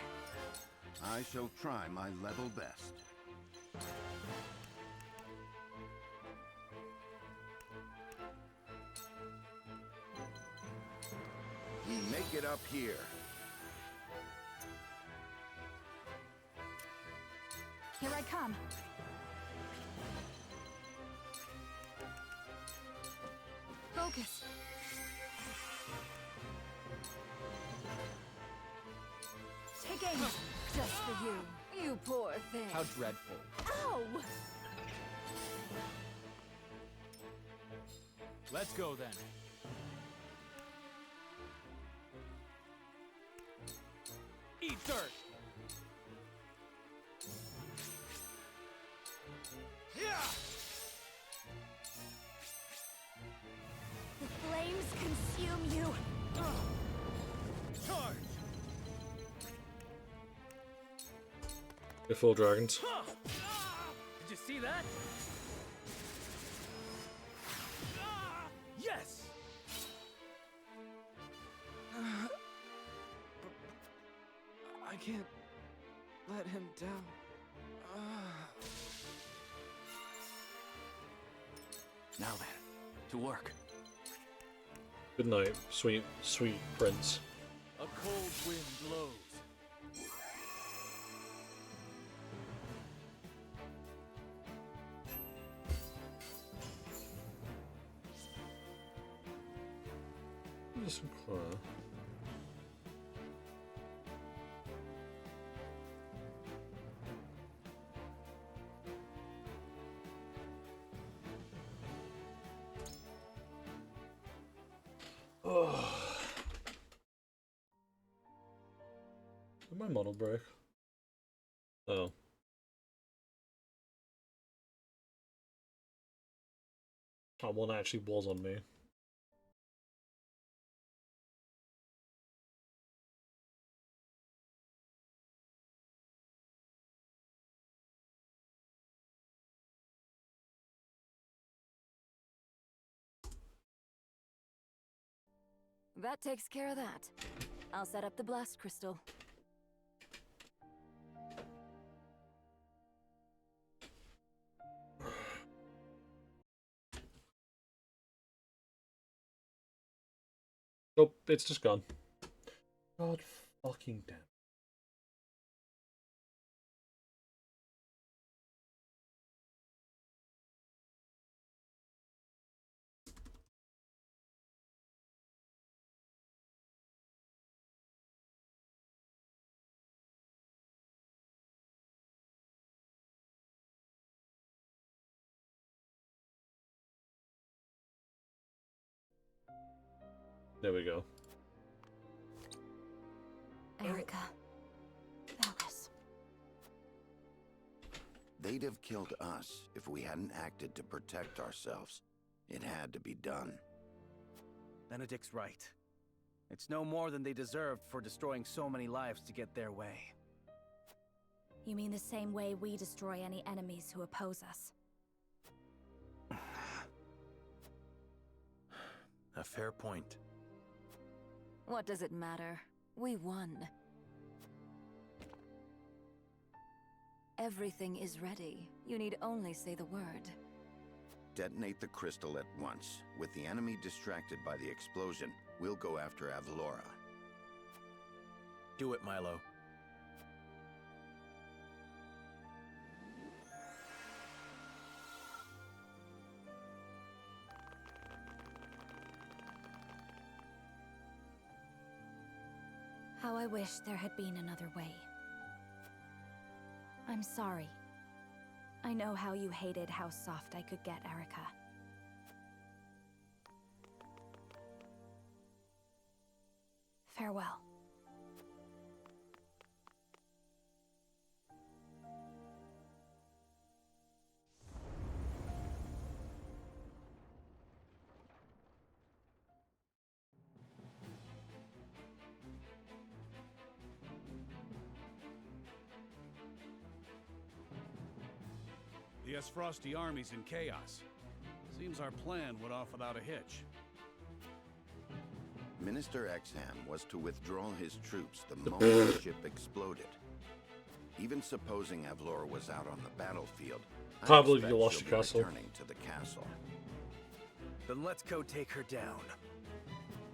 H: I shall try my level best. We make it up here.
O: Here I come. Focus.
P: Take aim. Just for you. You poor thing.
W: How dreadful.
P: Ow!
U: Let's go then.
G: Eat dirt.
P: The flames consume you.
G: Charge.
E: They're full dragons.
V: Did you see that?
G: Yes. I can't let him down.
W: Now then, to work.
E: Good night, sweet, sweet prince.
W: A cold wind blows.
E: There's some claw. Oh. Did my model break? Oh. That one actually was on me.
P: That takes care of that. I'll set up the blast crystal.
E: Nope, it's just gone. God fucking damn. There we go.
D: Erica. Valgus.
H: They'd have killed us if we hadn't acted to protect ourselves. It had to be done.
L: Benedict's right. It's no more than they deserved for destroying so many lives to get their way.
O: You mean the same way we destroy any enemies who oppose us?
R: A fair point.
P: What does it matter? We won. Everything is ready. You need only say the word.
H: Detonate the crystal at once. With the enemy distracted by the explosion, we'll go after Avalora.
R: Do it, Milo.
O: How I wish there had been another way. I'm sorry. I know how you hated how soft I could get, Erica. Farewell.
U: Frosty armies in chaos. Seems our plan went off without a hitch.
H: Minister Exham was to withdraw his troops the moment the ship exploded. Even supposing Avlora was out on the battlefield, I
E: Can't believe
H: expect
E: you lost
H: she'll
E: your
H: be
E: castle.
H: returning to the castle.
L: Then let's go take her down.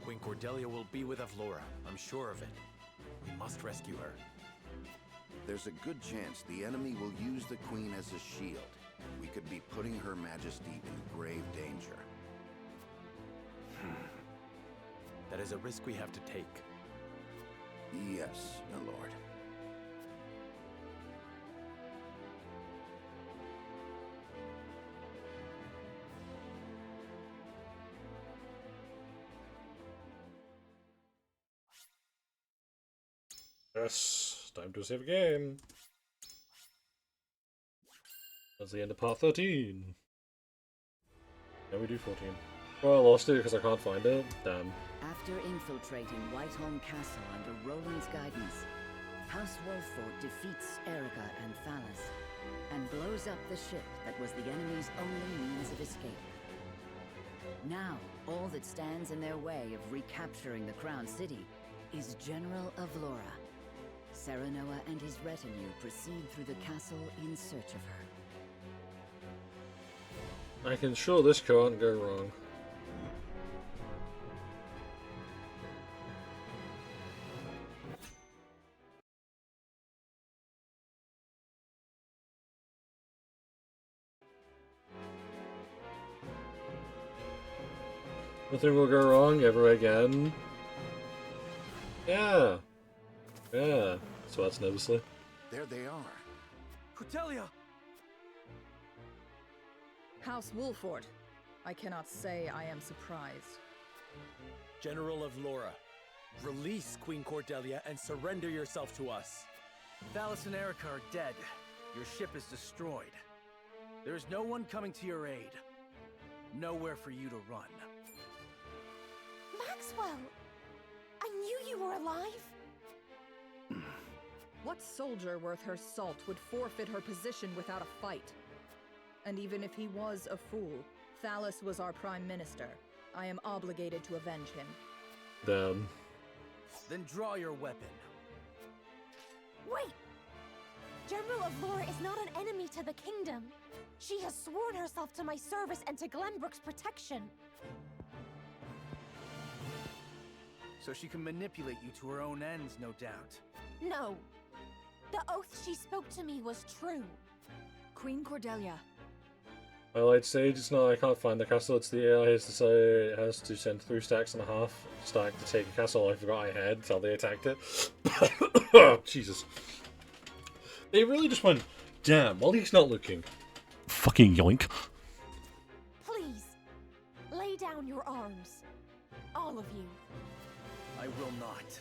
S: Queen Cordelia will be with Avlora, I'm sure of it. We must rescue her.
H: There's a good chance the enemy will use the Queen as a shield. We could be putting Her Majesty in grave danger.
S: That is a risk we have to take.
H: Yes, my lord.
E: Yes, time to save a game. That's the end of part 13. Now we do 14. Well, I lost it because I can't find it. Damn.
J: After infiltrating Whiteholm Castle under Roland's guidance, House Wolffort defeats Erica and Thalas, and blows up the ship that was the enemy's only means of escape. Now, all that stands in their way of recapturing the Crown City is General Avlora. Serenoa and his retinue proceed through the castle in search of her.
E: I can sure this can't go wrong. Nothing will go wrong ever again. Yeah. Yeah. Sweats nervously.
H: There they are.
L: Cordelia!
F: House Wolffort. I cannot say I am surprised.
R: General of Laura, release Queen Cordelia and surrender yourself to us.
L: Thalas and Erica are dead. Your ship is destroyed. There is no one coming to your aid. Nowhere for you to run.
D: Maxwell! I knew you were alive!
F: What soldier worth her salt would forfeit her position without a fight? And even if he was a fool, Thalas was our Prime Minister. I am obligated to avenge him.
E: Damn.
L: Then draw your weapon.
D: Wait! General Avlora is not an enemy to the kingdom. She has sworn herself to my service and to Glenbrook's protection.
L: So she can manipulate you to her own ends, no doubt.
D: No. The oath she spoke to me was true.
O: Queen Cordelia.
E: Well, I'd say just no, I can't find the castle. It's the AI has decided it has to send 3 stacks and a half stack to take a castle I forgot I had until they attacked it. Jesus. They really just went, damn, while he's not looking. Fucking yoink.
D: Please, lay down your arms. All of you.
L: I will not.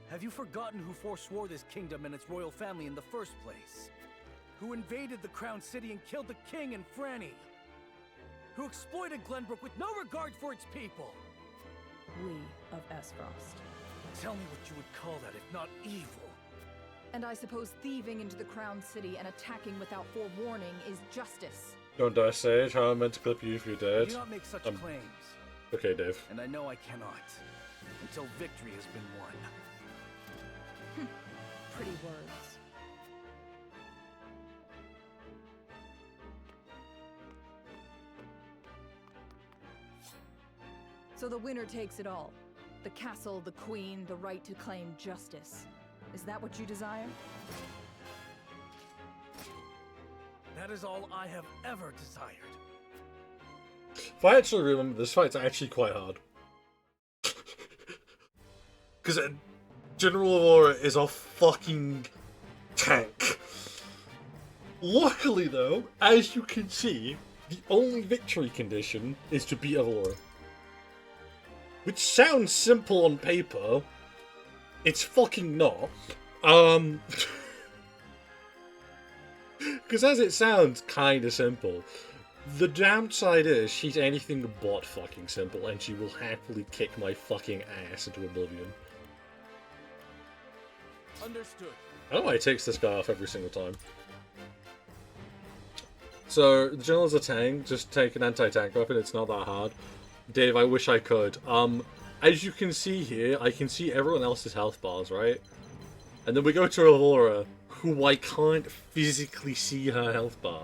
L: Have you forgotten who forswore this kingdom and its royal family in the first place? Who invaded the Crown City and killed the king and Franny? Who exploited Glenbrook with no regard for its people?
F: We of Esfrost.
L: Tell me what you would call that if not evil.
F: And I suppose thieving into the Crown City and attacking without forewarning is justice.
E: Don't die, Sage. How I meant to clip you if you're dead.
L: Do not make such claims.
E: Okay, Dave.
L: And I know I cannot. Until victory has been won.
F: Pretty words. So the winner takes it all. The castle, the queen, the right to claim justice. Is that what you desire?
L: That is all I have ever desired.
E: If I actually remember, this fight's actually quite hard. Because General Aurora is a fucking tank. Luckily though, as you can see, the only victory condition is to beat Aurora. Which sounds simple on paper. It's fucking not. Because as it sounds kinda simple, the downside is she's anything but fucking simple and she will happily kick my fucking ass into oblivion.
U: Understood.
E: I don't know why it takes this guy off every single time. So, the General's a tank, just take an anti-tank weapon, it's not that hard. Dave, I wish I could. As you can see here, I can see everyone else's health bars, right? And then we go to Aurora, who I can't physically see her health bar.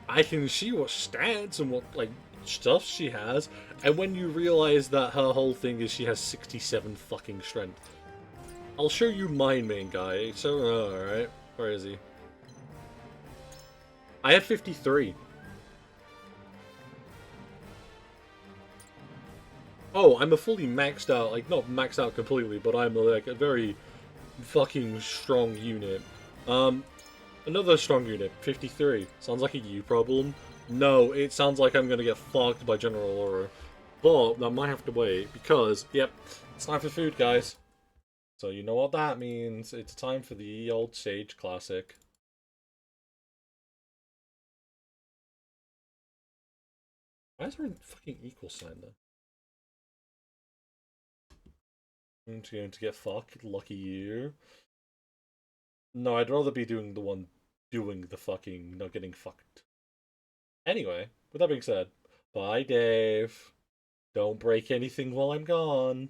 E: I can see what stats and what, like, stuff she has, and when you realize that her whole thing is she has 67 fucking strength. I'll show you my main guy, so, alright, where is he? I have 53. Oh, I'm a fully maxed out, like, not maxed out completely, but I'm like a very fucking strong unit. Another strong unit, 53. Sounds like a you problem. No, it sounds like I'm gonna get fucked by General Aurora. But that might have to wait, because, yep, it's time for food, guys. So you know what that means. It's time for the old Sage Classic. Why is there a fucking equal sign there? I'm going to get fucked, lucky you. No, I'd rather be doing the one doing the fucking, not getting fucked. Anyway, with that being said, bye Dave. Don't break anything while I'm gone.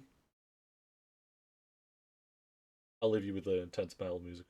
E: I'll leave you with the intense battle music.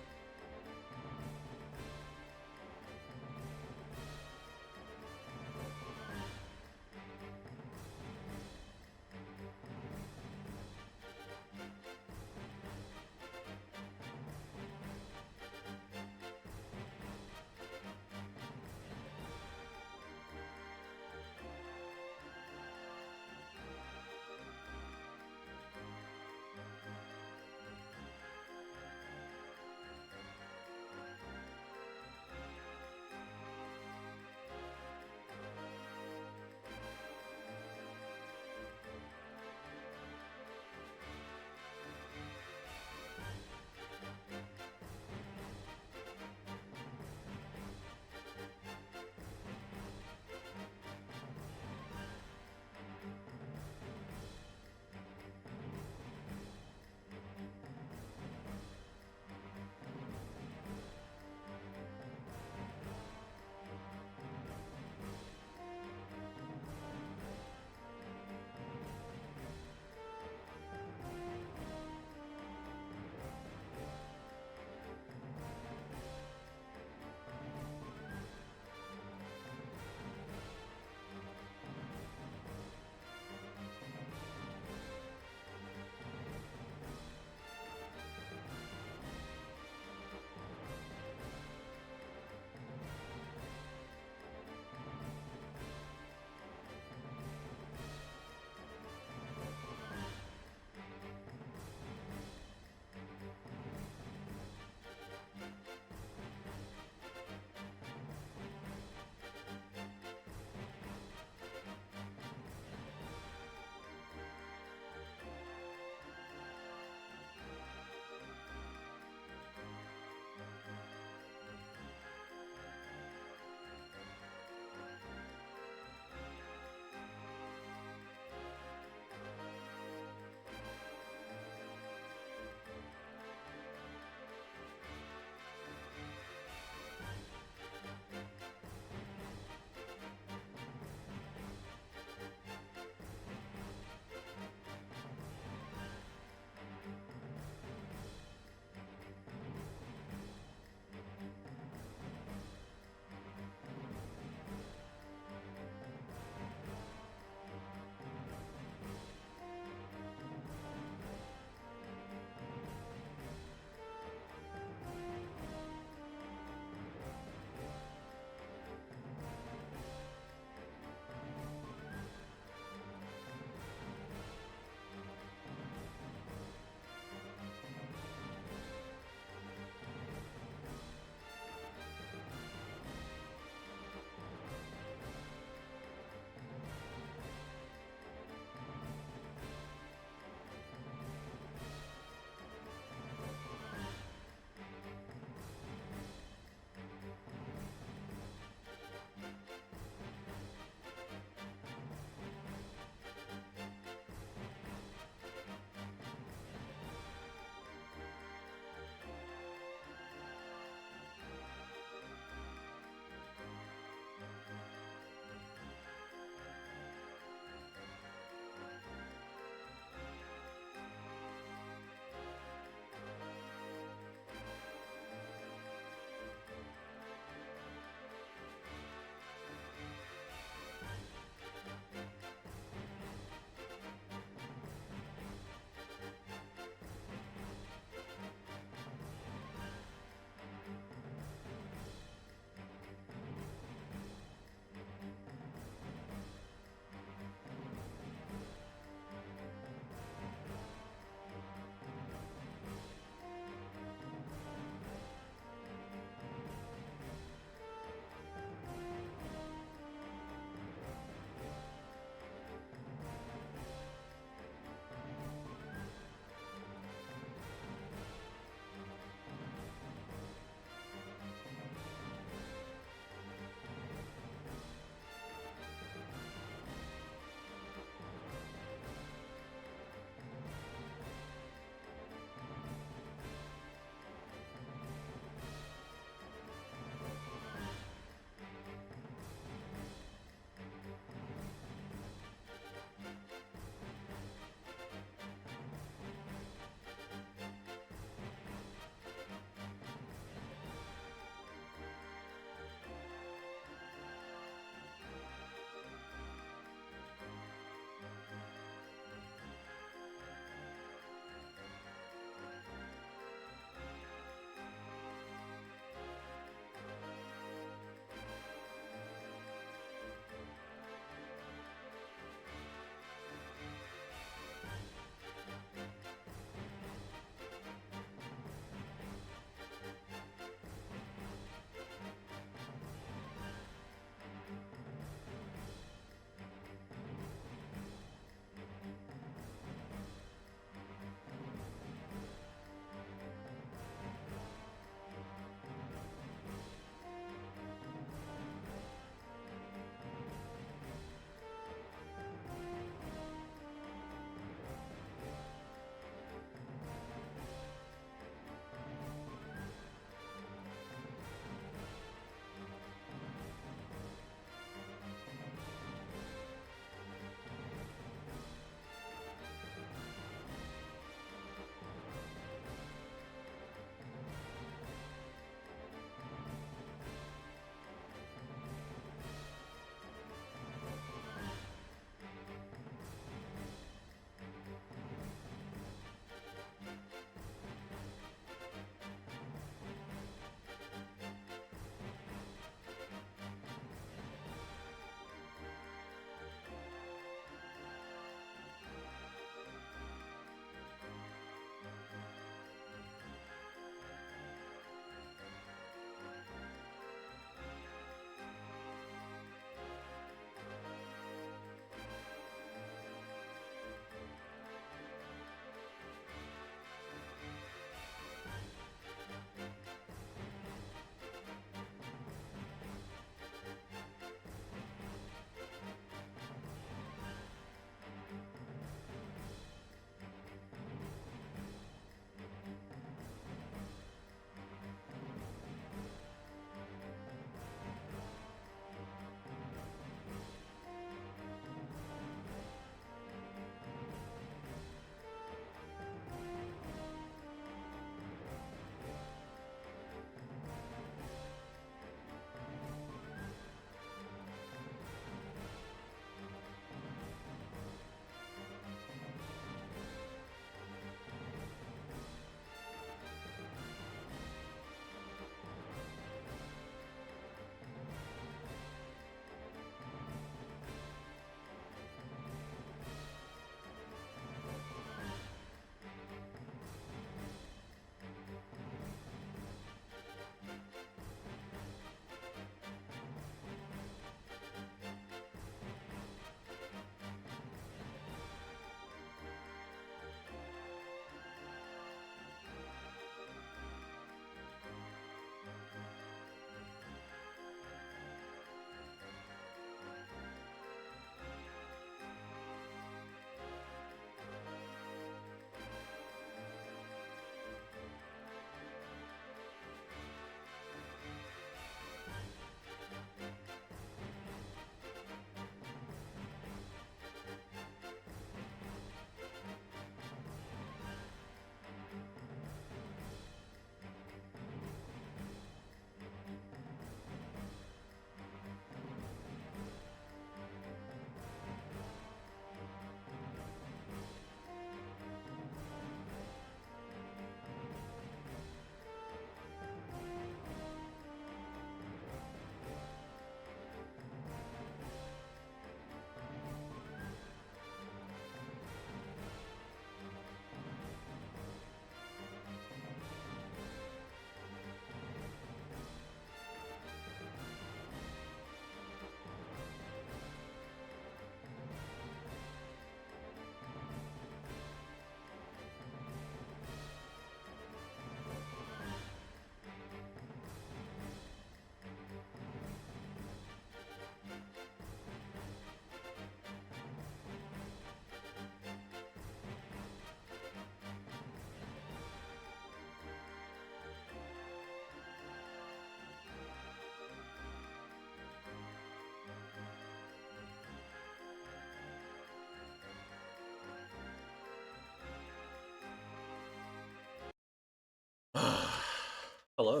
E: Hello.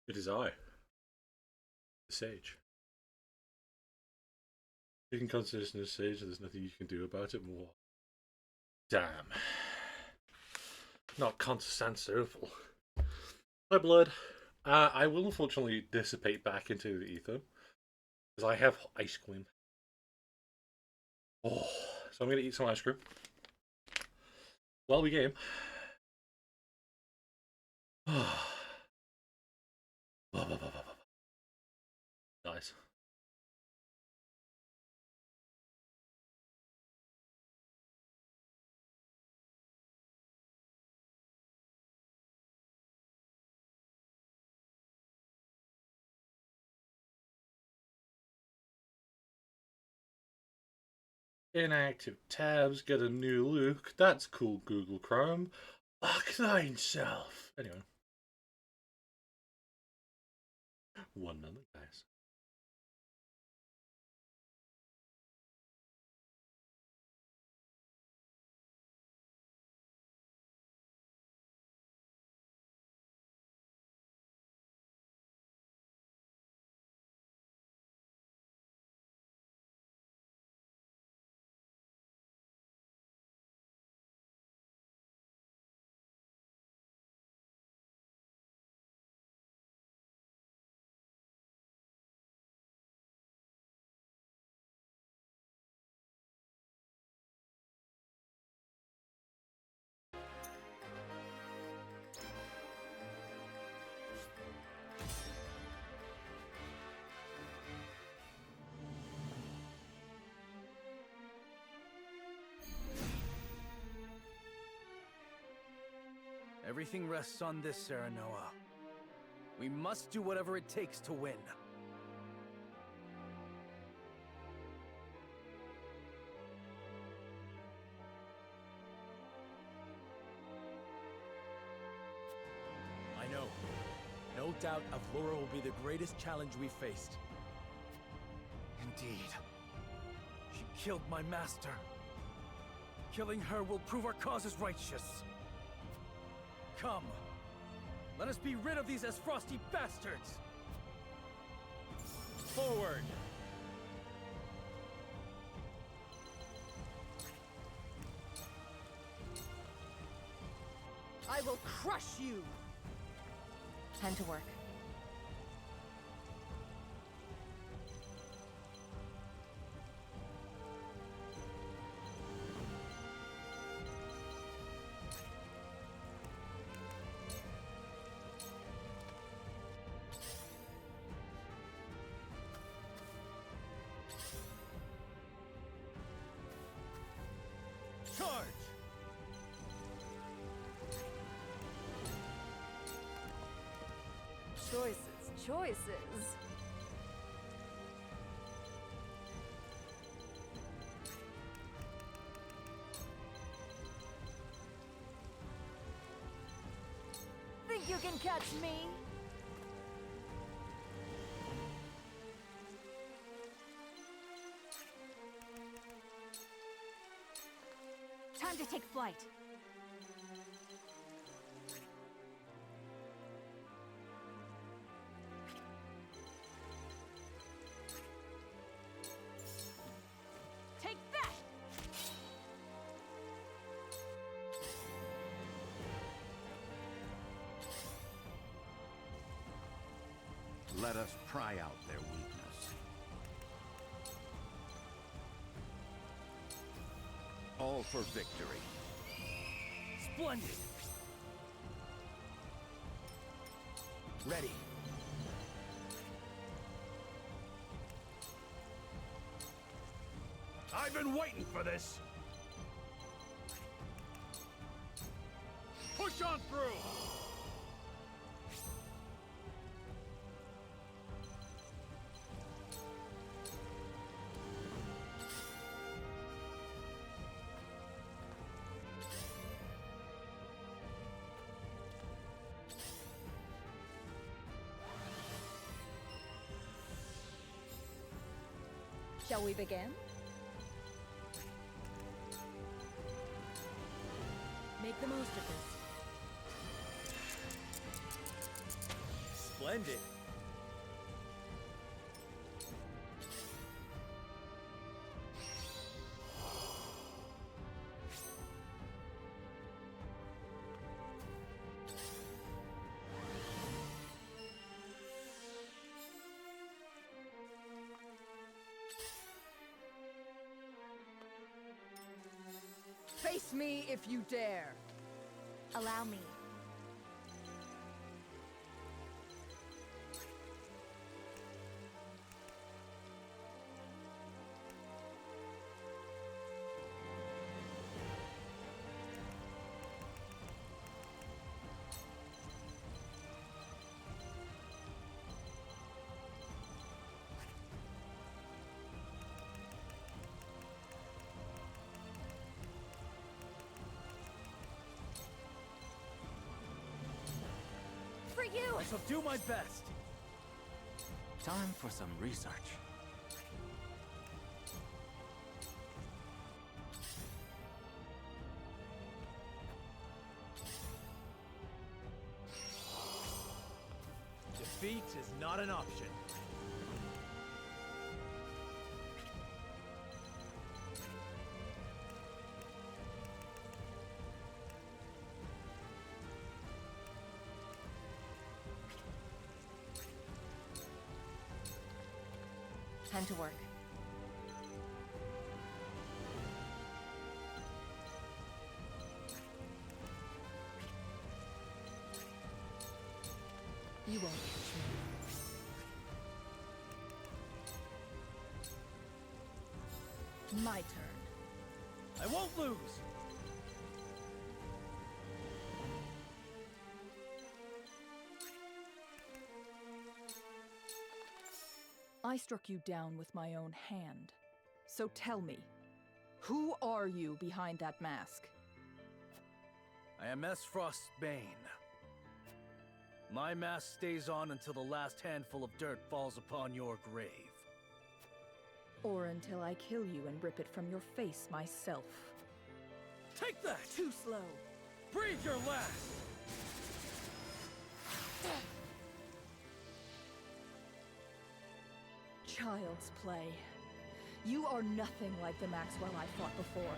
E: It is I, the Sage. Taking consideration of Sage, there's nothing you can do about it more. Damn. Not consensual. Hi, Blood. I will unfortunately dissipate back into the ether because I have ice cream. Oh, so I'm gonna eat some ice cream while we game. Nice. Inactive tabs get a new look. That's cool, Google Chrome. Fuck thine self. Anyway. 1 million, guys.
L: Everything rests on this, Serenoa. We must do whatever it takes to win.
R: I know. No doubt Avlora will be the greatest challenge we've faced.
L: Indeed. She killed my master. Killing her will prove our cause is righteous. Come. Let us be rid of these Asfrosti bastards!
V: Forward!
Q: I will crush you!
P: Time to work.
L: Charge!
P: Choices. Think you can catch me?
C: Time to take flight.
P: Take that!
H: Let us pry out their weakness. All for victory.
L: Splendid!
R: Ready.
U: I've been waiting for this. Push on through.
Q: Shall we begin?
P: Make the most of this.
V: Splendid.
F: Face me if you dare.
O: Allow me. For you!
V: I shall do my best.
T: Time for some research.
V: Defeat is not an option.
P: Time to work. You won't catch me.
F: My turn.
V: I won't lose.
F: I struck you down with my own hand. So tell me, who are you behind that mask?
L: I am S. Frostbane. My mask stays on until the last handful of dirt falls upon your grave.
F: Or until I kill you and rip it from your face myself.
L: Take that!
F: Too slow.
L: Breathe your last!
F: Child's play. You are nothing like the Maxwell I fought before.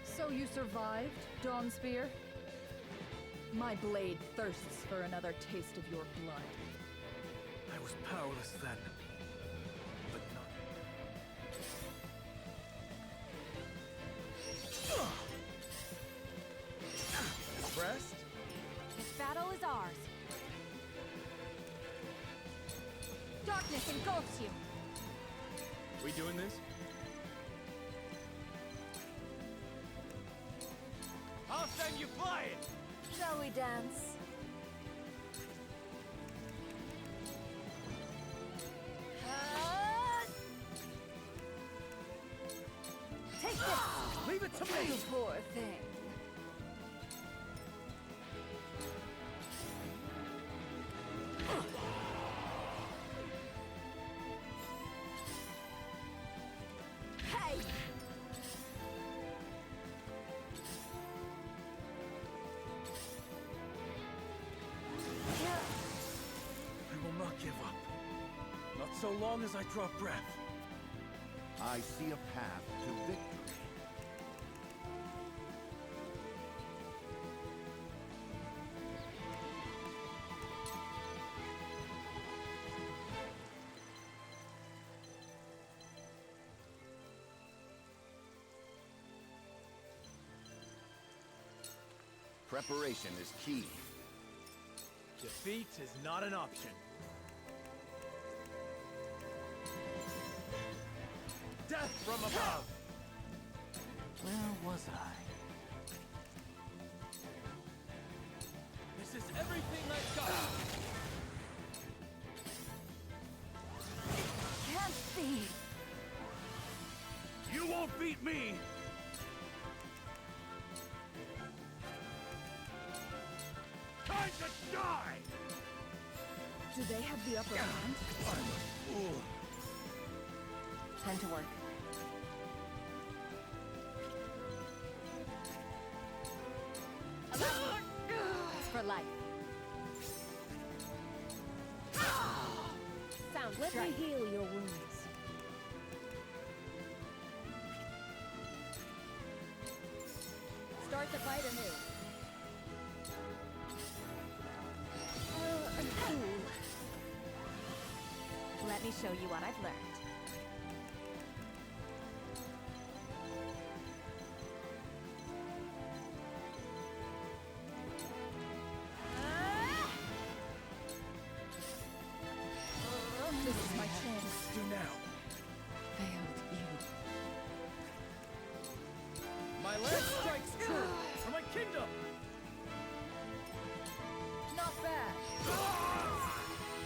F: So you survived, Dawnspear? My blade thirsts for another taste of your blood.
L: I was powerless then, but not.
V: Impressed?
O: This battle is ours. Darkness engulfs you.
V: We doing this?
G: I'll send you flying!
O: Shall we dance?
F: Take this!
L: Leave it to me!
O: You poor thing.
F: Hey!
L: I will not give up. Not so long as I draw breath.
H: I see a path to victory. Preparation is key.
V: Defeat is not an option. Death from above!
T: Where was I?
V: This is everything I've got!
O: Can't be.
L: You won't beat me! Time to die!
F: Do they have the upper hand?
L: I'm a fool.
P: Time to work.
O: For life.
Q: Let me heal your wounds. Start the fight anew.
O: Let me show you what I've learned.
F: This is my chance. Do now.
O: Failed you.
V: My lance strikes true for my kingdom.
F: Not bad.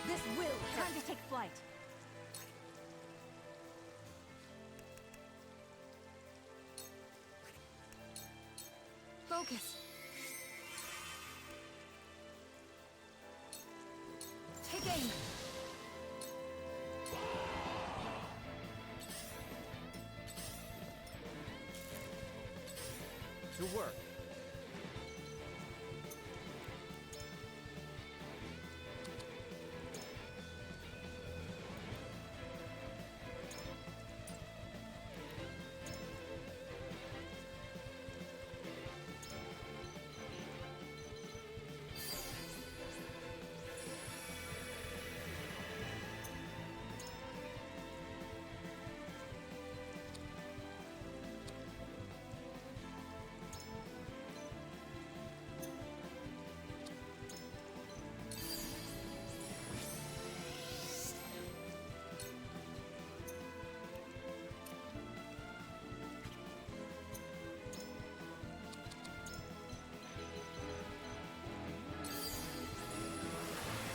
O: This will time to take flight. Focus. Take aim.
V: To work.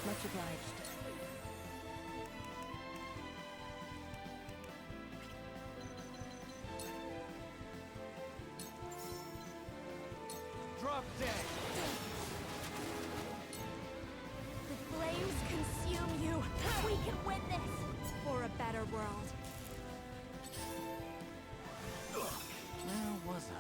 Q: Much obliged.
V: Drop dead.
O: The flames consume you. We can win this for a better world.
V: Where was I?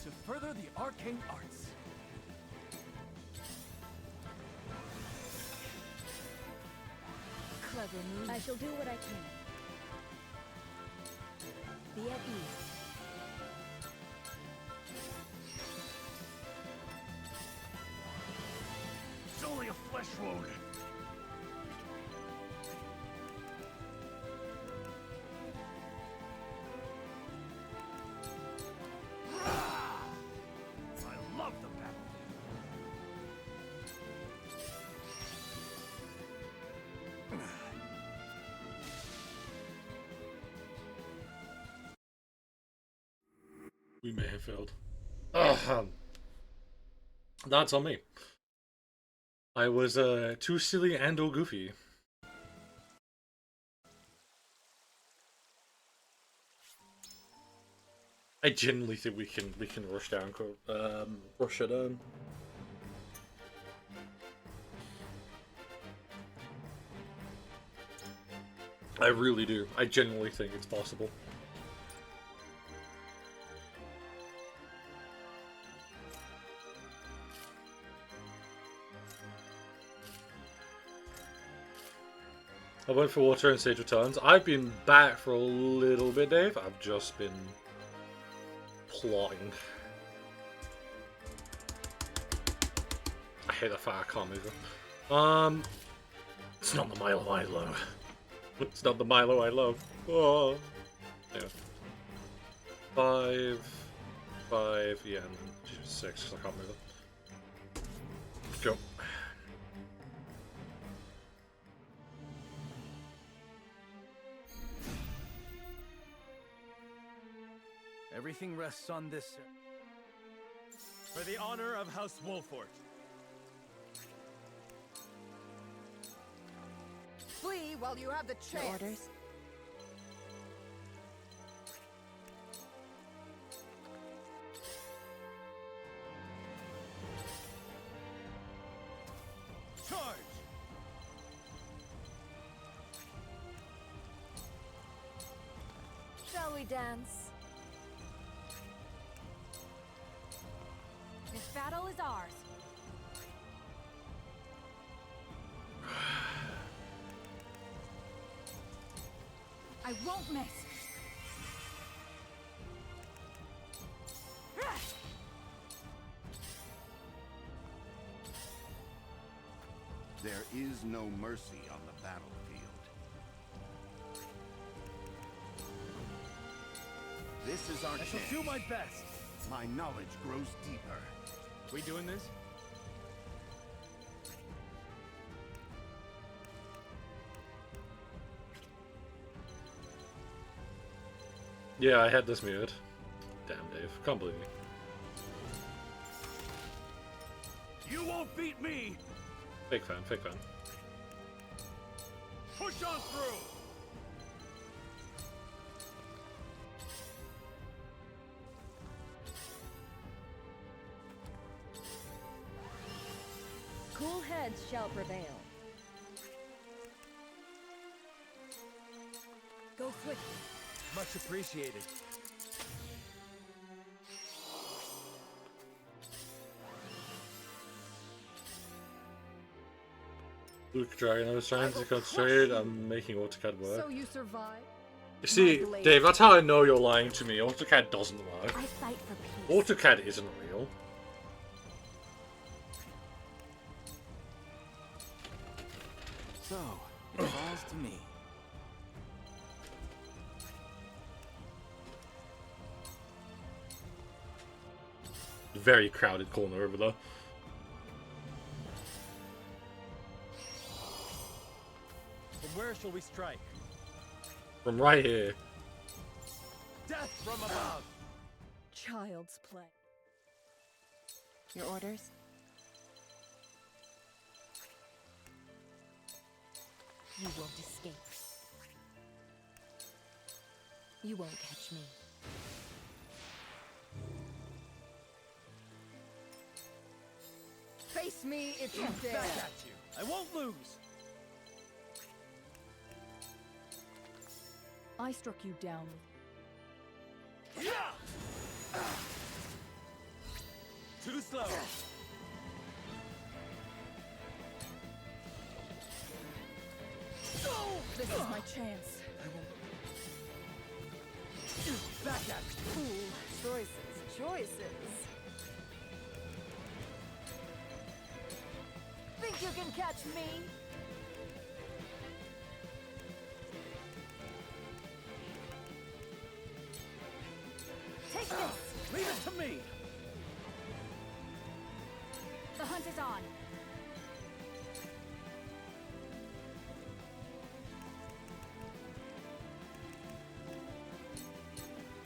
V: To further the arcane arts.
O: Clever move.
Q: I shall do what I can. Be at ease.
V: It's only a flesh wound. I love the battlefield.
E: We may have failed. That's on me. I was too silly and or goofy. I genuinely think we can rush down, rush it down. I really do. I genuinely think it's possible. I went for water and Sage Returns. I've been back for a little bit, Dave. I've just been plotting. I hate the fact I can't move it. It's not the Milo I love. It's not the Milo I love. Oh. Yeah. 5, yeah, and 6, because I can't move it. Go.
L: Everything rests on this.
V: For the honor of House Wolfort.
F: while you have the chance.
O: Your orders?
V: Charge!
P: Shall we dance?
C: This battle is ours. I won't miss.
H: There is no mercy on the battlefield. This is our
V: I shall
H: chance.
V: do my best.
H: My knowledge grows deeper.
V: We doing this?
E: Yeah, I had this muted. Damn, Dave. Can't believe me.
V: You won't beat me!
E: Fake fan, fake fan.
V: Push on through!
Q: Cool heads shall prevail.
P: Go swiftly.
V: Much appreciated.
E: Luke Dragon, I was trying to concentrate on making AutoCAD work.
F: So you survive?
E: You see, Dave, that's how I know you're lying to me. AutoCAD doesn't work.
D: I fight for peace.
E: AutoCAD isn't real.
T: So, it falls to me.
E: Very crowded corner over there.
V: From where shall we strike?
E: From right here.
V: Death from above!
F: Child's play.
O: Your orders?
P: You won't escape. You won't catch me.
F: Face me if you dare.
V: Back at you. I won't lose.
F: I struck you down.
V: Too slow.
F: This is my chance.
V: Back at you.
F: Ooh, choices.
P: Think you can catch me?
F: Take this! Leave it to me!
C: The hunt is on.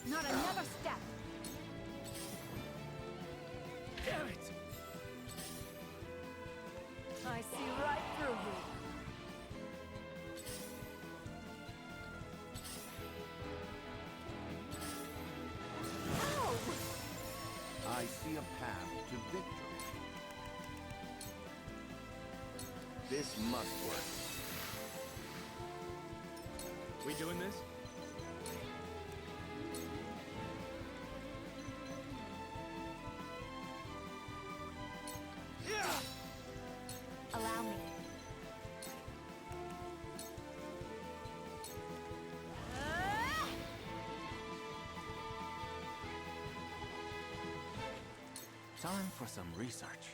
C: Not another step.
V: Damn it!
P: I see right through you.
H: I see a path to victory. This must work.
V: We doing this?
C: Allow me.
T: Time for some research.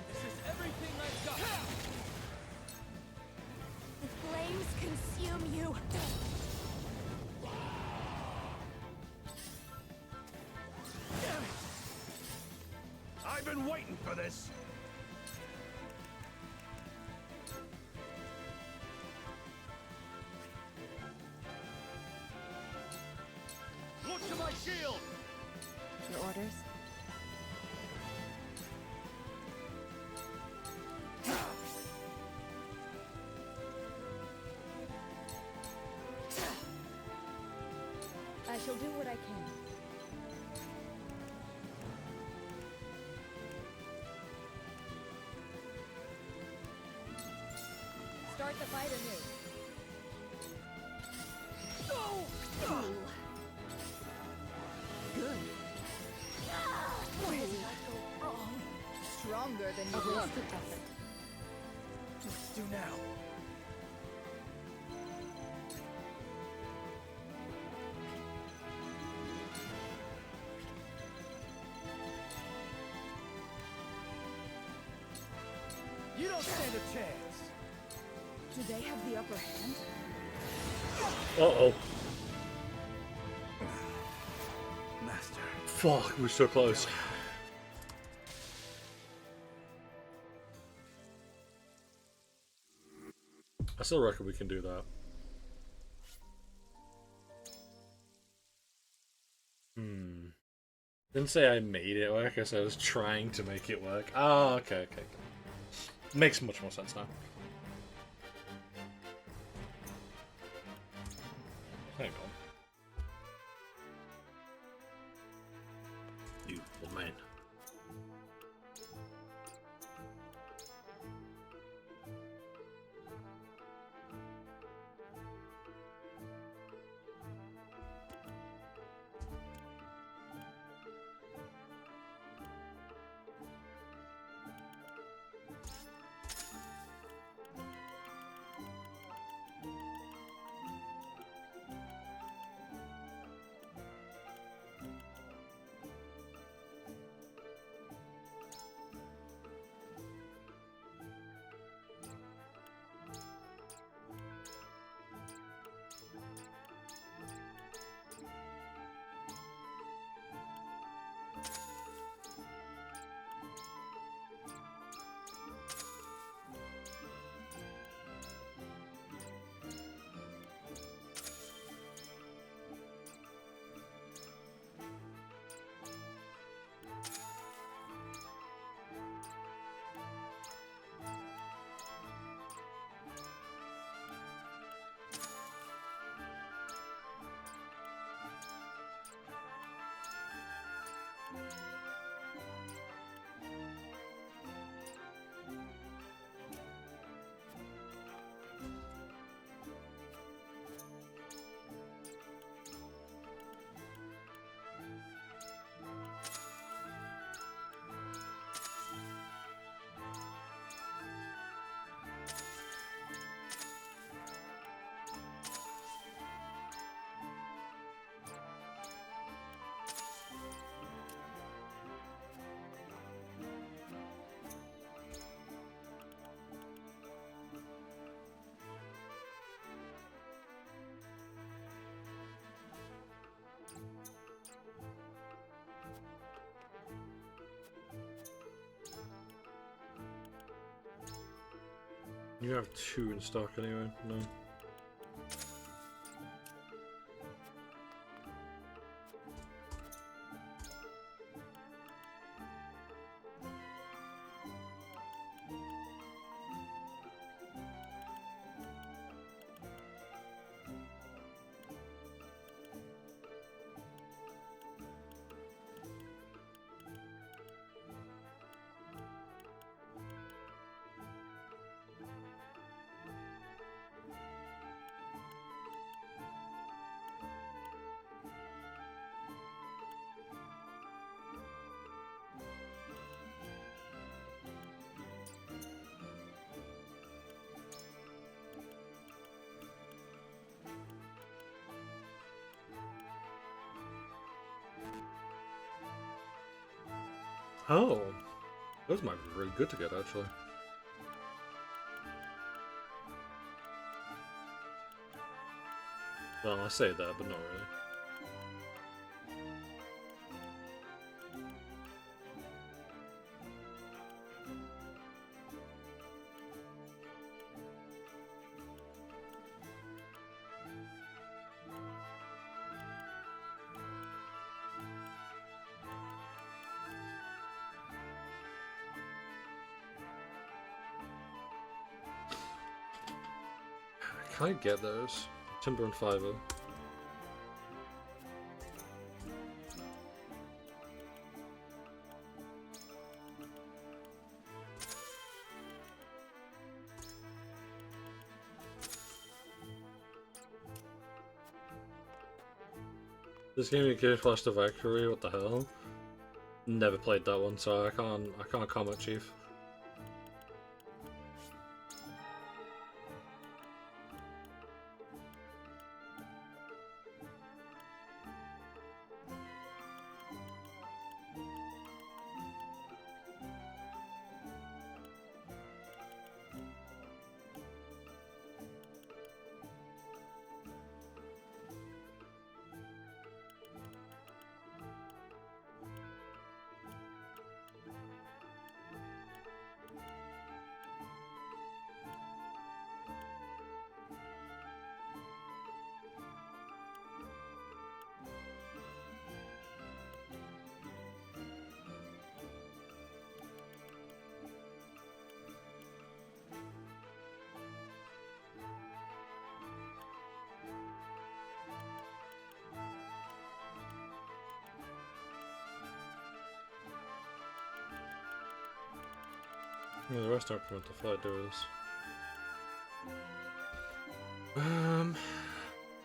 V: This is everything I've got.
C: The flames consume you.
V: Damn it! I've been waiting for this.
U: shield!
P: Your orders?
Q: I shall do what I can. Start the fight anew.
F: Good. Where did I go wrong? Stronger than you look.
L: Let's do now. You don't stand a chance.
F: Do they have the upper hand?
E: Uh-oh.
L: Master.
E: Fuck, we're so close. I still reckon we can do that. Didn't say I made it work, I said I was trying to make it work. Oh, okay. Makes much more sense now. Hang on. You old man. You have 2 in stock anyway, no? Oh, those might be really good to get, actually. Well, I say that, but not really. Can I get those? Timber and fiber. This game you gave Flash to Valkyrie, what the hell? Never played that one, so I can't comment, Chief. Yeah, the rest aren't meant to fly doors.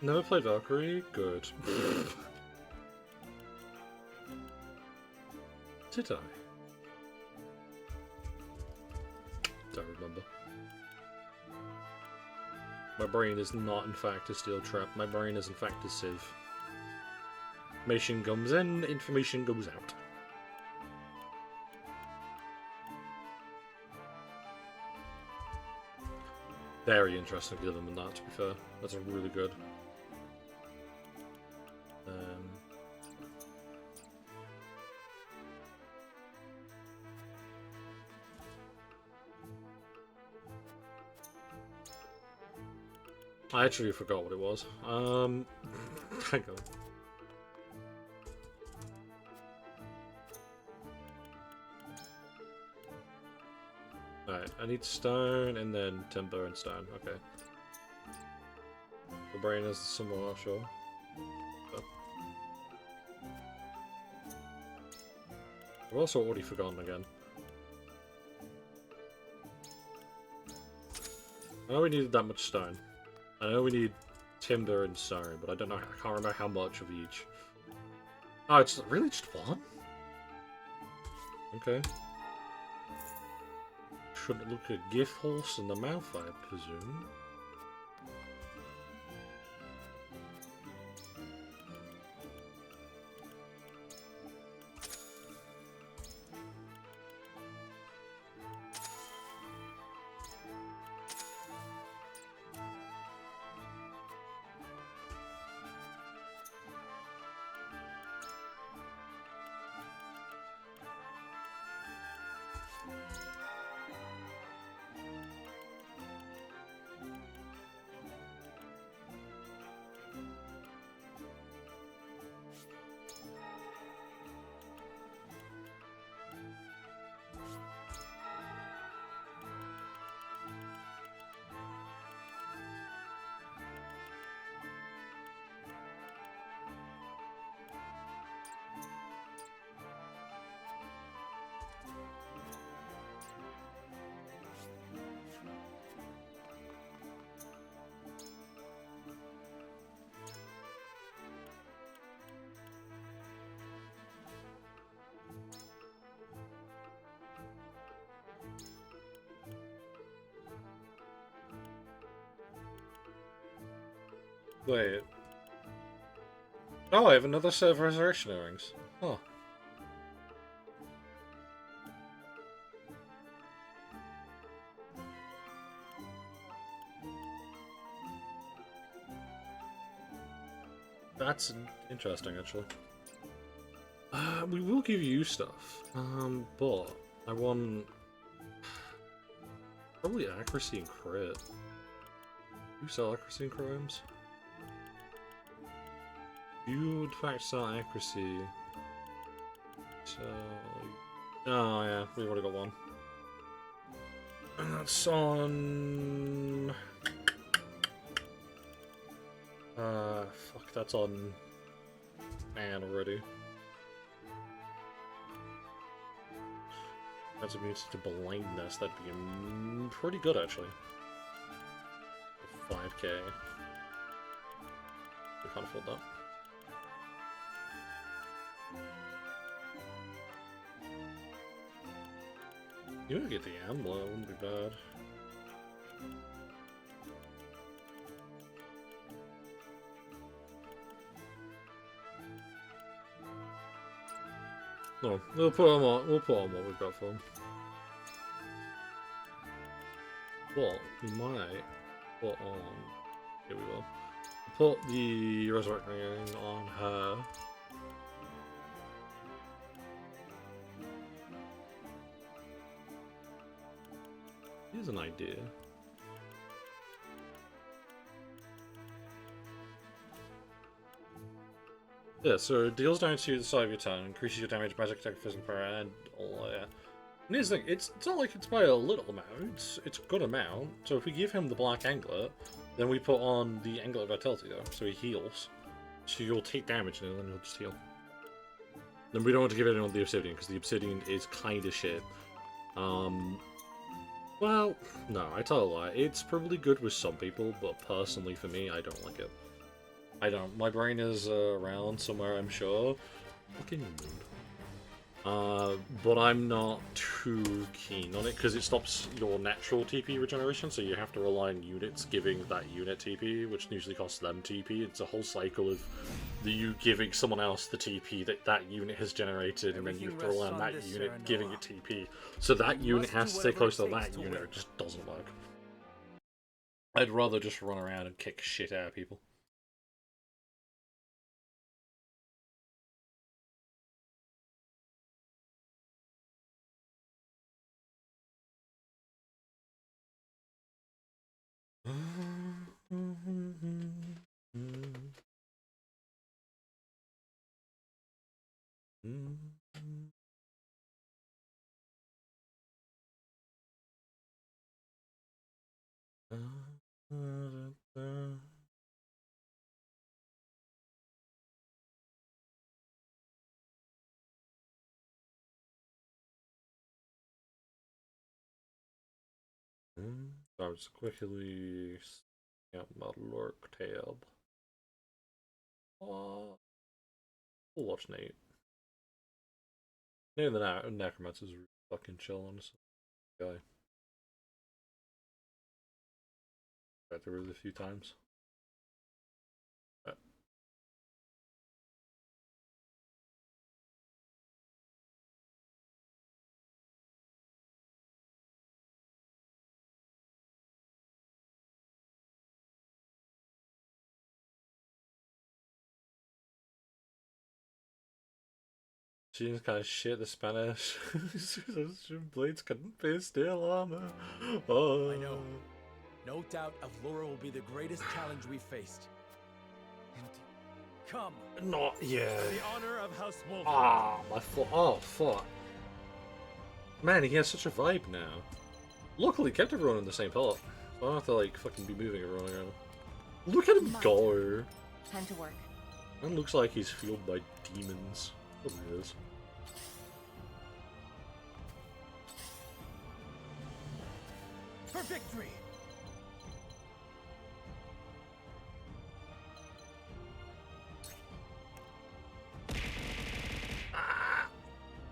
E: Never played Valkyrie? Good. Did I? Don't remember. My brain is not in fact a steel trap, my brain is in fact a sieve. Information comes in, information goes out. Very interesting to give them in that, to be fair. That's a really good. I actually forgot what it was. Hang on. Alright, I need stone and then timber and stone. Okay. The brain is somewhere offshore. So. I've also already forgotten again. I know we needed that much stone. I know we need timber and stone, but I don't know. I can't remember how much of each. Oh, it's really just one? Okay. Shouldn't look a gift horse in the mouth, I presume. Wait. Oh, I have another set of resurrection earrings. Huh. That's interesting, actually. We will give you stuff. But I want probably accuracy and crit. You sell accuracy and crit items? You would in fact sell accuracy. So oh yeah, we've already got one. And that's on That's on Anne already. That's immunity to blindness. That'd be pretty good, actually. 5k. We can't afford that. You would get the amulet, wouldn't be bad. No, we'll put on what we've got for him. Well, we might put on. Here we go. Put the resurrect ring on her. Here's an idea. Yeah, so it deals down to the side of your turn, increases your damage, magic attack, physical power, and all that. And here's the thing, it's not like it's by a little amount, it's a good amount. So if we give him the black anklet, then we put on the anklet of vitality though, so he heals. So you'll take damage and then he'll just heal. Then we don't want to give anyone the obsidian, because the obsidian is kind of shit. Well, no, I tell a lie. It's probably good with some people, but personally for me, I don't like it. I don't. My brain is around somewhere, I'm sure. Fucking mood. But I'm not too keen on it, because it stops your natural TP regeneration, so you have to rely on units giving that unit TP, which usually costs them TP. It's a whole cycle of you giving someone else the TP that that unit has generated, and then you have to rely on that unit giving it TP. So that unit has to stay close to that unit, or it just doesn't work. I'd rather just run around and kick shit out of people. I'll just quickly snap my lurk tab. We'll watch Nate. Nate the Necromancer is really fucking chill, honestly. Guy. Got through it a few times. Seems kind of shit, the Spanish. Blades couldn't be steel armor. Oh.
S: I know. No doubt Avlora will be the greatest challenge we faced. And come.
E: Not yeah.
S: The honor of House Wolf.
E: Ah, my foot. Oh, fuck. Man, he has such a vibe now. Luckily, he kept everyone in the same pot. So I don't have to, like, fucking be moving everyone around. Look at him go.
O: Time to work.
E: That looks like he's fueled by demons. What it is.
L: For victory!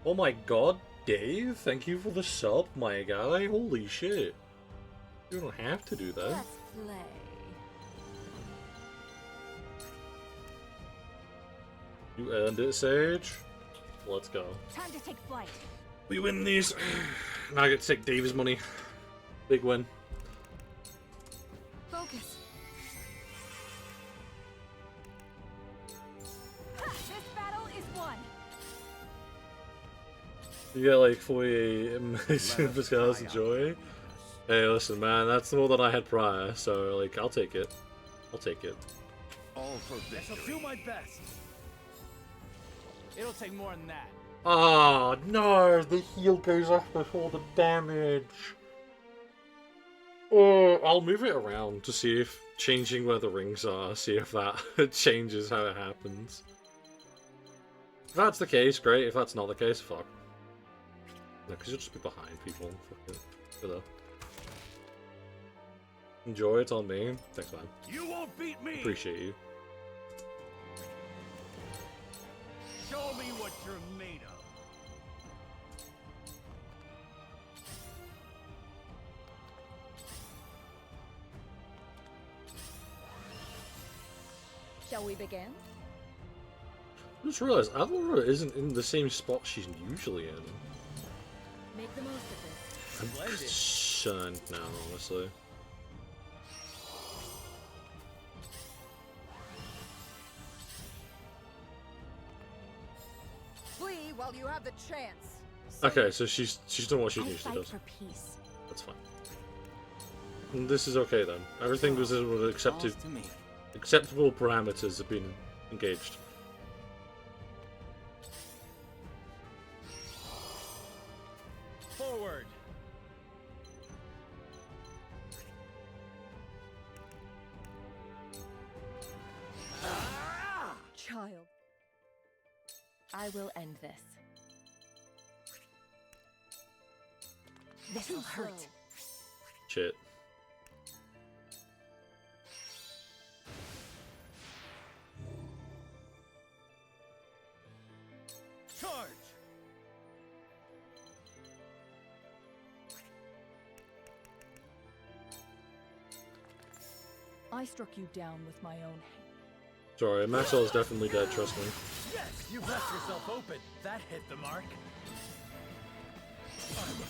E: Oh my god, Dave, thank you for the sub, my guy. Holy shit. You don't have to do that.
O: Let's play.
E: You earned it, Sage. Let's go.
O: Time to take flight.
E: We win these. Now I get to take Dave's money. Big win.
O: Focus. Ha, this battle is won.
E: You get like 48 amazing Pascal's joy. Hey, listen, man, that's more than I had prior, so like, I'll take it. I'll take it.
H: All for
L: I shall do my best. It'll take more than that.
E: Ah, no, the heal goes off before the damage. Or I'll move it around to see if changing where the rings are, see if that changes how it happens. If that's the case, great. If that's not the case, fuck. No, because you'll just be behind people. Fuck it. Good. Enjoy it on me. Thanks, man.
U: You won't beat me.
E: Appreciate you.
U: Show me what you're made of.
Q: Shall we begin?
E: I just realized Avlora isn't in the same spot she's usually in.
Q: Make the most of
E: I'm concerned now, honestly.
Q: Flee while you have the chance.
E: Okay, so she's doing what she usually
D: fight
E: does.
D: for peace.
E: That's fine. And this is okay then. Everything was with acceptable parameters have been engaged.
V: Forward.
Q: Child.
P: I will end this.
D: This will hurt.
E: Shit.
V: Charge.
F: I struck you down with my own hand.
E: Sorry, Maxwell's definitely dead, trust me.
V: Yes, you left yourself open. That hit the mark.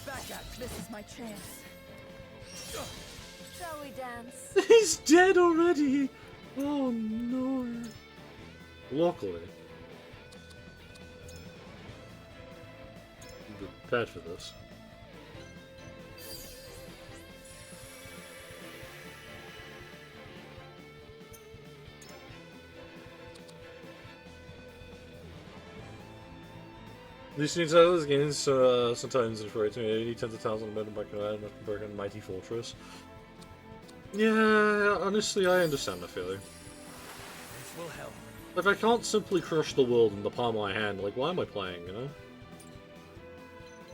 V: Back at
F: This is my chance.
P: Shall we dance?
E: He's dead already! Oh no. Luckily. I'm prepared for this. These new titles games sometimes refer to me. 80 tens of thousands of men back in a mighty fortress. Yeah, honestly, I understand the feeling.
V: This will help.
E: Like, I can't simply crush the world in the palm of my hand. Like, why am I playing, you know?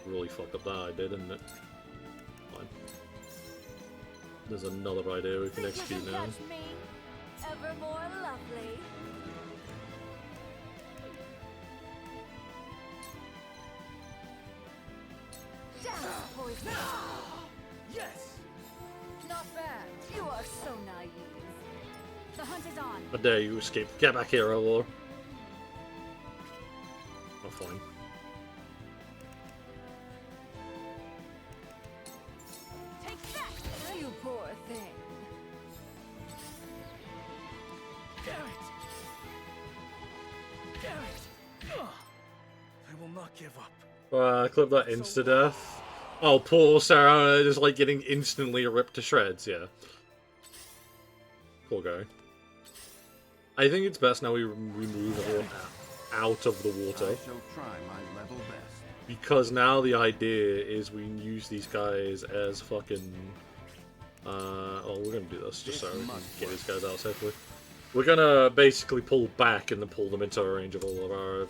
E: Really fucked up that idea, didn't it? Fine. There's another idea we can execute now.
P: Me, ever more lovely. Dance, poison.
V: Yes.
P: Not bad. You are so naive. The hunt is on.
E: How dare you escape? Get back here, Elor. Oh, fine.
P: Take that, you poor thing.
V: Damn it. Damn it. Ugh. I will not give up.
E: Clip that insta-death. Oh, poor Sarah, just like getting instantly ripped to shreds, yeah. Poor guy. I think it's best now we remove everyone out of the water.
H: I shall try my level best.
E: Because now the idea is we use these guys as fucking... oh, we're gonna do this just so we can get these guys out safely. We're gonna basically pull back and then pull them into range of all of our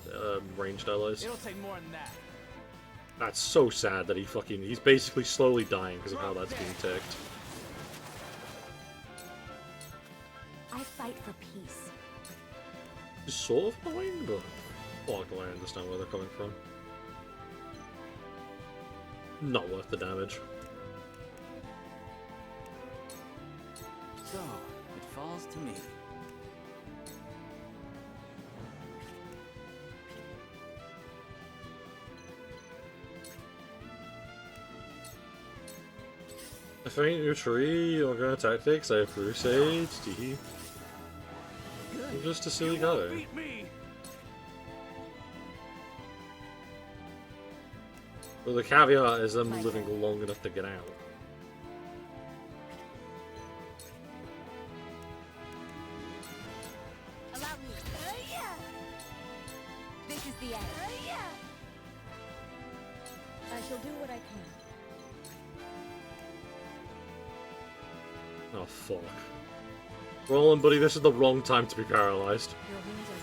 E: ranged allies.
V: It'll take more than that.
E: That's so sad that he's basically slowly dying because of how that's being ticked.
D: I fight for peace.
E: It's sort of annoying, but fuck, I understand where they're coming from. Not worth the damage.
T: So, it falls to me.
E: I faint your tree, I'm gonna tactics, I have crusades, tee. I'm just a silly guy. Well, the caveat is I'm living long enough to get out.
P: Allow me. This is the end.
Q: I shall do what I can.
E: Oh, fuck. Roland, buddy, this is the wrong time to be paralyzed.
P: Your wounds are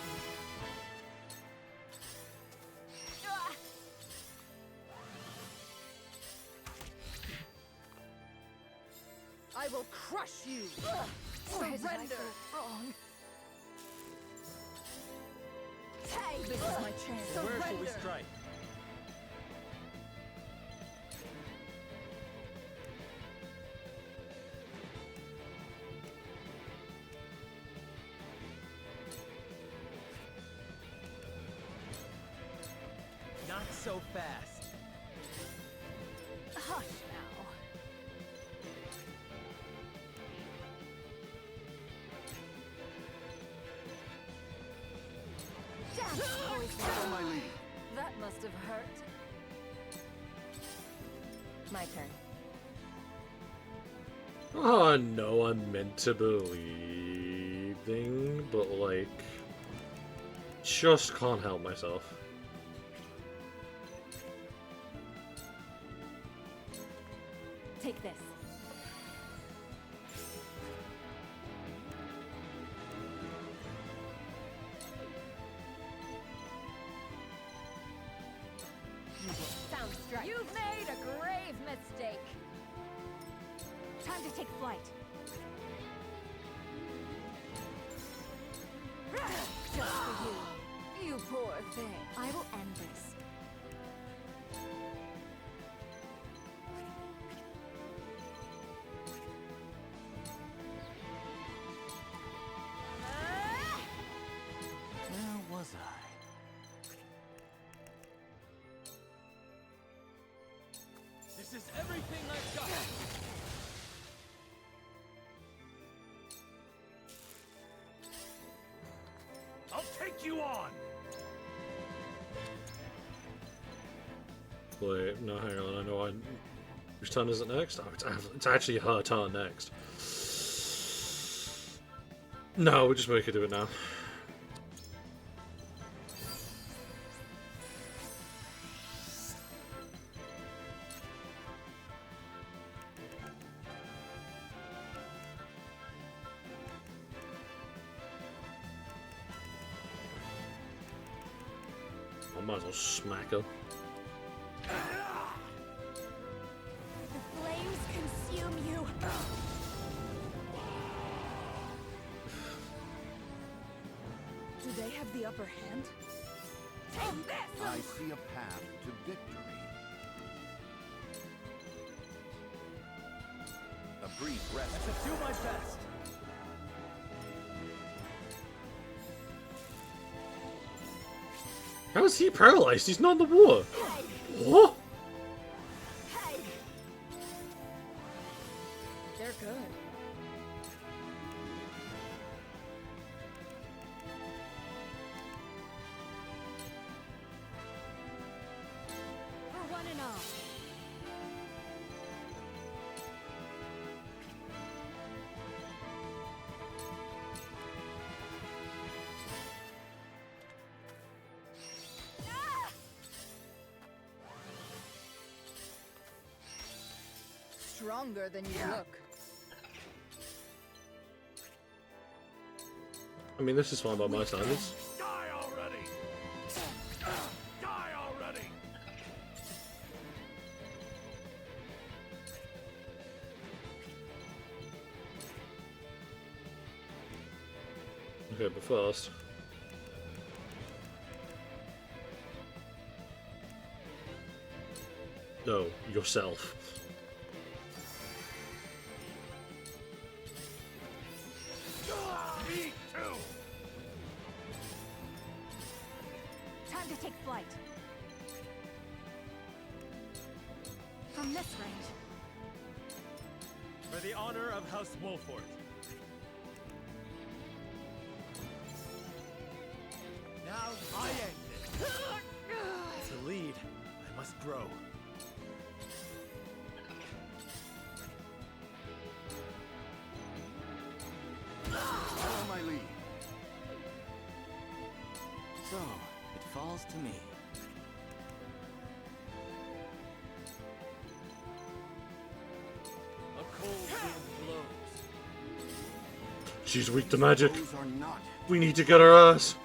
F: I will crush you!
P: Where did I
F: Surrender!
P: go wrong?
F: This is my chance.
V: Where shall we
F: Surrender!
V: strike?
L: Not so fast.
F: Hush now.
P: Follow my lead. That must have hurt. My turn.
E: Oh, no, I'm meant to believing, but, like, just can't help myself.
P: Take this. Sound strike.
Q: You've made a grave mistake.
P: Time to take flight. Just for you. You poor thing. I will end this.
L: Where was I?
V: This is everything I've got!
U: I'll take you on!
E: Wait, no, hang on, I know whose turn is it next? Oh, it's actually her turn next. No, we'll just make her do it now. I might as well smack her.
P: The flames consume you.
F: Do they have the upper hand?
P: Take this!
H: I see a path to victory. A brief rest.
L: I shall do my best.
E: How is he paralyzed? He's not in the water. What?
F: They're good.
P: For one and all.
F: Stronger than you look.
E: I mean, this is fine by my standards.
U: Die already! Die already!
E: Okay, but first... No, yourself.
U: Me too!
P: Time to take flight. From this range.
U: For the honor of House Wolford.
L: Now I end it. To lead, I must grow.
H: Follow my lead.
T: So, it falls to me.
V: A cold wind blows.
E: She's weak to magic.
H: Those are not.
E: We need to get her ass.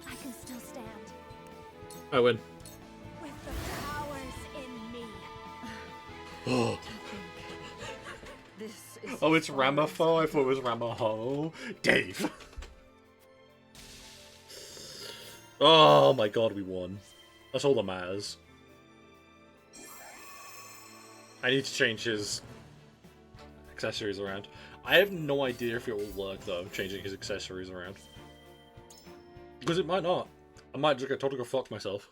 D: I can still stand.
E: I win.
D: With the powers in me.
E: Oh.
F: This is
E: Oh, it's Ramapho? I thought it was Ramaho. Dave. Oh my god, we won. That's all that matters. I need to change his accessories around. I have no idea if it will work, though, changing his accessories around. Because it might not. I might just get told to go fuck myself.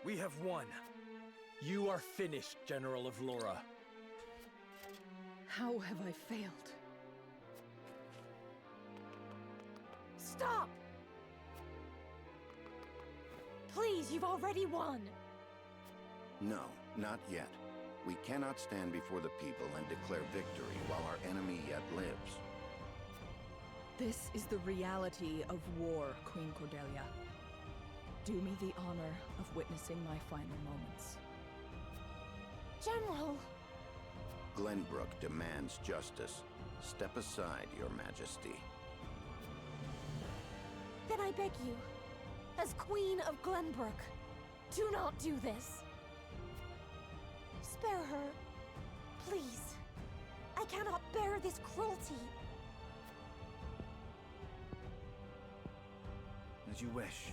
R: We have won. You are finished, General of Laura.
F: How have I failed?
D: Stop! Please, you've already won.
H: No, not yet. We cannot stand before the people and declare victory while our enemy yet lives.
F: This is the reality of war, Queen Cordelia. Do me the honor of witnessing my final moments.
D: General!
H: Glenbrook demands justice. Step aside, Your Majesty.
D: Then I beg you, as Queen of Glenbrook, do not do this. Spare her, please. I cannot bear this cruelty.
L: As you wish.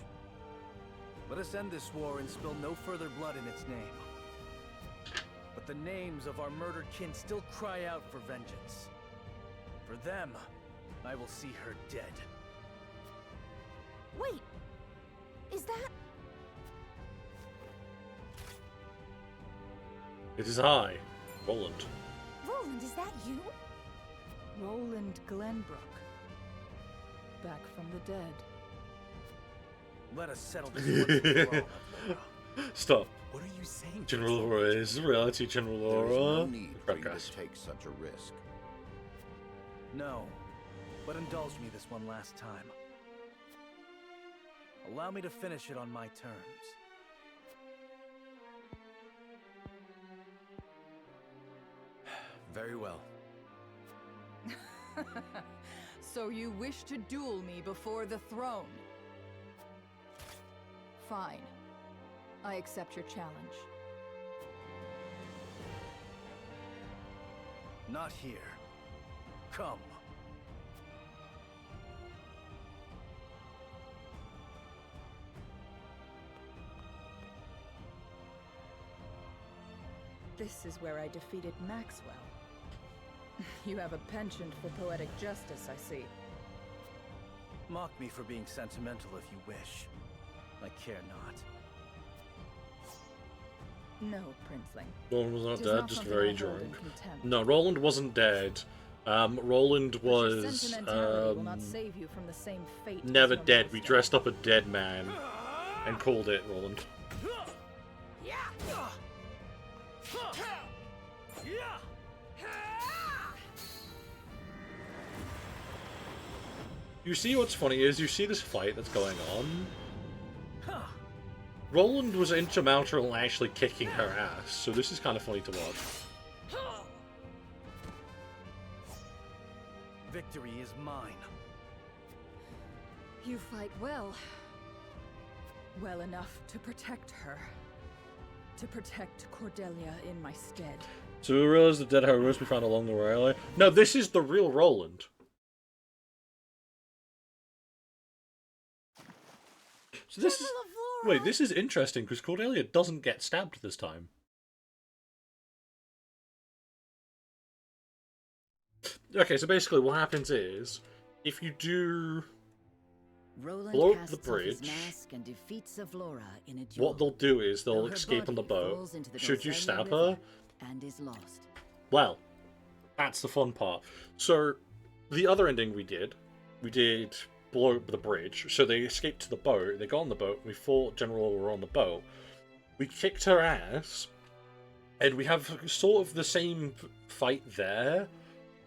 L: Let us end this war and spill no further blood in its name. But the names of our murdered kin still cry out for vengeance. For them, I will see her dead.
D: Wait! Is that...
E: It is I, Roland.
D: Roland, is that you?
F: Roland Glenbrook. Back from the dead.
L: Let us settle this once and for all.
E: Stop.
L: What are you saying?
E: General Laura is reality, General
H: There is
E: Laura.
H: no need for you to take such a risk.
L: No, but indulge me this one last time. Allow me to finish it on my terms.
R: Very well.
F: So you wish to duel me before the throne? Fine. I accept your challenge.
L: Not here. Come.
F: This is where I defeated Maxwell. You have a penchant for poetic justice, I see.
L: Mock me for being sentimental if you wish. I care not.
F: No, Princeling.
E: Roland was not
F: It is
E: dead,
F: not
E: just
F: something
E: very
F: I hold in
E: drunk.
F: contempt.
E: No, Roland wasn't dead. Roland
F: Your
E: was
F: sentimentality will not save you from the same fate as
E: never
F: your
E: dead. We
F: master.
E: dressed up a dead man and called it Roland. You see what's funny is you see this fight that's going on. Roland was instrumental in actually kicking her ass, so this is kind of funny to watch.
L: Victory is mine.
F: You fight well. Well enough to protect her. To protect Cordelia in my stead.
E: So we realize the dead heroes we found along the railway. No, this is the real Roland. So this is... Wait, this is interesting because Cordelia doesn't get stabbed this time. Okay, so basically what happens is, if you do
J: Roland
E: blow up
J: casts
E: the
J: off his
E: bridge,
J: mask and defeats Avlora in a duel.
E: what they'll do is
J: Though
E: they'll
J: her
E: escape on the
J: body
E: boat.
J: falls into the
E: Should you
J: Dulcelia
E: stab
J: River
E: her?
J: and is lost.
E: Well, that's the fun part. So, the other ending we did blow up the bridge. So they escaped to the boat, they got on the boat, we fought General Aurora on the boat. We kicked her ass, and we have sort of the same fight there,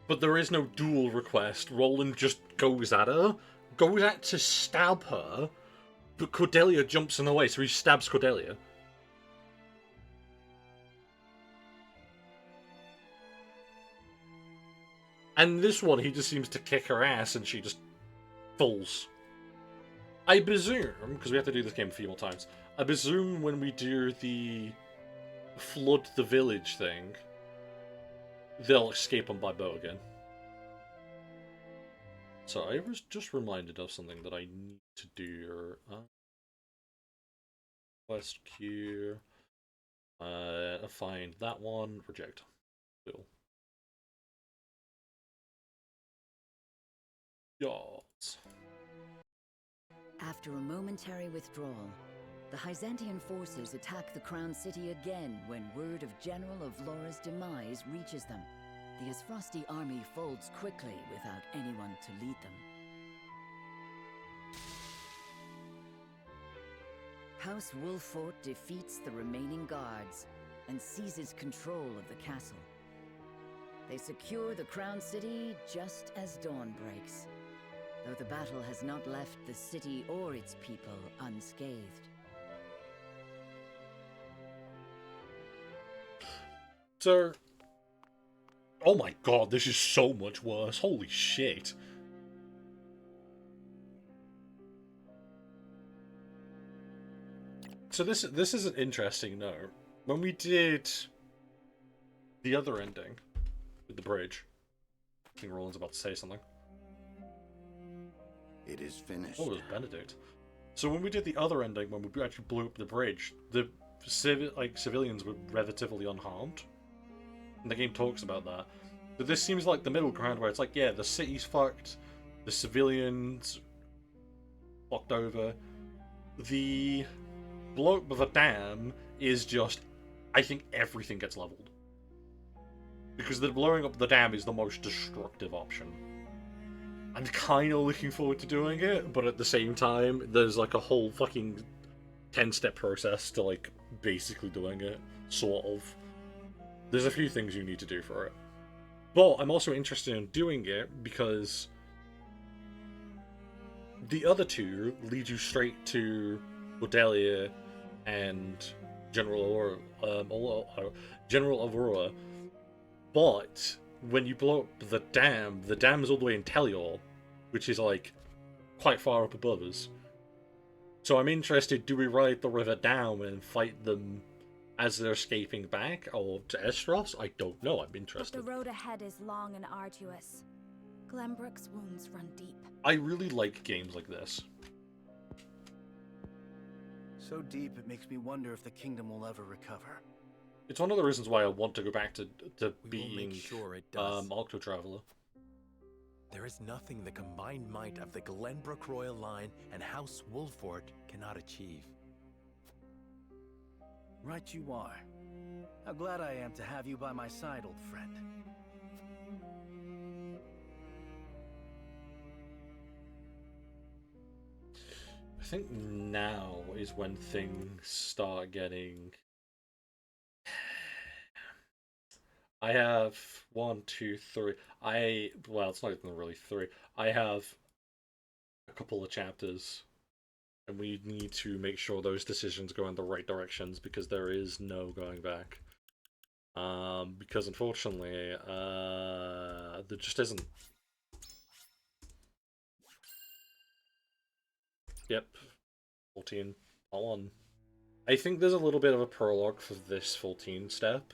E: but there is no duel request. Roland just goes at her, goes out to stab her, But Cordelia jumps in the way, so he stabs Cordelia. And this one, he just seems to kick her ass and she just falls. I presume, because we have to do this game a few more times, I presume when we do the flood the village thing, they'll escape on by boat again. So I was just reminded of something that I need to do. Quest queue. Find that one. Reject. Cool. Yes.
J: After a momentary withdrawal, the Hyzantian forces attack the Crown City again when word of General Avlora's demise reaches them. The Asfrosti army folds quickly without anyone to lead them. House Wolffort defeats the remaining guards and seizes control of the castle. They secure the Crown City just as dawn breaks, though the battle has not left the city or its people unscathed.
E: So, oh my god, this is so much worse. Holy shit. So this is an interesting note. When we did the other ending with the bridge, I think Roland's about to say something.
H: It is finished.
E: Oh, it was Benedict. So when we did the other ending, when we actually blew up the bridge, the civilians were relatively unharmed. And the game talks about that. But this seems like the middle ground where it's like, yeah, the city's fucked, the civilians fucked over. The blow up of a dam is just, I think everything gets leveled. Because the blowing up the dam is the most destructive option. I'm kind of looking forward to doing it, but at the same time, there's like a whole fucking 10-step process to like basically doing it, sort of. There's a few things you need to do for it. But I'm also interested in doing it because the other two lead you straight to Cordelia and General Avlora. But when you blow up the dam is all the way in Telior, which is like quite far up above us. So I'm interested, do we ride the river down and fight them as they're escaping back, or to Estros? I don't know, I'm interested.
O: But the road ahead is long and arduous. Glenbrook's wounds run deep.
E: I really like games like this.
L: So deep, it makes me wonder if the kingdom will ever recover.
E: It's one of the reasons why I want to go back to being
S: make sure it does.
E: Octo-Traveler.
S: There is nothing the combined might of the Glenbrook Royal Line and House Wolffort cannot achieve.
L: Right you are. How glad I am to have you by my side, old friend.
E: I think now is when things start getting... I have 1, 2, 3. Well, it's not even really 3. I have a couple of chapters, and we need to make sure those decisions go in the right directions because there is no going back. Because unfortunately, there just isn't. Yep, 14 on. I think there's a little bit of a prologue for this 14 step.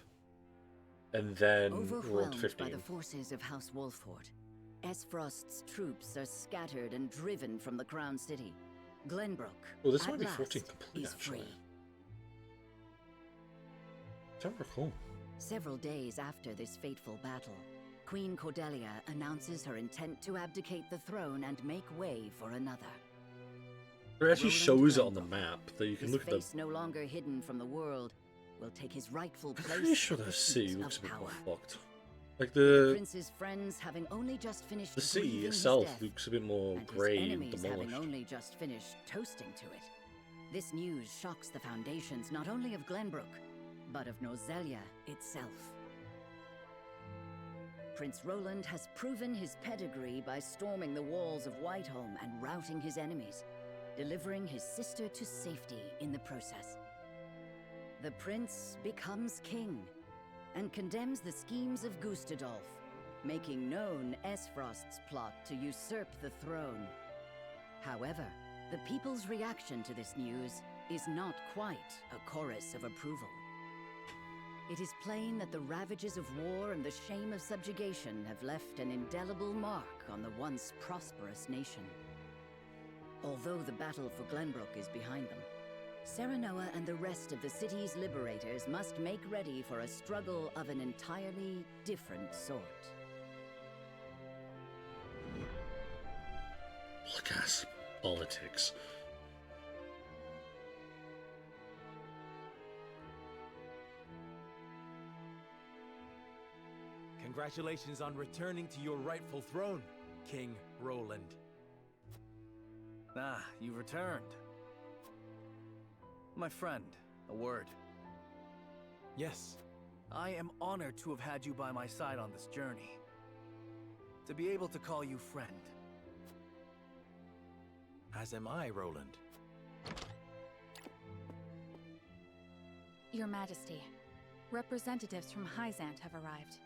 E: And then we're on to
J: Overwhelmed
E: 15.
J: by the forces of House Wolffort, Esfrost's troops are scattered and driven from the Crown City. Glenbrook,
E: Oh, this
J: at
E: might be
J: last,
E: 14 complete,
J: is
E: actually.
J: free.
E: Don't recall.
J: Several days after this fateful battle, Queen Cordelia announces her intent to abdicate the throne and make way for another.
E: It actually
J: Roland
E: shows it on the
J: Glenbrook,
E: map, that you can
J: his
E: look at
J: face
E: the...
J: no longer hidden from the world, will take his rightful
E: I'm
J: place.
E: pretty sure
J: at
E: the
J: the
E: city
J: seat
E: looks a
J: of
E: bit more
J: power.
E: fucked. Like
J: The
E: the
J: prince's friends having only just finished
E: city
J: grieving his
E: itself
J: death,
E: looks a bit more
J: and his
E: grey and
J: enemies having
E: demolished.
J: only just finished toasting to it. This news shocks the foundations not only of Glenbrook, but of Nozelia itself. Prince Roland has proven his pedigree by storming the walls of Whiteholm and routing his enemies. delivering his sister to safety in the process. The prince becomes king and condemns the schemes of Gustadolf, making known Esfrost's plot to usurp the throne. However, the people's reaction to this news is not quite a chorus of approval. It is plain that the ravages of war and the shame of subjugation have left an indelible mark on the once prosperous nation. Although the battle for Glenbrook is behind them, Serenoa and the rest of the city's liberators must make ready for a struggle of an entirely different sort.
E: Blood-ass politics.
S: Congratulations on returning to your rightful throne, King Roland.
L: Ah, you returned. My friend, a word.
S: Yes.
L: I am honored to have had you by my side on this journey. To be able to call you friend.
S: As am I, Roland.
O: Your Majesty, representatives from Hyzant have arrived.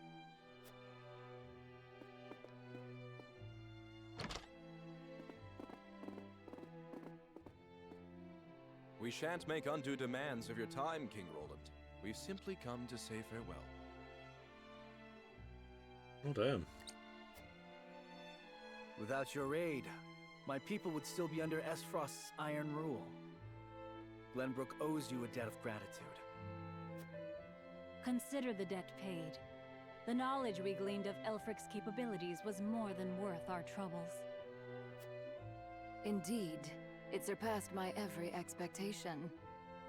B: We shan't make undue demands of your time, King Roland. We've simply come to say farewell.
E: Oh, damn.
L: Without your aid, my people would still be under Esfrost's iron rule. Glenbrook owes you a debt of gratitude.
C: Consider the debt paid. The knowledge we gleaned of Elfric's capabilities was more than worth our troubles.
P: Indeed, it surpassed my every expectation.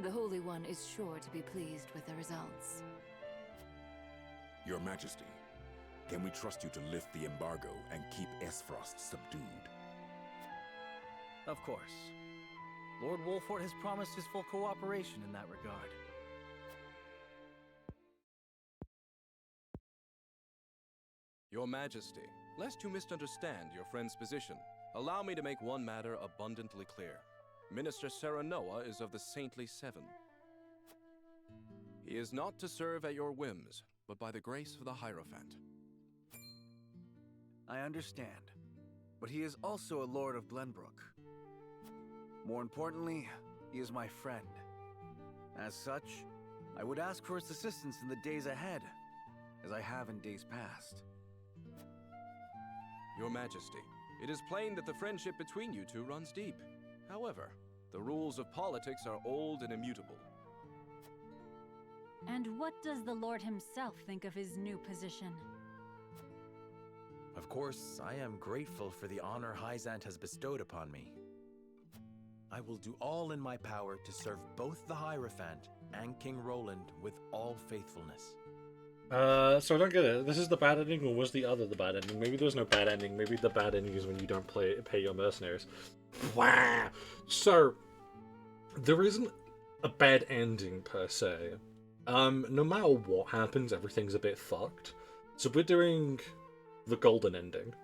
P: The Holy One is sure to be pleased with the results.
A: Your Majesty, can we trust you to lift the embargo and keep Esfrost subdued?
L: Of course. Lord Wolfort has promised his full cooperation in that regard.
B: Your Majesty, lest you misunderstand your friend's position, allow me to make one matter abundantly clear. Minister Serenoa is of the Saintly Seven. He is not to serve at your whims, but by the grace of the Hierophant.
L: I understand, but he is also a Lord of Glenbrook. More importantly, he is my friend. As such, I would ask for his assistance in the days ahead, as I have in days past.
B: Your Majesty, it is plain that the friendship between you two runs deep. However, the rules of politics are old and immutable.
C: And what does the Lord himself think of his new position?
R: Of course, I am grateful for the honor Hyzant has bestowed upon me. I will do all in my power to serve both the Hierophant and King Roland with all faithfulness.
E: So I don't get it. This is the bad ending, or was the other the bad ending? Maybe there's no bad ending. Maybe the bad ending is when you don't pay your mercenaries. Wow. So there isn't a bad ending per se. No matter what happens, everything's a bit fucked. So we're doing the golden ending,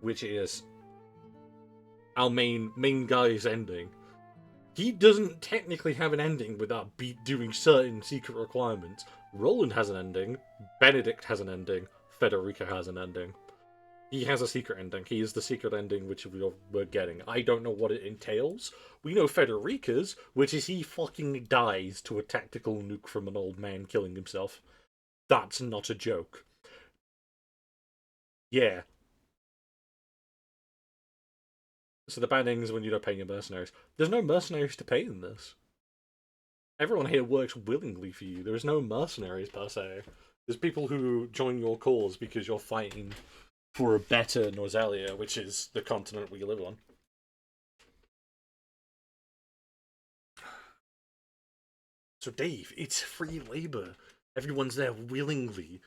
E: which is our main guy's ending. He doesn't technically have an ending without doing certain secret requirements. Roland has an ending, Benedict has an ending, Federica has an ending. He has a secret ending. He is the secret ending which we're getting. I don't know what it entails. We know Federica's, which is he fucking dies to a tactical nuke from an old man killing himself. That's not a joke. Yeah. So the bad ending is when you don't pay your mercenaries. There's no mercenaries to pay in this. Everyone here works willingly for you. There is no mercenaries per se. There's people who join your cause because you're fighting for a better Norzelia, which is the continent we live on. So Dave, it's free labor. Everyone's there willingly.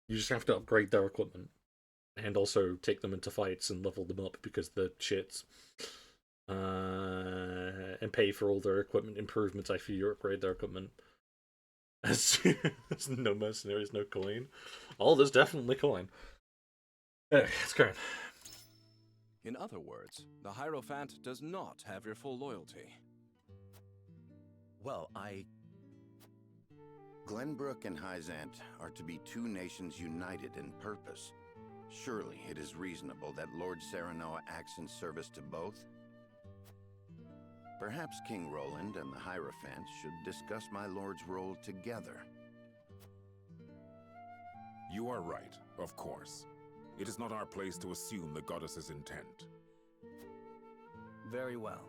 E: You just have to upgrade their equipment. And also take them into fights and level them up because they're shits. And pay for all their equipment improvements after you upgrade their equipment. There's no mercenaries, no coin. Oh, there's definitely coin. Anyway, it's going.
B: In other words, the Hierophant does not have your full loyalty.
R: Well,
H: Glenbrook and Hyzant are to be two nations united in purpose. Surely it is reasonable that Lord Serenoa acts in service to both? Perhaps King Roland and the Hierophant should discuss my lord's role together.
A: You are right, of course. It is not our place to assume the goddess's intent.
L: Very well.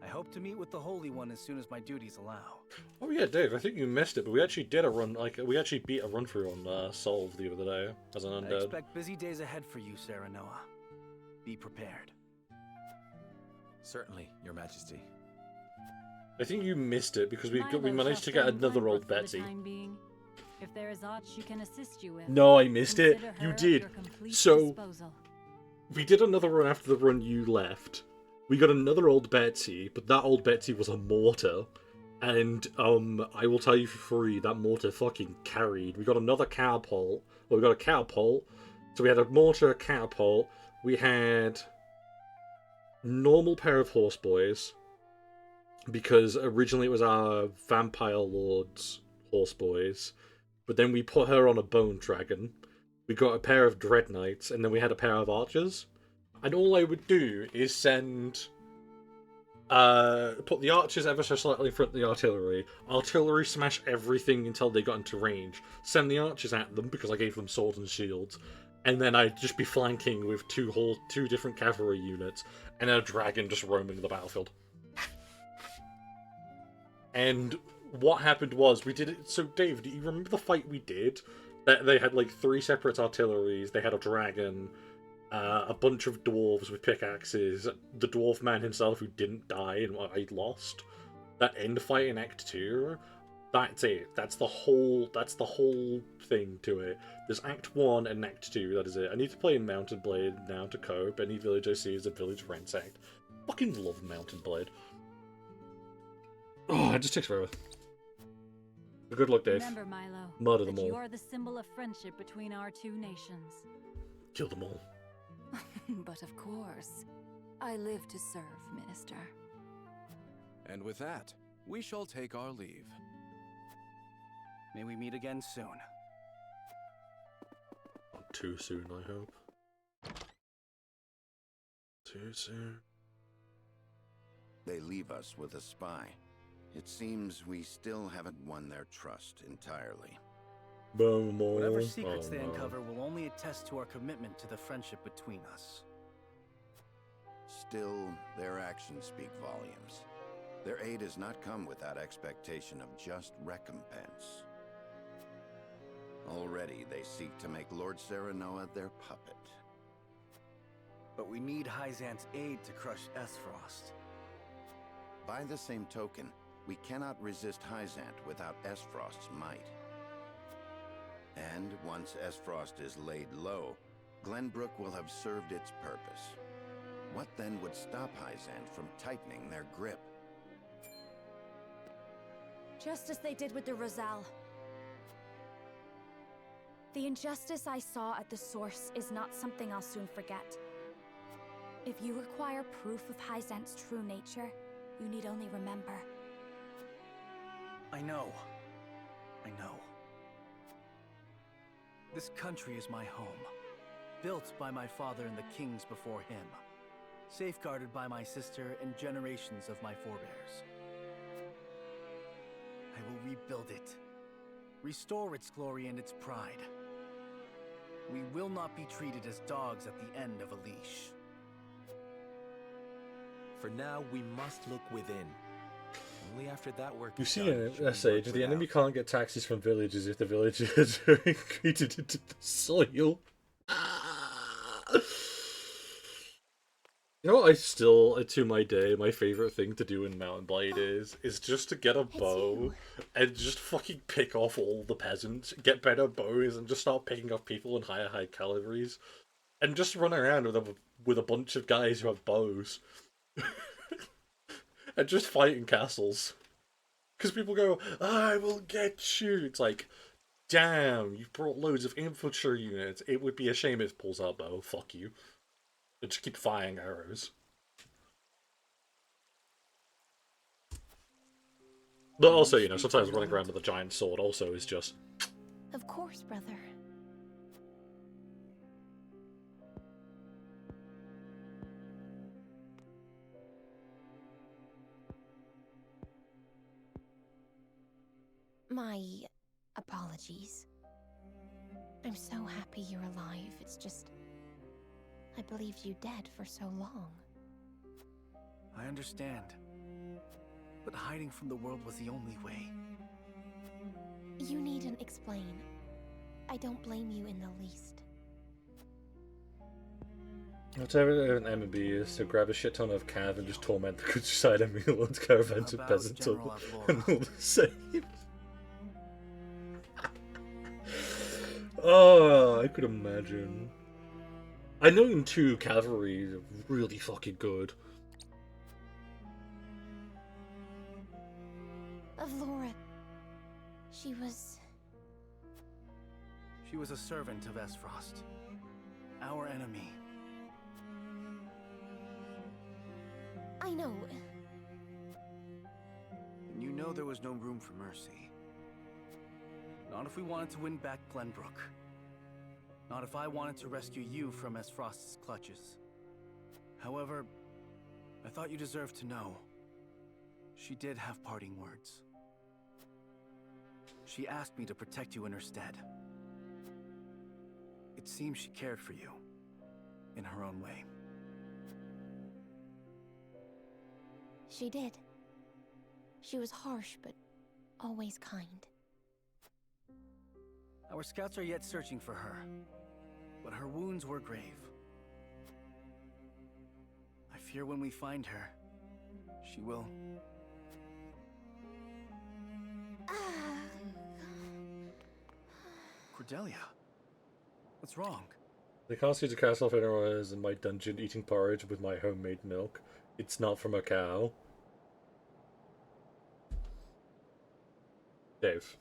L: I hope to meet with the Holy One as soon as my duties allow.
E: Oh yeah, Dave, I think you missed it, but we actually did a run, we actually beat a run-through on Solve the other day, as an
L: I
E: undead.
L: expect busy days ahead for you, Serenoa. Be prepared.
R: Certainly, Your Majesty.
E: I think you missed it, because we
C: Milo
E: managed to
C: shall
E: get
C: send
E: another
C: Glenbrook
E: old
C: for the
E: Betsy.
C: time being. If there is aught she can assist you with,
E: No, I missed it.
C: consider
E: You
C: her at
E: did.
C: your complete
E: So,
C: disposal.
E: we did another run after the run you left. We got another old Betsy, but that old Betsy was a mortar. And, I will tell you for free, that mortar fucking carried. We got another catapult. Well, we got a catapult. So we had a mortar, a catapult. We had normal pair of horse boys. Because originally it was our vampire lord's horse boys. But then we put her on a bone dragon. We got a pair of dread knights, and then we had a pair of archers. And all I would do is send... put the archers ever so slightly in front of the artillery. Artillery smash everything until they got into range. Send the archers at them, because I gave them swords and shields. And then I'd just be flanking with two different cavalry units, and a dragon just roaming the battlefield. And what happened was, we did it... So, Dave, do you remember the fight we did? That they had, like, 3 separate artilleries, they had a dragon... a bunch of dwarves with pickaxes, the dwarf man himself who didn't die and I lost. That end fight in Act 2, that's it. That's the whole thing to it. There's Act 1 and Act 2, that is it. I need to play in Mountain Blade now to cope. Any village I see is a village ransacked. Fucking love Mountain Blade. Oh, it just takes forever. Good luck, Dave.
C: Remember, Milo,
E: Murder them
C: that
E: all.
C: you are the symbol of friendship between our two nations.
E: Kill them all.
O: But of course, I live to serve, Minister.
B: And with that, we shall take our leave.
L: May we meet again soon.
E: Not too soon, I hope. Too soon.
H: They leave us with a spy. It seems we still haven't won their trust entirely.
L: Whatever secrets they uncover will only attest to our commitment to the friendship between us.
H: Still, their actions speak volumes. Their aid has not come without expectation of just recompense. Already, they seek to make Lord Serenoa their puppet.
L: But we need Hyzant's aid to crush Esfrost.
H: By the same token, we cannot resist Hyzant without Esfrost's might. And once Esfrost is laid low, Glenbrook will have served its purpose. What then would stop Hyzant from tightening their grip?
D: Just as they did with the Rosal. The injustice I saw at the source is not something I'll soon forget. If you require proof of Hyzant's true nature, you need only remember.
L: I know. This country is my home. Built by my father and the kings before him. Safeguarded by my sister and generations of my forebears. I will rebuild it. Restore its glory and its pride. We will not be treated as dogs at the end of a leash.
R: For now, we must look within. Only after that work
E: You
R: is
E: see
R: done
E: in
R: should we
E: SH,
R: work
E: the enemy
R: without.
E: can't get taxes from villages if the villagers are included into the soil. You know what I still, to my day, my favourite thing to do in Mountain Blade is just to get a bow and just fucking pick off all the peasants, get better bows and just start picking off people in high caliberies. And just run around with a bunch of guys who have bows. And just fight in castles. Because people go, I will get you. It's like, damn, you've brought loads of infantry units. It would be a shame if it pulls out bow. Fuck you. They just keep firing arrows. But also, you know, sometimes running around with a giant sword also is just...
D: Of course, brother. My apologies. I'm so happy you're alive. It's just... I believed you dead for so long.
L: I understand. But hiding from the world was the only way.
D: You needn't explain. I don't blame you in the least.
E: Whatever an MB is, to grab a shit ton of cav and just torment the countryside and Mulan's caravans of peasants and all the same. Oh, I could imagine. I know in 2 cavalry is really fucking good.
D: Of Laura. She was
L: a servant of Esfrost. Our enemy.
D: I know.
L: And you know there was no room for mercy. Not if we wanted to win back Glenbrook. Not if I wanted to rescue you from Esfrost's clutches. However, I thought you deserved to know. She did have parting words. She asked me to protect you in her stead. It seems she cared for you, in her own way.
D: She did. She was harsh, but always kind.
L: Our scouts are yet searching for her, but her wounds were grave. I fear when we find her, she will... Cordelia, what's wrong?
E: They can't see the castle if anyone is in my dungeon eating porridge with my homemade milk. It's not from a cow. Dave.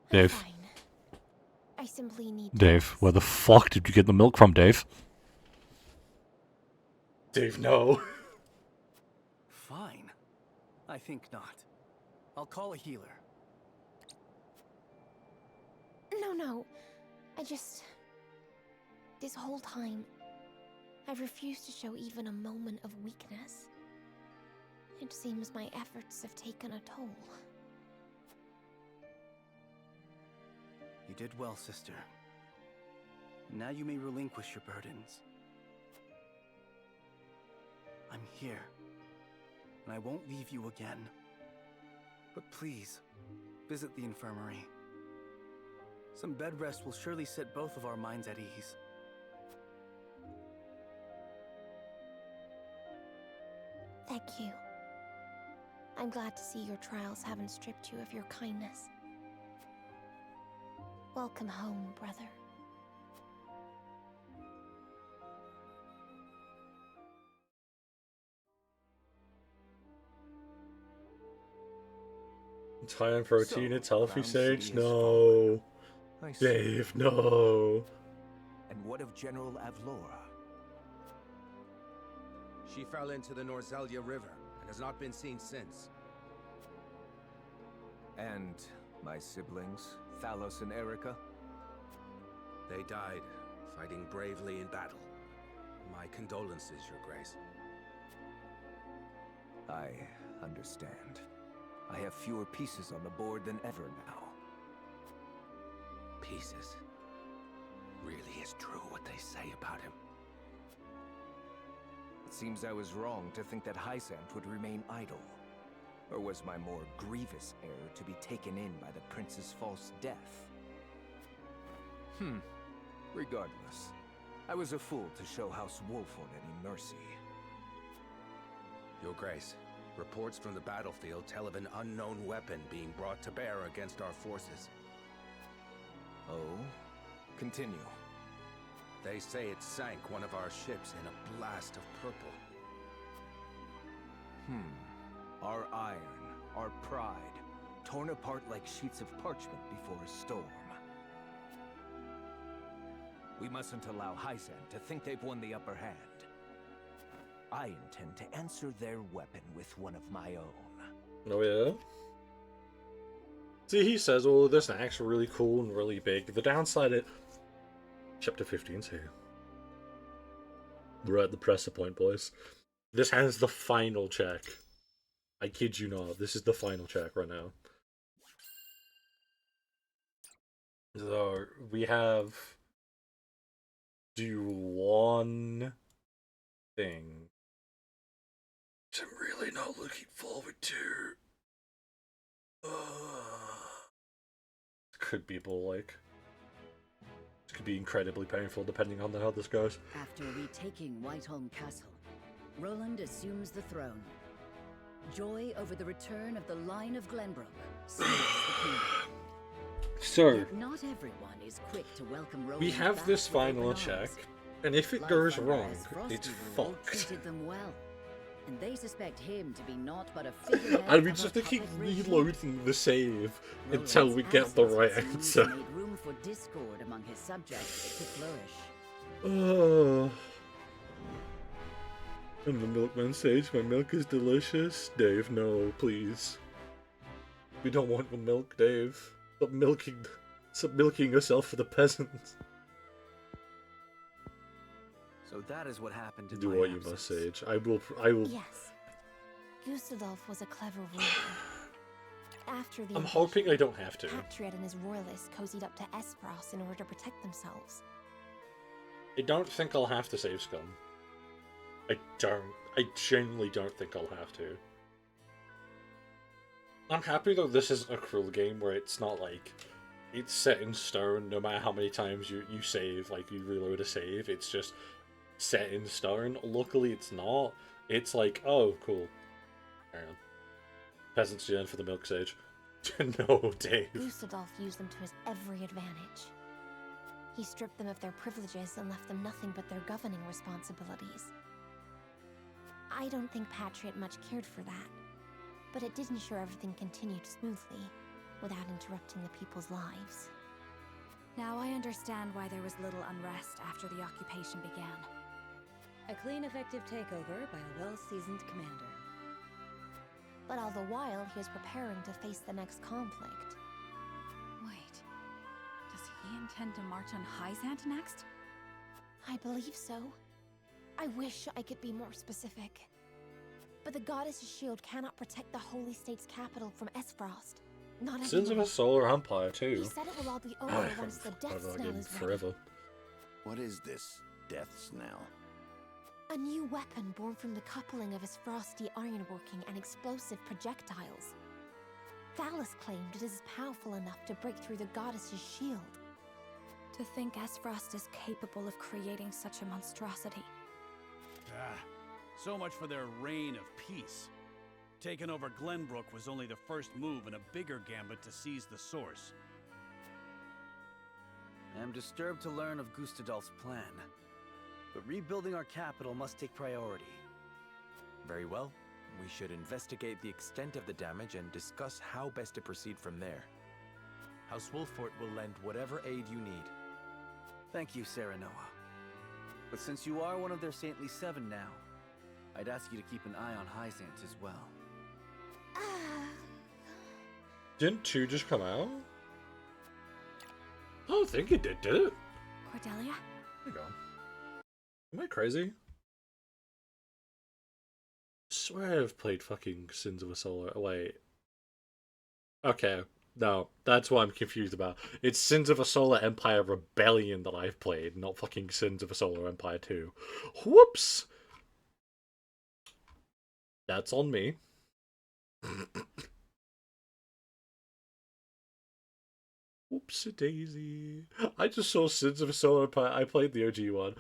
E: Dave.
D: Fine. I simply need
E: Dave, where the fuck did you get the milk from, Dave? Dave, no.
L: Fine. I think not. I'll call a healer.
D: No. I just... This whole time, I've refused to show even a moment of weakness. It seems my efforts have taken a toll.
L: You did well, sister. Now you may relinquish your burdens. I'm here, and I won't leave you again. But please, visit the infirmary. Some bed rest will surely set both of our minds at ease.
D: Thank you. I'm glad to see your trials haven't stripped you of your kindness. Welcome home, brother.
E: It's high in protein, it's healthy, Sage? No. Dave, no.
I: And what of General Avlora?
M: She fell into the Norzelia River and has not been seen since.
I: And my siblings, Thalos and Erica?
M: They died, fighting bravely in battle. My condolences, Your Grace.
I: I understand. I have fewer pieces on the board than ever now.
M: Pieces? Really is true what they say about him.
I: It seems I was wrong to think that Hysant would remain idle. Or was my more grievous error to be taken in by the prince's false death? Regardless, I was a fool to show House Wolford any mercy.
M: Your Grace, reports from the battlefield tell of an unknown weapon being brought to bear against our forces.
I: Oh? Continue.
M: They say it sank one of our ships in a blast of purple.
I: Our iron, our pride, torn apart like sheets of parchment before a storm. We mustn't allow Hyzan to think they've won the upper hand. I intend to answer their weapon with one of my own.
E: Oh yeah? See, he says, oh, this act's really cool and really big. The downside is... Chapter 15's here. We're at the presser point, boys. This has the final check. I kid you not, this is the final check right now. So, we have... do one thing. I'm really not looking forward to. Could be like. This could be incredibly painful depending on how this goes.
J: After retaking Whiteholm Castle, Roland assumes the throne. Joy over the return of the line of Glenbrook saves the kingdom.
E: So,
J: Yet not everyone is quick to welcome Roland
E: we have
J: back
E: this
J: with open
E: final
J: arms.
E: check, and if it
J: Life
E: goes
J: under
E: wrong,
J: Esfrost
E: it's
J: Revolt
E: fucked.
J: treated them well, and they suspect him to be naught but a figurehead
E: And we
J: of
E: just
J: a
E: have to keep
J: puppet regime.
E: reloading the save
J: Roland's
E: until we get the
J: absence,
E: right
J: it seems,
E: answer.
J: made room for discord among his subjects to flourish.
E: Oh. I'm the milkman sage. My milk is delicious. Dave, no, please. We don't want the milk, Dave. Stop milking yourself for the peasants.
L: So that is what happened in
E: Do
L: my
E: what you
L: absence.
E: must, Sage. I will.
D: Yes. Gustadolf was a clever ruler. After the
E: I'm
D: invasion,
E: hoping I don't have to.
D: Patriot and his royalists cozied up to Esfrost in order to protect themselves.
E: I don't think I'll have to save Scum. I genuinely don't think I'll have to. I'm happy though this isn't a cruel game where it's not like it's set in stone no matter how many times you save, like you reload a save, it's just set in stone. Luckily it's not. It's like, oh cool. Hang on. Peasants yearn for the milk sage. No, Dave.
D: Gustadolf used them to his every advantage. He stripped them of their privileges and left them nothing but their governing responsibilities. I don't think Patriot much cared for that, but it did ensure everything continued smoothly, without interrupting the people's lives.
O: Now I understand why there was little unrest after the occupation began.
Q: A clean, effective takeover by a well-seasoned commander.
D: But all the while, he was preparing to face the next conflict.
O: Wait, does he intend to march on Hyzant next?
D: I believe so. I wish I could be more specific. But the Goddess's shield cannot protect the Holy State's capital from Esfrost. Not
E: Sins of
D: anymore.
E: a Solar Empire
D: He
E: too.
D: said it will all be over once the Death Snell is ready.
E: forever.
H: What is this Death Snell?
D: A new weapon born from the coupling of his frosty ironworking and explosive projectiles. Thalos claimed it is powerful enough to break through the Goddess's shield.
O: To think Esfrost is capable of creating such a monstrosity.
U: Ah, so much for their reign of peace. Taking over Glenbrook was only the first move in a bigger gambit to seize the source.
L: I am disturbed to learn of Gustadolf's plan. But rebuilding our capital must take priority.
R: Very well. We should investigate the extent of the damage and discuss how best to proceed from there. House Wolfort will lend whatever aid you need.
L: Thank you, Serenoa. But since you are one of their Saintly Seven now, I'd ask you to keep an eye on Hyzant as well.
E: Didn't 2 just come out? I don't think it did it?
O: Cordelia?
E: There you go. Am I crazy? I swear I've played fucking Sins of a Solar. Wait. Okay. No, that's what I'm confused about. It's Sins of a Solar Empire Rebellion that I've played, not fucking Sins of a Solar Empire 2. Whoops! That's on me. Whoopsie-daisy. I just saw Sins of a Solar Empire. I played the OG one.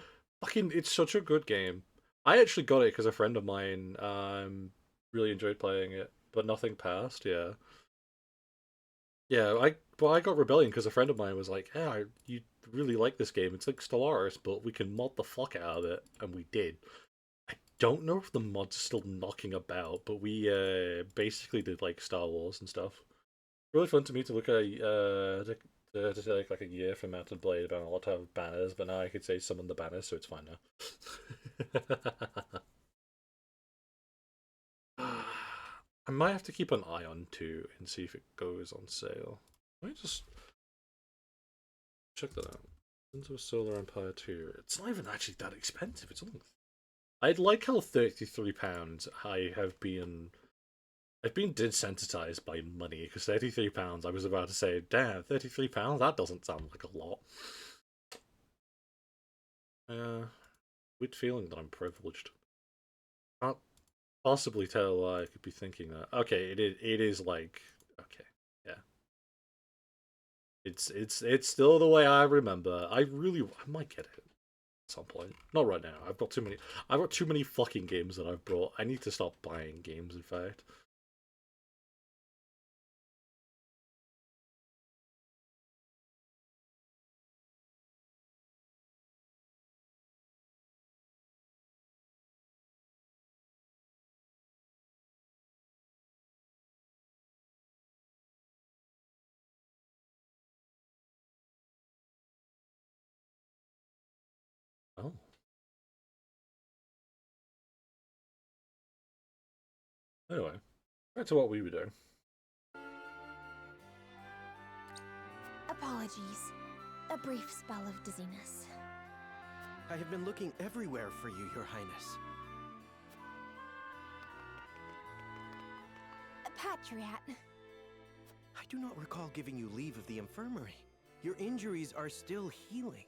E: Fucking, it's such a good game. I actually got it because a friend of mine really enjoyed playing it, but nothing passed, yeah. Yeah, I got Rebellion because a friend of mine was like, "Yeah, you really like this game. It's like Stellaris, but we can mod the fuck out of it," and we did. I don't know if the mods are still knocking about, but we basically did like Star Wars and stuff. Really fun to me to look at to It had to take like a year for Mountain Blade Bannerlord to have banners, but now I could say summon the banners, so it's fine now. I might have to keep an eye on 2 and see if it goes on sale. Let me just check that out. Into Solar Empire 2. It's not even actually that expensive. It's only... I'd like how £33 I've been desensitized by money, because £33 I was about to say, damn, £33? That doesn't sound like a lot. Weird feeling that I'm privileged. Can't possibly tell why I could be thinking that. Okay, it is like, okay, yeah. It's still the way I remember. I might get it at some point. Not right now. I've got too many fucking games that I've brought. I need to stop buying games, in fact. Oh. Anyway, back to what we were doing.
D: Apologies. A brief spell of dizziness.
K: I have been looking everywhere for you, Your Highness.
D: Patriot.
K: I do not recall giving you leave of the infirmary. Your injuries are still healing.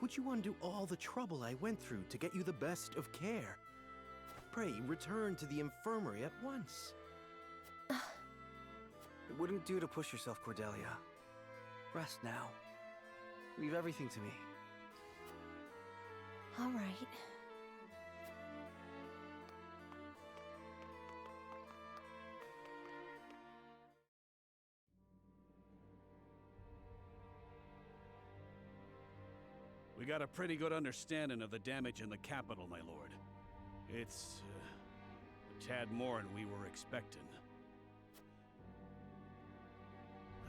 K: Would you undo all the trouble I went through to get you the best of care? Pray, return to the infirmary at once.
L: It wouldn't do to push yourself, Cordelia. Rest now. Leave everything to me.
D: All right.
U: We got a pretty good understanding of the damage in the capital, my lord. It's a tad more than we were expecting.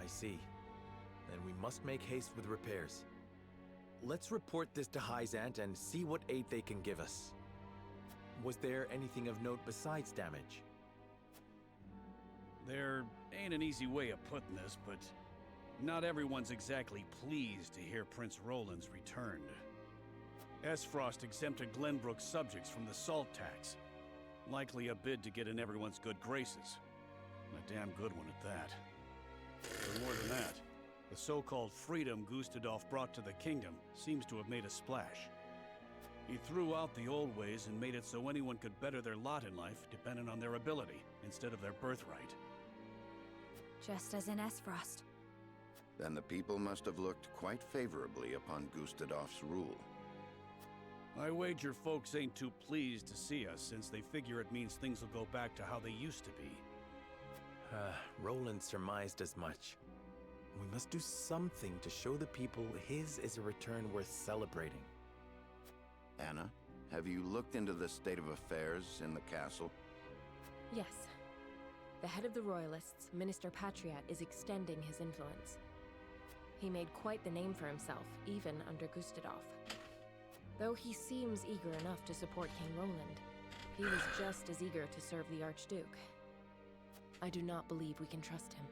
R: I see. Then we must make haste with repairs. Let's report this to Hyzant and see what aid they can give us. Was there anything of note besides damage?
U: There ain't an easy way of putting this, but not everyone's exactly pleased to hear Prince Roland's returned. Esfrost exempted Glenbrook's subjects from the salt tax. Likely a bid to get in everyone's good graces. And a damn good one at that. But more than that, the so-called freedom Gustadolf brought to the kingdom seems to have made a splash. He threw out the old ways and made it so anyone could better their lot in life depending on their ability, instead of their birthright.
O: Just as in Esfrost.
H: Then the people must have looked quite favorably upon Gustadolf's rule.
U: I wager folks ain't too pleased to see us, since they figure it means things will go back to how they used to be.
R: Roland surmised as much. We must do something to show the people his is a return worth celebrating.
H: Anna, have you looked into the state of affairs in the castle?
P: Yes. The head of the Royalists, Minister Patriot, is extending his influence. He made quite the name for himself, even under Gustadolf. Though he seems eager enough to support King Roland, he was just as eager to serve the Archduke. I do not believe we can trust him.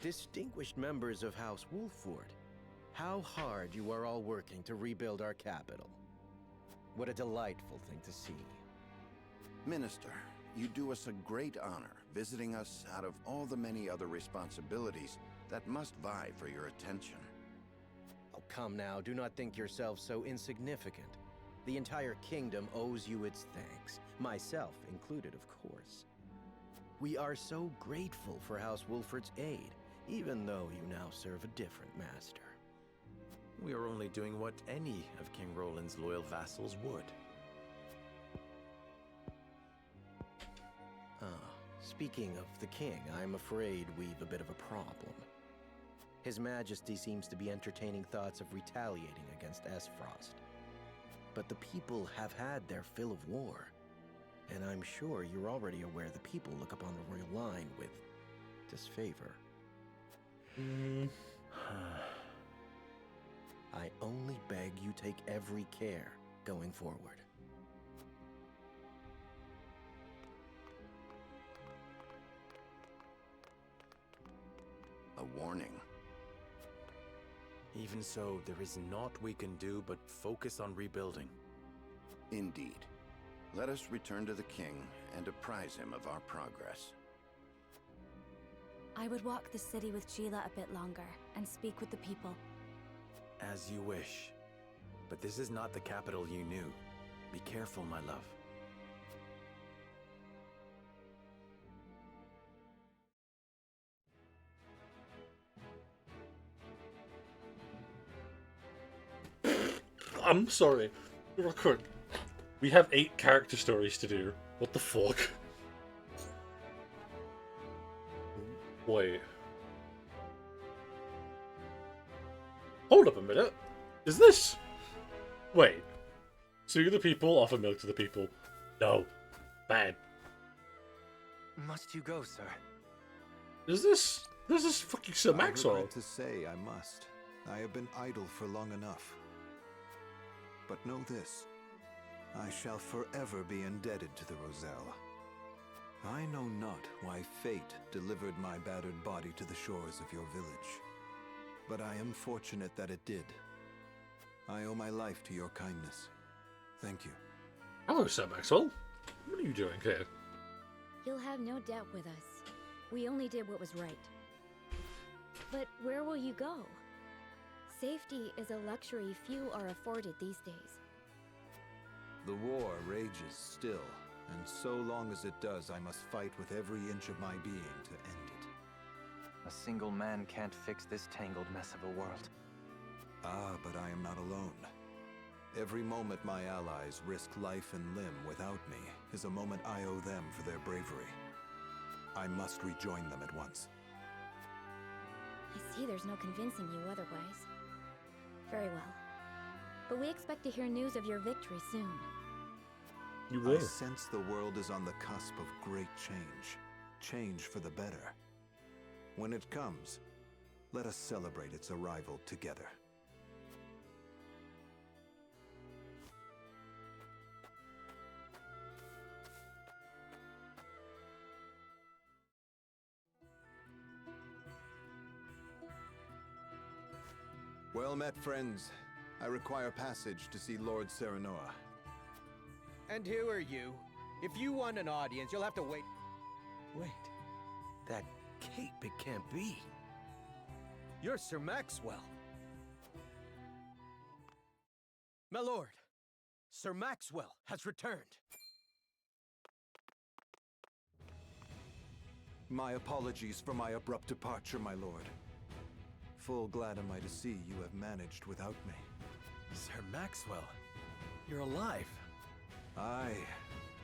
K: Distinguished members of House Wolfford, how hard you are all working to rebuild our capital. What a delightful thing to see.
H: Minister, you do us a great honor visiting us out of all the many other responsibilities that must vie for your attention.
K: Oh, come now, do not think yourself so insignificant. The entire kingdom owes you its thanks, myself included, of course. We are so grateful for House Wolfford's aid, even though you now serve a different master.
R: We are only doing what any of King Roland's loyal vassals would.
K: Speaking of the king, I'm afraid we've a bit of a problem. His Majesty seems to be entertaining thoughts of retaliating against Esfrost. But the people have had their fill of war, And I'm sure you're already aware the people look upon the royal line with disfavor. I only beg you take every care going forward.
H: A warning.
R: Even so, there is naught we can do but focus on rebuilding.
H: Indeed. Let us return to the king and apprise him of our progress.
O: I would walk the city with Sheila a bit longer and speak with the people.
R: As you wish. But this is not the capital you knew. Be careful, my love.
E: I'm sorry. Record. We have 8 character stories to do. What the fuck? Wait. Hold up a minute. Is this... Wait. Sue the people, offer milk to the people. No. Bad.
I: Must you go, sir?
E: Is this... This is fucking Sir Maxwell.
G: I regret to say I must. I have been idle for long enough. But know this. I shall forever be indebted to the Roselle. I know not why fate delivered my battered body to the shores of your village. But I am fortunate that it did. I owe my life to your kindness. Thank you.
E: Hello, Sir Maxwell. What are you doing here?
N: You'll have no debt with us. We only did what was right. But where will you go? Safety is a luxury few are afforded these days.
G: The war rages still, and so long as it does, I must fight with every inch of my being to end it.
I: A single man can't fix this tangled mess of a world.
G: Ah, but I am not alone. Every moment my allies risk life and limb without me is a moment I owe them for their bravery. I must rejoin them at once.
N: I see there's no convincing you otherwise. Very well. But we expect to hear news of your victory soon.
E: You will.
G: I sense the world is on the cusp of great change. Change for the better. When it comes, let us celebrate its arrival together. Well met, friends. I require passage to see Lord Serenoa.
K: And who are you? If you want an audience, you'll have to wait. Wait. That cape, it can't be. You're Sir Maxwell. My lord, Sir Maxwell has returned.
G: My apologies for my abrupt departure, my lord. Full glad am I to see you have managed without me.
R: Sir Maxwell, you're alive.
G: Aye,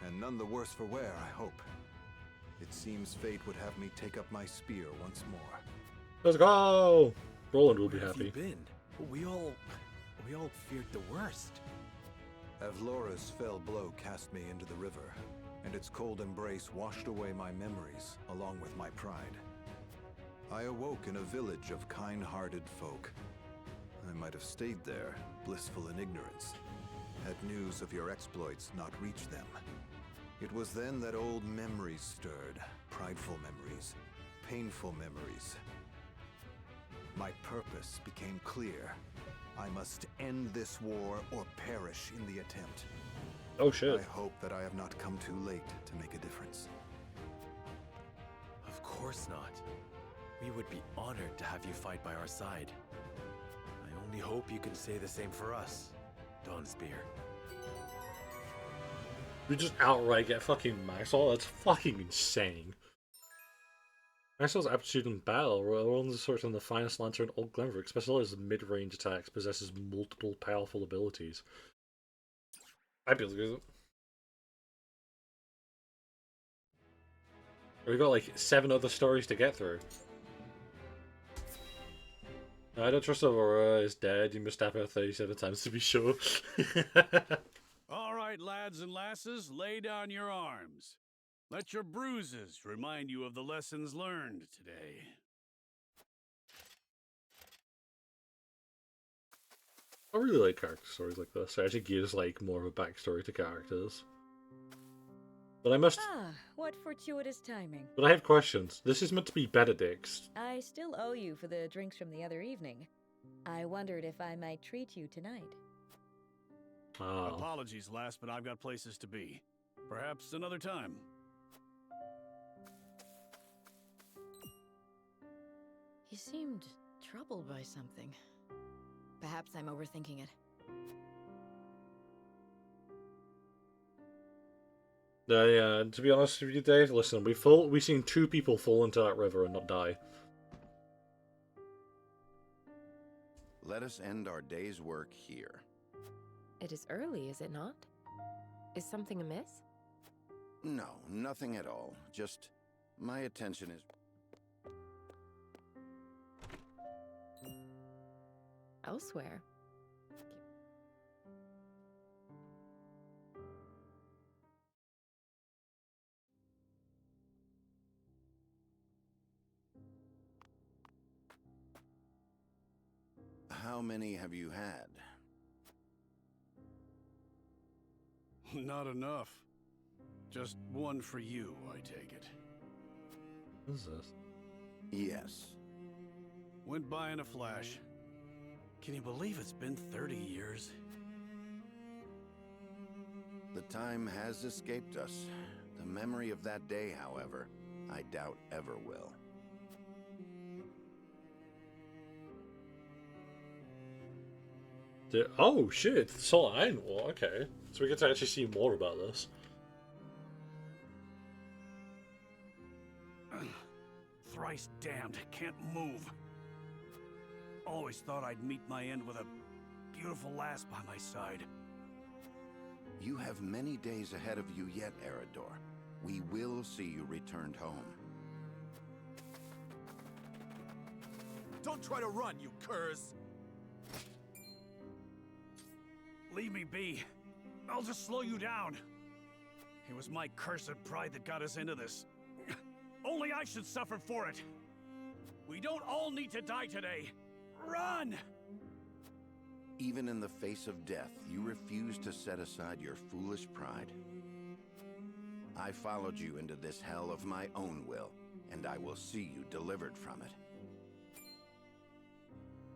G: and none the worse for wear, I hope. It seems fate would have me take up my spear once more.
E: Let's go! Roland will be
R: Where have
E: happy.
R: you been? We all feared the worst.
G: Avlora's fell blow cast me into the river, and its cold embrace washed away my memories, along with my pride. I awoke in a village of kind-hearted folk. I might have stayed there, blissful in ignorance, had news of your exploits not reached them. It was then that old memories stirred, prideful memories, painful memories. My purpose became clear. I must end this war or perish in the attempt.
E: Oh shit.
G: I hope that I have not come too late to make a difference.
R: Of course not. We would be honored to have you fight by our side. I only hope you can say the same for us, Dawnspear.
E: We just outright get fucking Maxwell? That's fucking insane. Maxwell's aptitude in battle. Roland is sort of the finest lancer in Old Glenbrook, specializes in mid-range attacks, possesses multiple powerful abilities. I'd be able to do it. We've got like 7 other stories to get through. I don't trust Aurora is dead. You must stab her 37 times to be sure.
U: All right, lads. lads and lasses, lay down your arms. Let your bruises remind you of the lessons learned today.
E: I really like character stories like this. It actually gives like more of a backstory to characters. But I must.
Q: Ah, what fortuitous timing.
E: But I have questions. This is meant to be Benedict's.
Q: I still owe you for the drinks from the other evening. I wondered if I might treat you tonight.
E: Oh.
U: Apologies, lass, but I've got places to be. Perhaps another time.
O: He seemed troubled by something. Perhaps I'm overthinking it.
E: Yeah, to be honest with you, Dave, listen, we've seen 2 people fall into that river and not die.
H: Let us end our day's work here.
P: It is early, is it not? Is something amiss?
H: No, nothing at all. Just my attention is...
P: Elsewhere.
H: How many have you had?
U: Not enough. Just one for you, I take it.
E: What is this?
H: Yes.
U: Went by in a flash. Can you believe it's been 30 years?
H: The time has escaped us. The memory of that day, however, I doubt ever will.
E: Oh shit, the Salt Iron War, okay. So we get to actually see more about this.
U: Thrice damned, can't move. Always thought I'd meet my end with a beautiful lass by my side.
H: You have many days ahead of you yet, Eredor. We will see you returned home.
R: Don't try to run, you curs!
U: Leave me be. I'll just slow you down. It was my cursed pride that got us into this. Only I should suffer for it. We don't all need to die today. Run!
H: Even in the face of death, you refuse to set aside your foolish pride. I followed you into this hell of my own will, and I will see you delivered from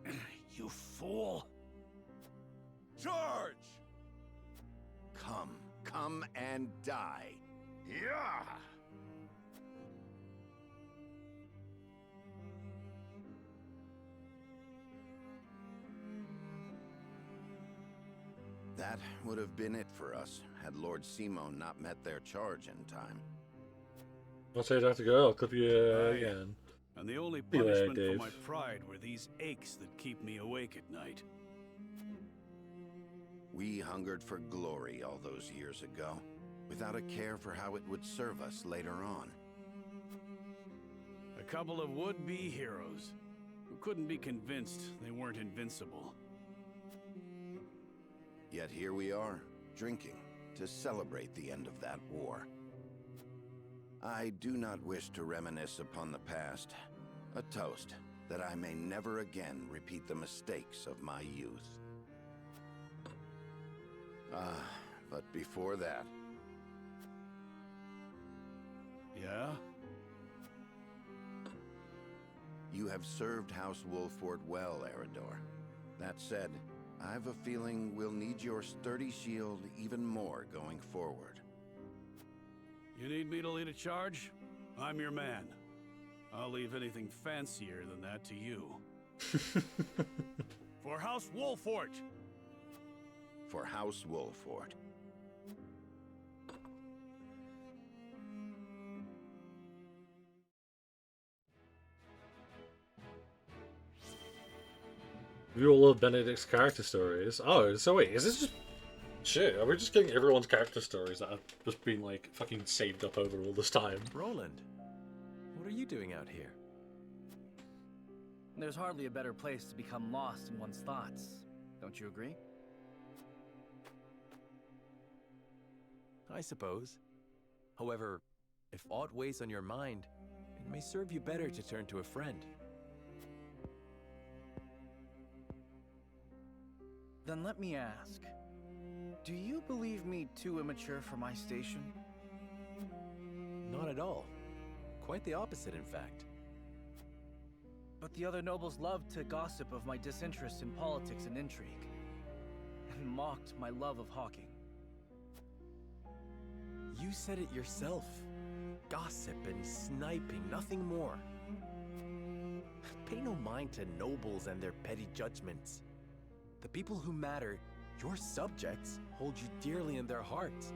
H: it.
U: You fool!
R: Charge!
H: Come and die.
R: Yeah!
H: That would have been it for us, had Lord Simon not met their charge in time.
E: I'll say you have to go, I'll clip you again.
U: And the only
E: See you later,
U: punishment for
E: Dave.
U: my pride were these aches that keep me awake at night.
H: We hungered for glory all those years ago, without a care for how it would serve us later on.
U: A couple of would-be heroes who couldn't be convinced they weren't invincible.
H: Yet here we are, drinking, to celebrate the end of that war. I do not wish to reminisce upon the past. A toast that I may never again repeat the mistakes of my youth. But before that...
U: Yeah?
H: You have served House Wolford well, Eredor. That said, I've a feeling we'll need your sturdy shield even more going forward.
U: You need me to lead a charge? I'm your man. I'll leave anything fancier than that to you. For House Wolford!
H: For House Wolford.
E: We all love Benedict's character stories. Oh, so wait, is this just... Shit, are we just getting everyone's character stories that have just been, like, fucking saved up over all this time?
R: Roland, what are you doing out here?
L: There's hardly a better place to become lost in one's thoughts. Don't you agree?
R: I suppose. However, if aught weighs on your mind, it may serve you better to turn to a friend.
L: Then let me ask, do you believe me too immature for my station?
R: Not at all. Quite the opposite, in fact.
L: But the other nobles loved to gossip of my disinterest in politics and intrigue, and mocked my love of hawking.
R: You said it yourself. Gossip and sniping, nothing more. Pay no mind to nobles and their petty judgments. The people who matter, your subjects, hold you dearly in their hearts.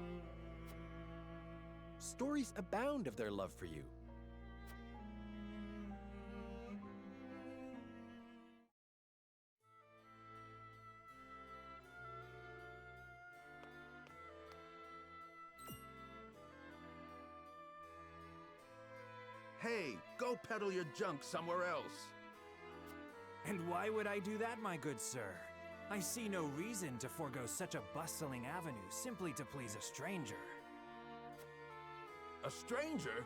R: Stories abound of their love for you.
T: Hey, go peddle your junk somewhere else.
V: And why would I do that, my good sir? I see no reason to forego such a bustling avenue simply to please a stranger.
T: A stranger?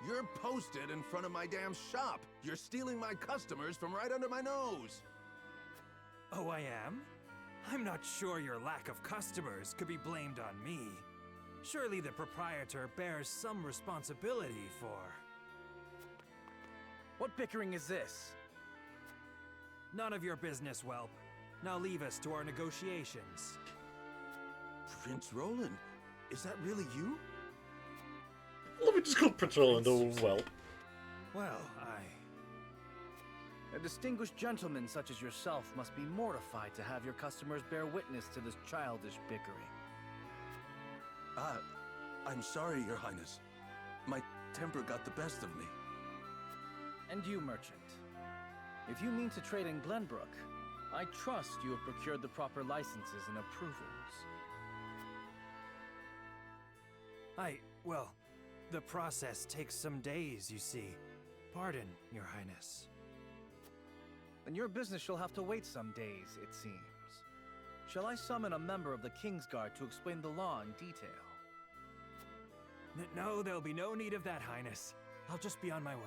T: You're posted in front of my damn shop. You're stealing my customers from right under my nose.
V: Oh, I am? I'm not sure your lack of customers could be blamed on me. Surely the proprietor bears some responsibility for...
L: What bickering is this?
V: None of your business, whelp. Now leave us to our negotiations.
T: Prince Roland, is that really you?
E: Let me just call Prince Roland, oh well.
V: Well,
L: A distinguished gentleman such as yourself must be mortified to have your customers bear witness to this childish bickering.
T: I'm sorry, Your Highness. My temper got the best of me.
L: And you, merchant. If you mean to trade in Glenbrook, I trust you have procured the proper licenses and approvals.
V: Well, the process takes some days, you see. Pardon, Your Highness.
L: Then your business shall have to wait some days, it seems. Shall I summon a member of the Kingsguard to explain the law in detail?
V: No, there'll be no need of that, Highness. I'll just be on my way.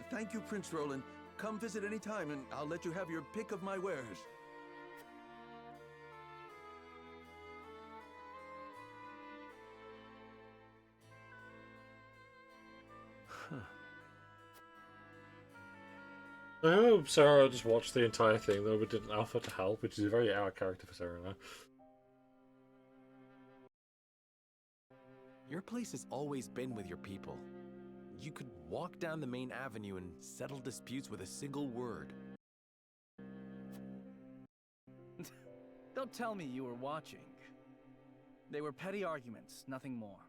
T: Thank you, Prince Roland. Come visit any time, and I'll let you have your pick of my wares.
E: I hope Sarah just watched the entire thing, though, but didn't offer to help, which is a very out of character for Sarah now.
R: Your place has always been with your people. You could walk down the main avenue and settle disputes with a single word.
L: Don't tell me you were watching. They were petty arguments, nothing more.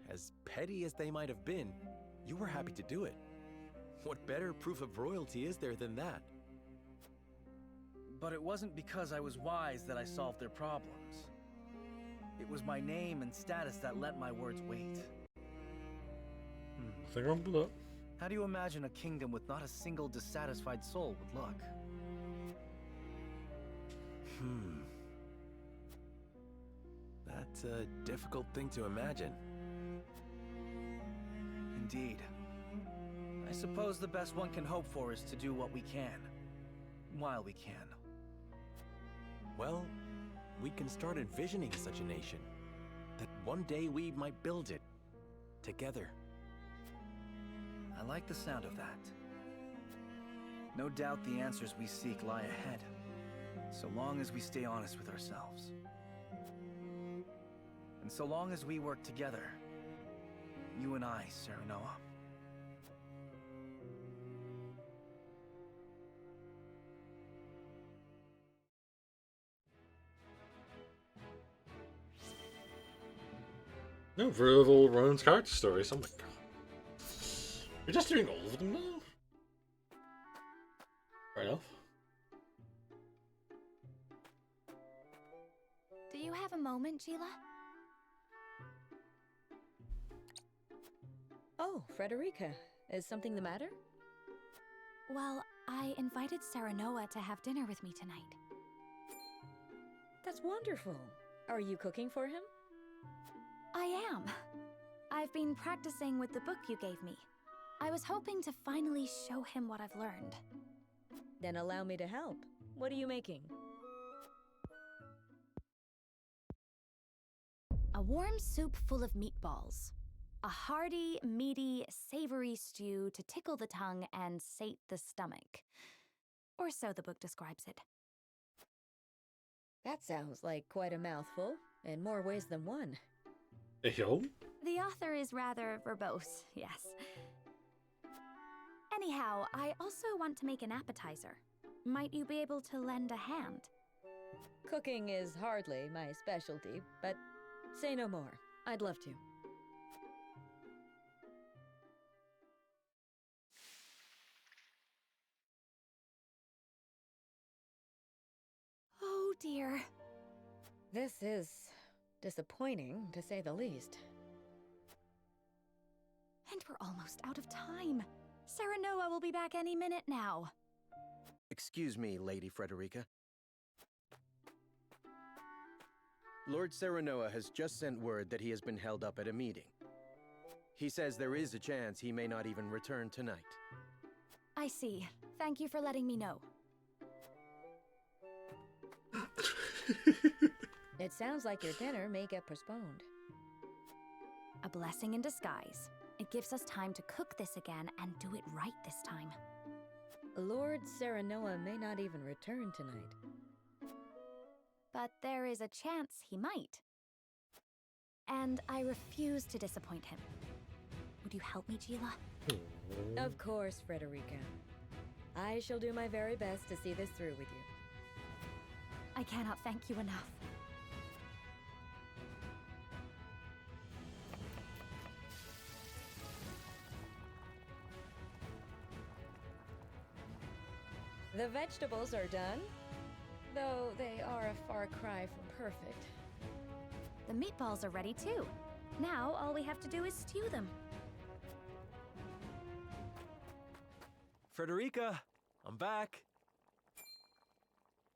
R: As petty as they might have been, you were happy to do it. What better proof of royalty is there than that?
L: But it wasn't because I was wise that I solved their problems. It was my name and status that lent my words weight.
E: Nothing wrong with that.
L: How do you imagine a kingdom with not a single dissatisfied soul would look?
R: That's a difficult thing to imagine.
L: Indeed. I suppose the best one can hope for is to do what we can, while we can.
R: Well, we can start envisioning such a nation. That one day we might build it. Together.
L: I like the sound of that. No doubt the answers we seek lie ahead, so long as we stay honest with ourselves. And so long as we work together, you and I, Serenoa.
E: No, for all Roland's character stories. Oh my god. You're just doing all of them now? Fair enough.
N: Do you have a moment, Sheila?
Q: Oh, Frederica. Is something the matter?
N: Well,
O: I invited Serenoa to have dinner with me tonight.
Q: That's wonderful. Are you cooking for him?
O: I am. I've been practicing with the book you gave me. I was hoping to finally show him what I've learned.
Q: Then allow me to help. What are you making?
O: A warm soup full of meatballs. A hearty, meaty, savory stew to tickle the tongue and sate the stomach. Or so the book describes it.
Q: That sounds like quite a mouthful, in more ways than one.
E: Yo?
O: The author is rather verbose, yes. Anyhow, I also want to make an appetizer. Might you be able to lend a hand?
Q: Cooking is hardly my specialty, but say no more. I'd love to.
O: Oh dear.
Q: This is disappointing, to say the least.
O: And we're almost out of time. Serenoa will be back any minute now.
K: Excuse me, Lady Frederica. Lord Serenoa has just sent word that he has been held up at a meeting. He says there is a chance he may not even return tonight.
O: I see. Thank you for letting me know.
Q: It sounds like your dinner may get postponed.
O: A blessing in disguise. It gives us time to cook this again and do it right this time.
Q: Lord Serenoa may not even return tonight.
O: But there is a chance he might. And I refuse to disappoint him. Would you help me, Gila?
Q: Of course, Frederica. I shall do my very best to see this through with you.
O: I cannot thank you enough.
Q: The vegetables are done, though they are a far cry from perfect.
O: The meatballs are ready too. Now all we have to do is stew them.
V: Frederica, I'm back.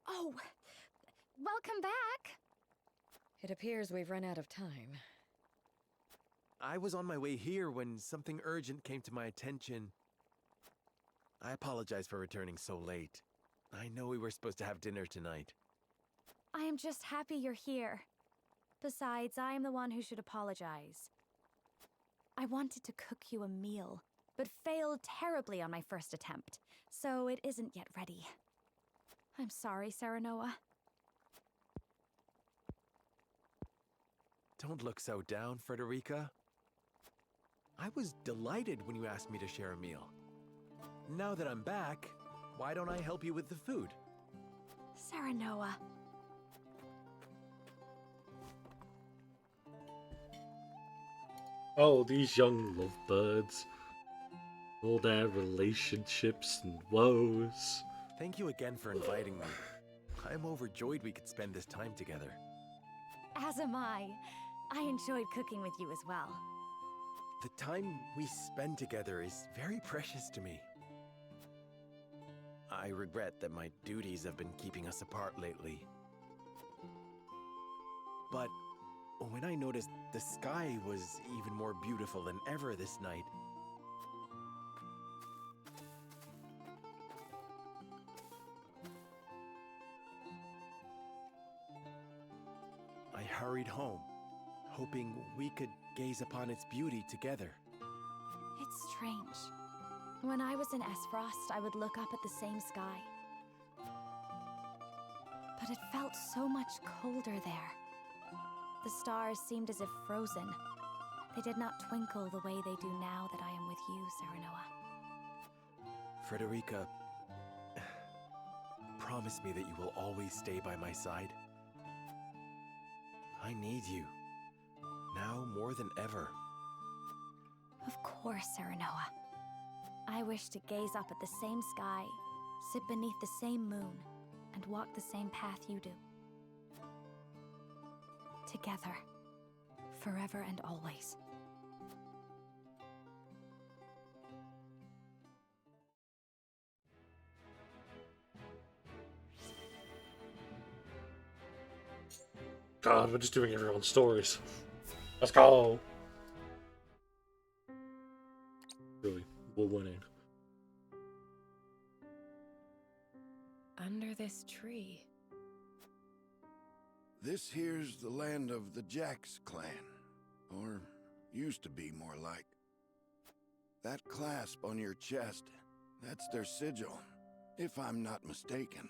O: Oh, welcome back.
Q: It appears we've run out of time.
R: I was on my way here when something urgent came to my attention. I apologize for returning so late. I know we were supposed to have dinner tonight.
O: I am just happy you're here. Besides, I am the one who should apologize. I wanted to cook you a meal, but failed terribly on my first attempt, so it isn't yet ready. I'm sorry, Serenoa.
R: Don't look so down, Frederica. I was delighted when you asked me to share a meal. Now that I'm back, why don't I help you with the food?
O: Serenoa.
E: Oh, these young lovebirds. All their relationships and woes.
R: Thank you again for inviting me. I'm overjoyed we could spend this time together.
O: As am I. I enjoyed cooking with you as well.
R: The time we spend together is very precious to me. I regret that my duties have been keeping us apart lately. But when I noticed the sky was even more beautiful than ever this night, I hurried home, hoping we could gaze upon its beauty together.
O: It's strange. When I was in Esfrost, I would look up at the same sky. But it felt so much colder there. The stars seemed as if frozen. They did not twinkle the way they do now that I am with you, Serenoa.
R: Frederica, promise me that you will always stay by my side. I need you, now more than ever.
O: Of course, Serenoa. I wish to gaze up at the same sky, sit beneath the same moon, and walk the same path you do. Together, forever and always.
E: God, we're just doing everyone's stories. Let's go. Really, we're winning.
P: Under this tree.
H: This here's the land of the Jax clan. Or used to be, more like. That clasp on your chest, that's their sigil, if I'm not mistaken.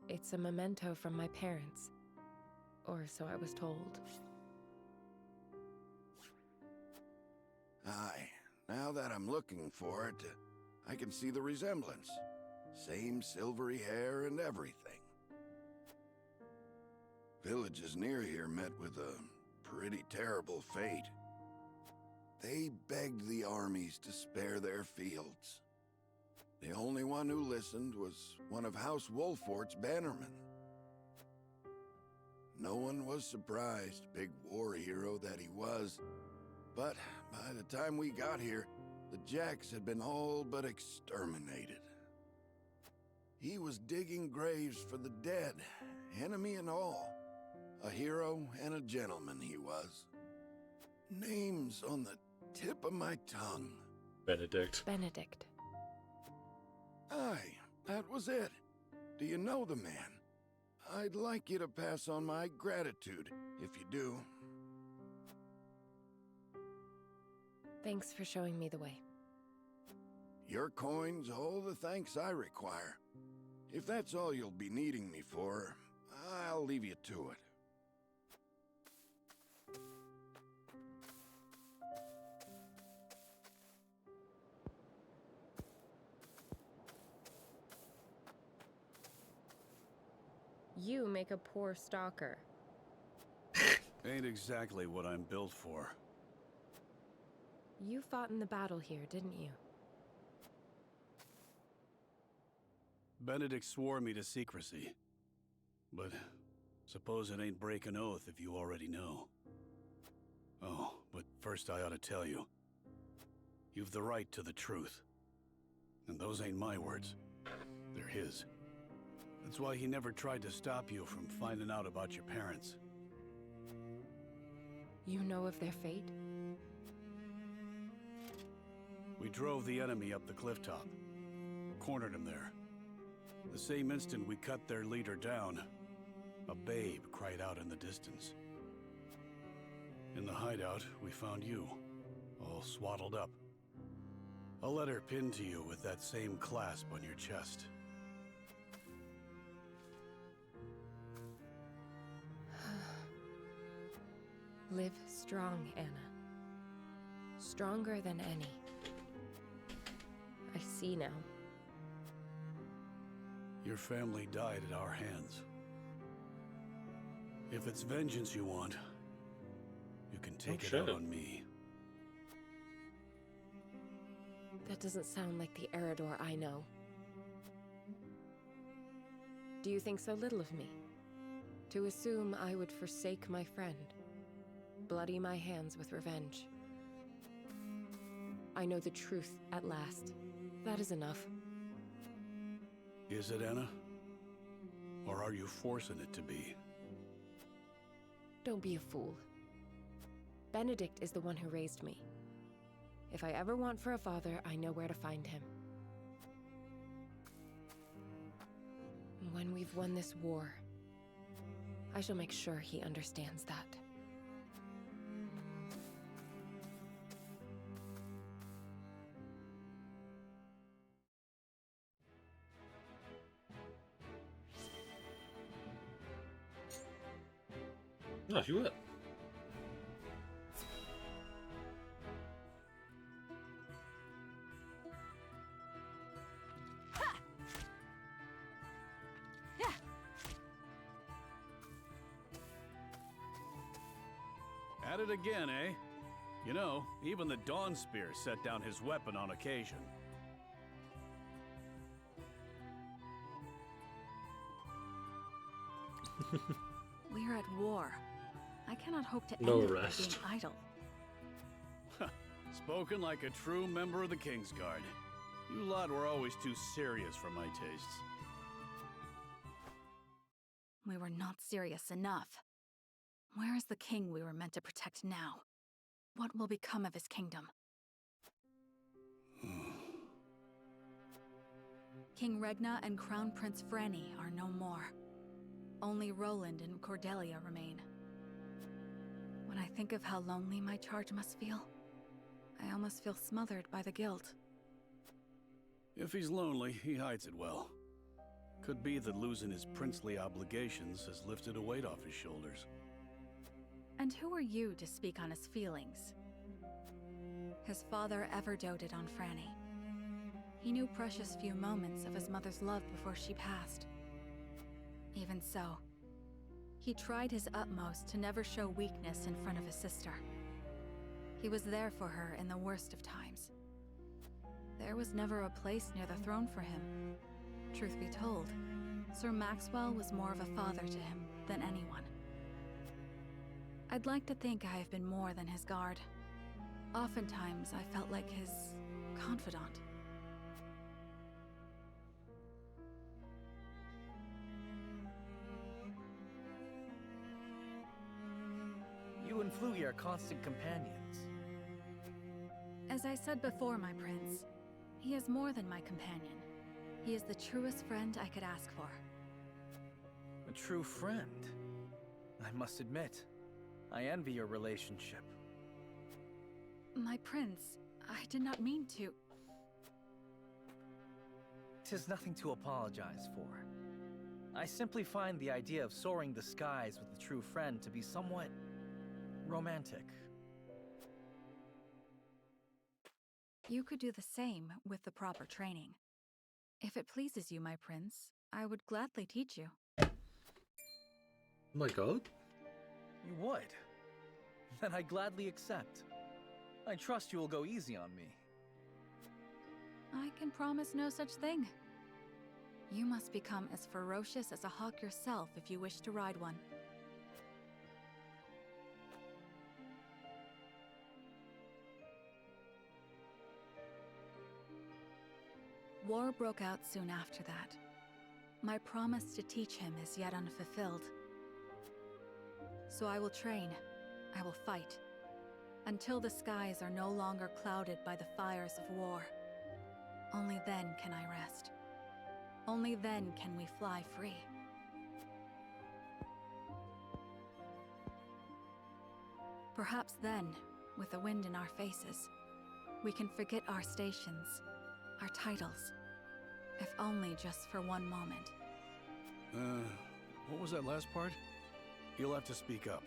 P: It's a memento from my parents. Or so I was told.
H: Aye, now that I'm looking for it, I can see the resemblance. Same silvery hair and everything. Villages near here met with a pretty terrible fate. They begged the armies to spare their fields. The only one who listened was one of House Wolfort's bannermen. No one was surprised, big war hero that he was. But by the time we got here, the Jax had been all but exterminated. He was digging graves for the dead, enemy and all. A hero and a gentleman he was. Names on the tip of my tongue.
E: Benedict.
P: Benedict.
H: Aye, that was it. Do you know the man? I'd like you to pass on my gratitude, if you do.
P: Thanks for showing me the way.
H: Your coin's all the thanks I require. If that's all you'll be needing me for, I'll leave you to it.
P: You make a poor stalker.
U: Ain't exactly what I'm built for.
P: You fought in the battle here, didn't you?
U: Benedict swore me to secrecy. But suppose it ain't break an oath if you already know. Oh, but first I ought to tell you. You've the right to the truth. And those ain't my words. They're his. That's why he never tried to stop you from finding out about your parents.
P: You know of their fate?
U: We drove the enemy up the cliff top. Cornered him there. The same instant we cut their leader down, a babe cried out in the distance. In the hideout, we found you, all swaddled up. A letter pinned to you with that same clasp on your chest.
P: Live strong, Anna. Stronger than any. I see now.
U: Your family died at our hands. If it's vengeance you want, you can take it out on me.
P: That doesn't sound like the Eredor I know. Do you think so little of me? To assume I would forsake my friend, bloody my hands with revenge. I know the truth at last. That is enough.
U: Is it, Anna? Or are you forcing it to be?
P: Don't be a fool. Benedict is the one who raised me. If I ever want for a father, I know where to find him. When we've won this war, I shall make sure he understands that.
E: No, you will.
U: At it again, eh? You know, even the Dawn Spear set down his weapon on occasion.
O: We are at war. I cannot hope to
E: No
O: end it by
E: rest.
O: being idle.
U: Spoken like a true member of the Kingsguard. You lot were always too serious for my tastes.
O: We were not serious enough. Where is the king we were meant to protect now? What will become of his kingdom? King Regna and Crown Prince Franny are no more. Only Roland and Cordelia remain. When I think of how lonely my charge must feel, I almost feel smothered by the guilt.
U: If he's lonely, he hides it well. Could be that losing his princely obligations has lifted a weight off his shoulders.
O: And who are you to speak on his feelings? His father ever doted on Franny. He knew precious few moments of his mother's love before she passed. Even so, he tried his utmost to never show weakness in front of his sister. He was there for her in the worst of times. There was never a place near the throne for him. Truth be told, Sir Maxwell was more of a father to him than anyone. I'd like to think I have been more than his guard. Oftentimes, I felt like his confidant.
L: You and Floogie are constant companions.
O: As I said before, my prince, he is more than my companion. He is the truest friend I could ask for.
L: A true friend? I must admit, I envy your relationship.
O: My prince, I did not mean to.
L: 'Tis nothing to apologize for. I simply find the idea of soaring the skies with a true friend to be somewhat romantic.
O: You could do the same with the proper training. If it pleases you, my prince, I would gladly teach you.
E: Oh my god.
L: You would? Then I gladly accept. I trust you will go easy on me.
O: I can promise no such thing. You must become as ferocious as a hawk yourself if you wish to ride one. War broke out soon after that. My promise to teach him is yet unfulfilled. So I will train, I will fight, until the skies are no longer clouded by the fires of war. Only then can I rest. Only then can we fly free. Perhaps then, with the wind in our faces, we can forget our stations, our titles, if only just for one moment.
U: What was that last part? You'll have to speak up.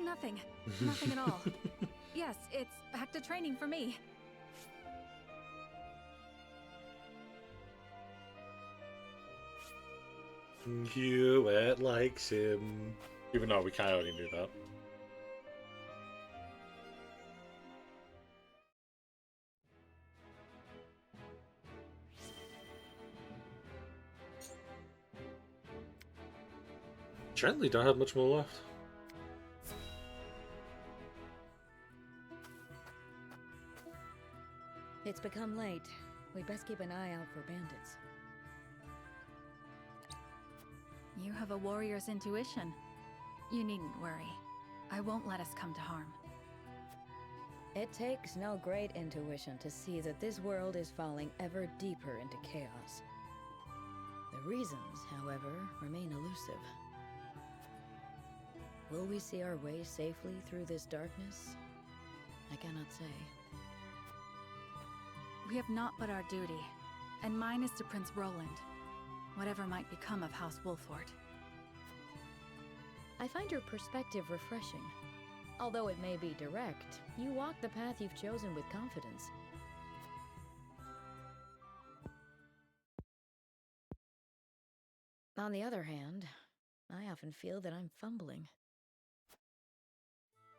O: Nothing. Nothing at all. Yes, it's back to training for me.
E: Hewitt likes him. Even though we kind of already knew that. Gently don't have much more left.
Q: It's become late. We'd best keep an eye out for bandits.
O: You have a warrior's intuition. You needn't worry. I won't let us come to harm.
Q: It takes no great intuition to see that this world is falling ever deeper into chaos. The reasons, however, remain elusive. Will we see our way safely through this darkness? I cannot say.
O: We have naught but our duty, and mine is to Prince Roland, whatever might become of House Wolford.
Q: I find your perspective refreshing. Although it may be direct, you walk the path you've chosen with confidence. On the other hand, I often feel that I'm fumbling.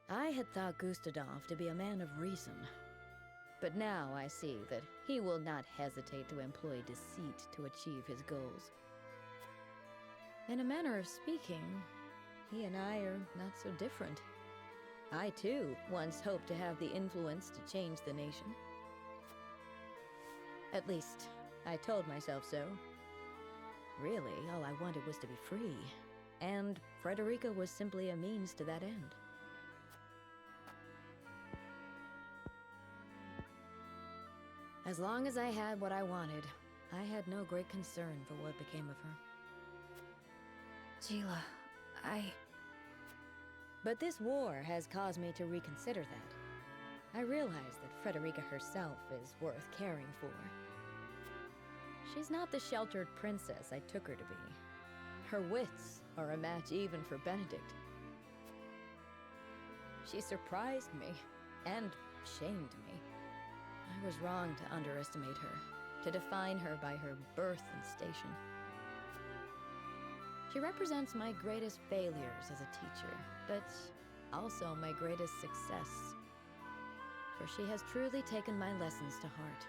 Q: I had thought Gustadov to be a man of reason. But now I see that he will not hesitate to employ deceit to achieve his goals. In a manner of speaking, he and I are not so different. I, too, once hoped to have the influence to change the nation. At least, I told myself so. Really, all I wanted was to be free. And Frederica was simply a means to that end. As long as I had what I wanted, I had no great concern for what became of her.
O: Gila,
Q: But this war has caused me to reconsider that. I realize that Frederica herself is worth caring for. She's not the sheltered princess I took her to be. Her wits are a match even for Benedict. She surprised me and shamed me. I was wrong to underestimate her, to define her by her birth and station. She represents my greatest failures as a teacher, but also my greatest success. For she has truly taken my lessons to heart.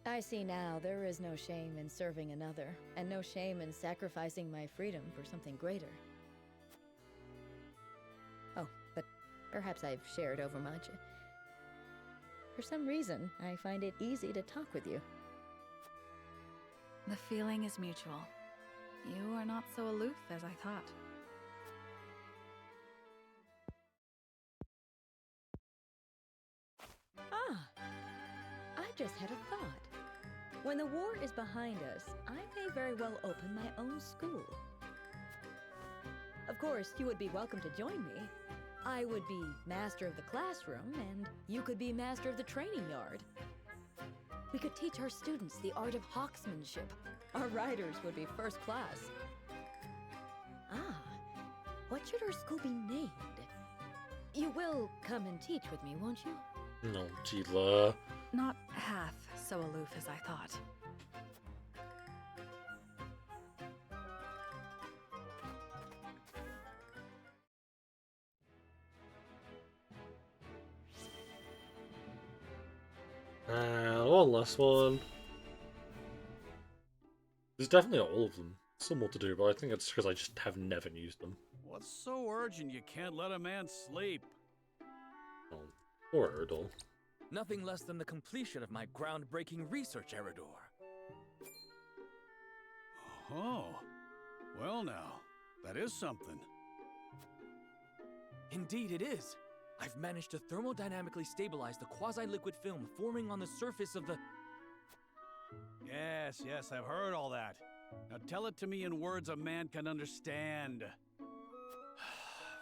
Q: I see now there is no shame in serving another, and no shame in sacrificing my freedom for something greater. Oh, but perhaps I've shared overmuch. For some reason, I find it easy to talk with you.
O: the feeling is mutual. You are not so aloof as I thought.
Q: I just had a thought. When the war is behind us, I may very well open my own school. Of course, you would be welcome to join me. I would be master of the classroom, and you could be master of the training yard. We could teach our students the art of hawksmanship. Our riders would be first class. What should our school be named? You will come and teach with me, won't you?
E: No, Gila.
O: Not half so aloof as I thought.
E: One last one. There's definitely all of them. Some more to do, but I think it's because I just have never used them.
U: What's so urgent you can't let a man sleep?
E: Oh, poor Erdal.
R: Nothing less than the completion of my groundbreaking research, Eridor.
U: Oh, well now, that is something.
R: Indeed it is. I've managed to thermodynamically stabilize the quasi-liquid film forming on the surface of the...
U: Yes, I've heard all that. Now tell it to me in words a man can understand.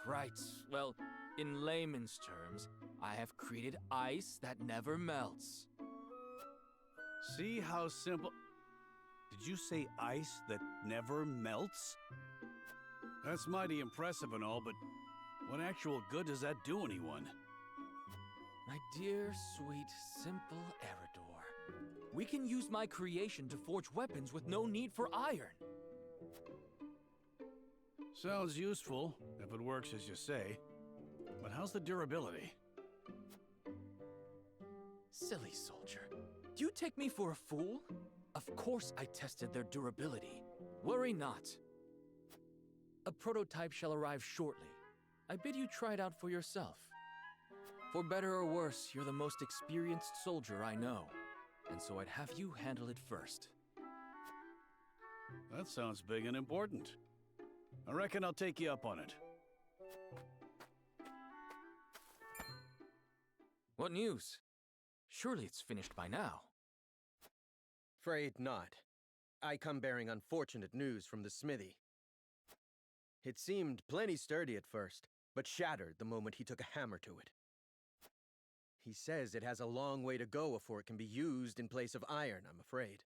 R: Right. Well, in layman's terms, I have created ice that never melts.
U: See how simple... Did you say ice that never melts? That's mighty impressive and all, but what actual good does that do anyone?
R: My dear, sweet, simple Eridor. We can use my creation to forge weapons with no need for iron.
U: Sounds useful, if it works as you say. But how's the durability?
R: Silly soldier. Do you take me for a fool? Of course I tested their durability. Worry not. A prototype shall arrive shortly. I bid you try it out for yourself. For better or worse, you're the most experienced soldier I know. And so I'd have you handle it first.
U: That sounds big and important. I reckon I'll take you up on it.
R: What news? Surely it's finished by now.
F: Afraid not. I come bearing unfortunate news from the smithy. It seemed plenty sturdy at first, but shattered the moment he took a hammer to it. He says it has a long way to go before it can be used in place of iron, I'm afraid.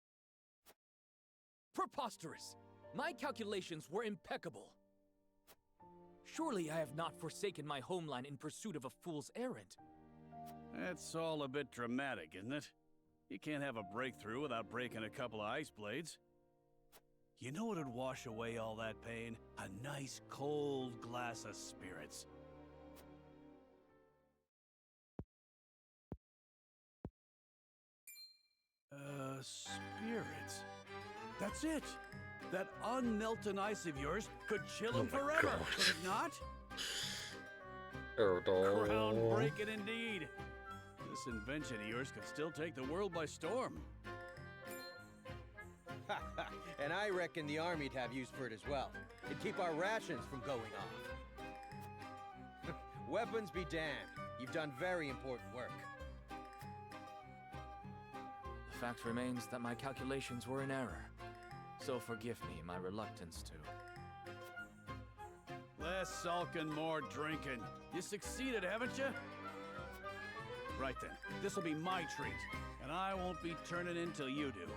R: Preposterous! My calculations were impeccable. Surely I have not forsaken my homeland in pursuit of a fool's errand.
U: That's all a bit dramatic, isn't it? You can't have a breakthrough without breaking a couple of ice blades. You know what'd wash away all that pain? A nice cold glass of spirits. Spirits? That's it! That unmelted ice of yours could chill him forever, could it not? Groundbreaking indeed. This invention of yours could still take the world by storm.
F: Ha! And I reckon the army'd have use for it as well. It'd keep our rations from going off. Weapons be damned. You've done very important work.
A: The fact remains that my calculations were in error. So forgive me my reluctance to.
U: Less sulking, more drinking. You succeeded, haven't you? Right then, this'll be my treat, and I won't be turning in till you do.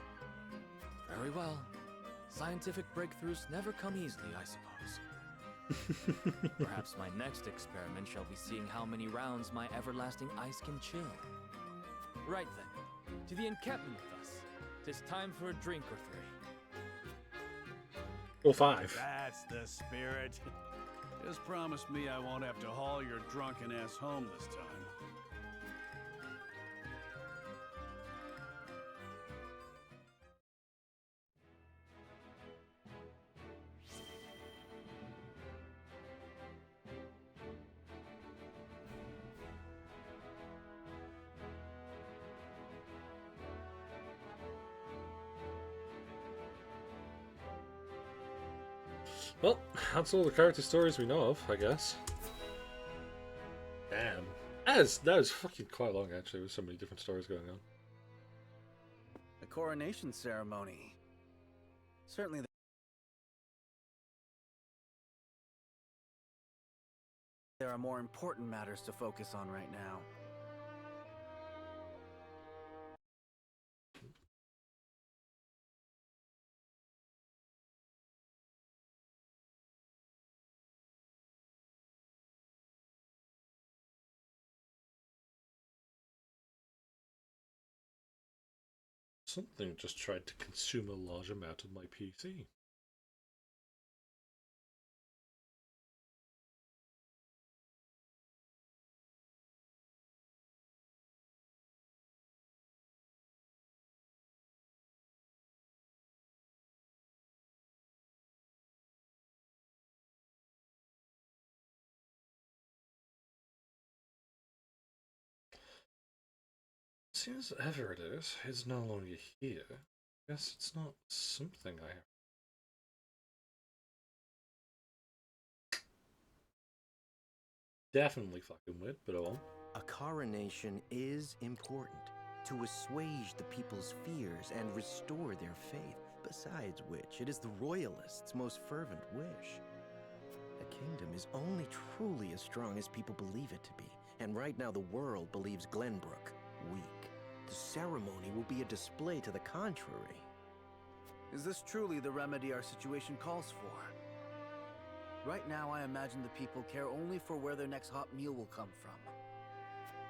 A: Very well. Scientific breakthroughs never come easily, I suppose. Perhaps my next experiment shall be seeing how many rounds my everlasting ice can chill. Right then, to the encampment with us. 'Tis time for a drink or three.
E: Or 5.
U: That's the spirit. Just promise me I won't have to haul your drunken ass home this time.
E: Well, that's all the character stories we know of, I guess. Damn. That was fucking quite long, actually, with so many different stories going on.
L: The coronation ceremony. Certainly there are more important matters to focus on right now.
E: Something just tried to consume a large amount of my PC. Since ever it is no longer here. Guess it's not something I have. Definitely fucking weird, but oh well.
K: A coronation is important to assuage the people's fears and restore their faith. Besides which, it is the royalists' most fervent wish. A kingdom is only truly as strong as people believe it to be, and right now the world believes Glenbrook weak. The ceremony will be a display to the contrary.
L: Is this truly the remedy our situation calls for? Right now, I imagine the people care only for where their next hot meal will come from.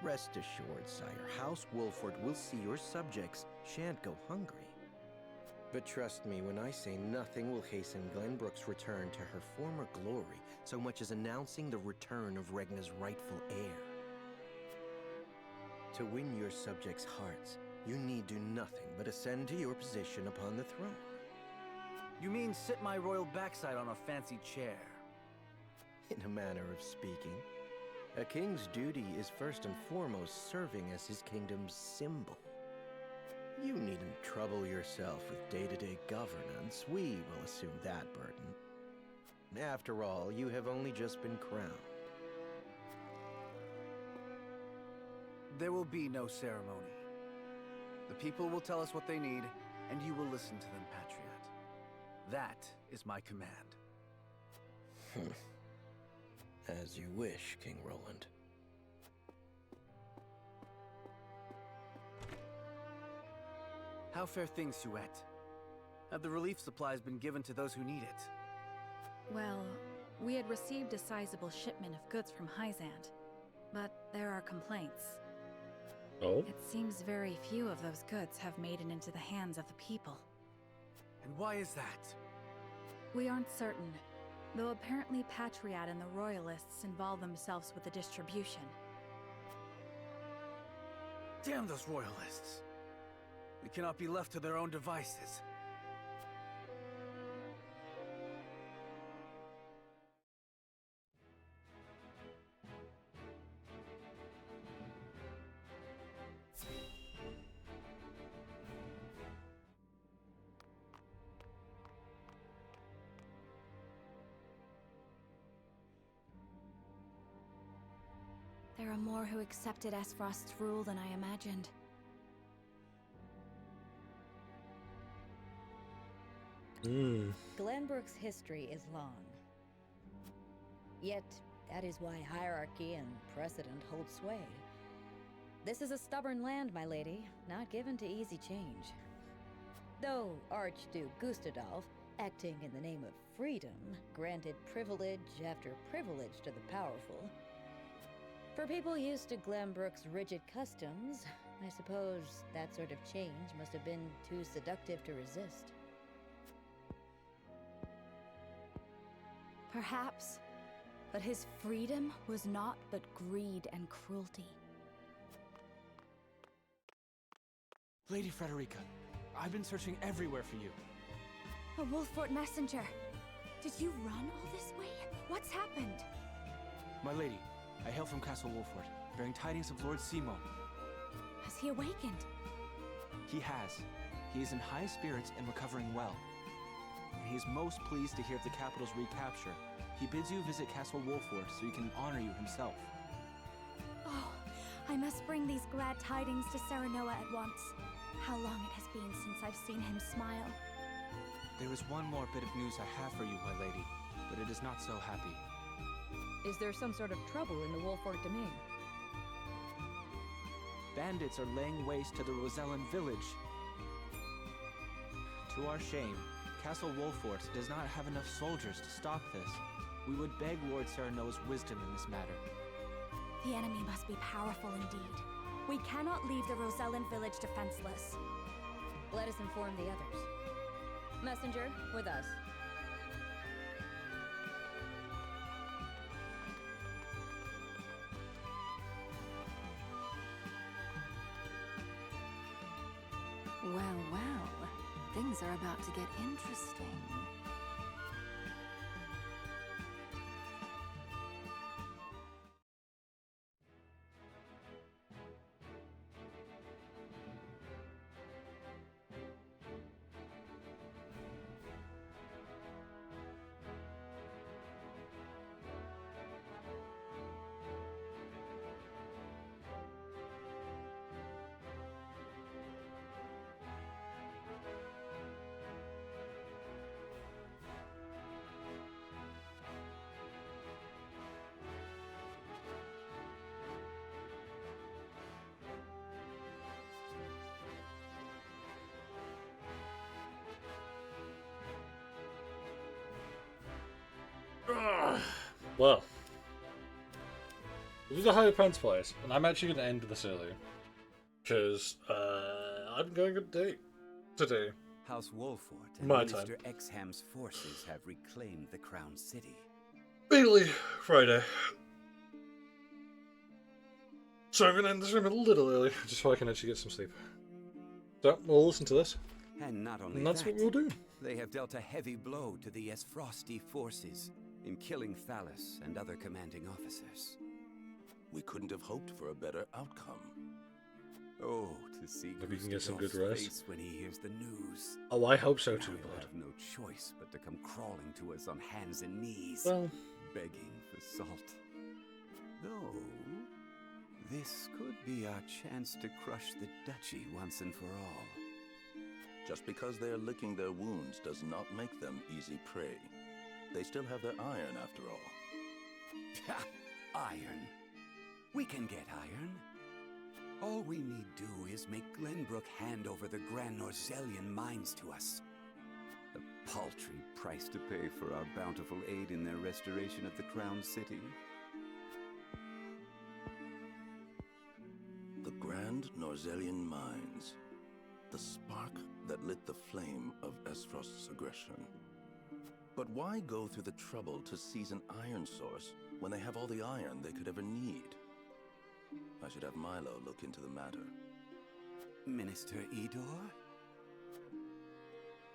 K: Rest assured, sire, House Wolford will see your subjects shan't go hungry. But trust me when I say nothing will hasten Glenbrook's return to her former glory so much as announcing the return of Regna's rightful heir. To win your subjects' hearts, you need do nothing but ascend to your position upon the throne.
L: You mean sit my royal backside on a fancy chair?
K: In a manner of speaking. A king's duty is first and foremost serving as his kingdom's symbol. You needn't trouble yourself with day-to-day governance. We will assume that burden. After all, you have only just been crowned.
L: There will be no ceremony. The people will tell us what they need, and you will listen to them, Patriot. That is my command.
K: As you wish, King Roland.
L: How fare things, Huette? Have the relief supplies been given to those who need it?
O: Well, we had received a sizable shipment of goods from Hyzant, but there are complaints.
E: Oh?
O: It seems very few of those goods have made it into the hands of the people.
L: And why is that?
O: We aren't certain, though apparently Patriot and the Royalists involve themselves with the distribution.
L: Damn those Royalists! We cannot be left to their own devices.
O: There are more who accepted Esfrost's rule than I imagined.
Q: Glenbrook's history is long. Yet, that is why hierarchy and precedent hold sway. This is a stubborn land, my lady, not given to easy change. Though Archduke Gustadolf, acting in the name of freedom, granted privilege after privilege to the powerful. For people used to Glenbrook's rigid customs, I suppose that sort of change must have been too seductive to resist.
O: Perhaps, but his freedom was naught but greed and cruelty.
C: Lady Frederica, I've been searching everywhere for you.
O: A Wolffort messenger. Did you run all this way? What's happened?
C: My lady, I hail from Castle Wolffort, bearing tidings of Lord Simo.
O: Has he awakened?
C: He has. He is in high spirits and recovering well. And he is most pleased to hear of the capital's recapture. He bids you visit Castle Wolffort so he can honor you himself.
O: Oh, I must bring these glad tidings to Serenoa at once. How long it has been since I've seen him smile.
C: There is one more bit of news I have for you, my lady, but it is not so happy.
Q: Is there some sort of trouble in the Wolffort domain?
C: Bandits are laying waste to the Rosellan village. To our shame, Castle Wolffort does not have enough soldiers to stop this. We would beg Lord Serenoa's wisdom in this matter.
O: The enemy must be powerful indeed. We cannot leave the Rosellan village defenseless.
Q: Let us inform the others. Messenger, with us.
S: Well, well. Things are about to get interesting.
E: Well, this is a Higher Prince place, and I'm actually going to end this early. Because, I'm going on a date today.
W: House Wolffort and
E: My
W: Minister
E: time.
W: Exham's forces have reclaimed the Crown City.
E: Basically, Friday. So I'm going to end this room a little early, just so I can actually get some sleep. So, we'll listen to this.
W: And not only
E: And that's
W: that,
E: what we'll do.
W: they have dealt a heavy blow to the Esfrosti forces in killing Thalas and other commanding officers.
T: We couldn't have hoped for a better outcome.
W: Oh, to see
E: Maybe you can get some good
W: Gustadolf's
E: rest.
W: face when he hears the news.
E: Oh, I hope so
W: Now
E: too,
W: he'll
E: bud.
W: have no choice but to come crawling to us on hands and knees,
E: Well,
W: begging for salt. Though, this could be our chance to crush the duchy once and for all.
T: Just because they're licking their wounds does not make them easy prey. They still have their iron, after all.
W: Iron. We can get iron. All we need do is make Glenbrook hand over the Grand Norzellian mines to us. A paltry price to pay for our bountiful aid in their restoration of the Crown City.
T: The Grand Norzellian Mines. The spark that lit the flame of Esfrost's aggression. But why go through the trouble to seize an iron source when they have all the iron they could ever need? I should have Milo look into the matter.
W: Minister Idor?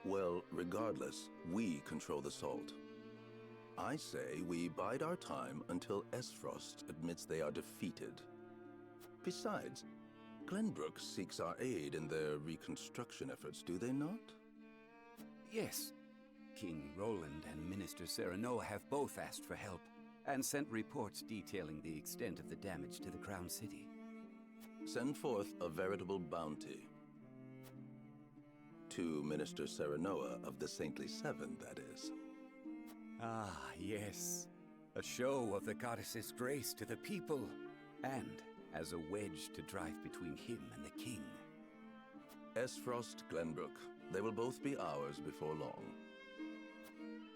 T: Well, regardless, we control the salt. I say we bide our time until Esfrost admits they are defeated. Besides, Glenbrook seeks our aid in their reconstruction efforts, do they not?
W: Yes. King Roland and Minister Serenoa have both asked for help, and sent reports detailing the extent of the damage to the Crown City.
T: Send forth a veritable bounty. To Minister Serenoa of the Saintly Seven, that is.
W: Ah, yes. A show of the goddess's grace to the people, and as a wedge to drive between him and the king.
T: Esfrost, Glenbrook. They will both be ours before long.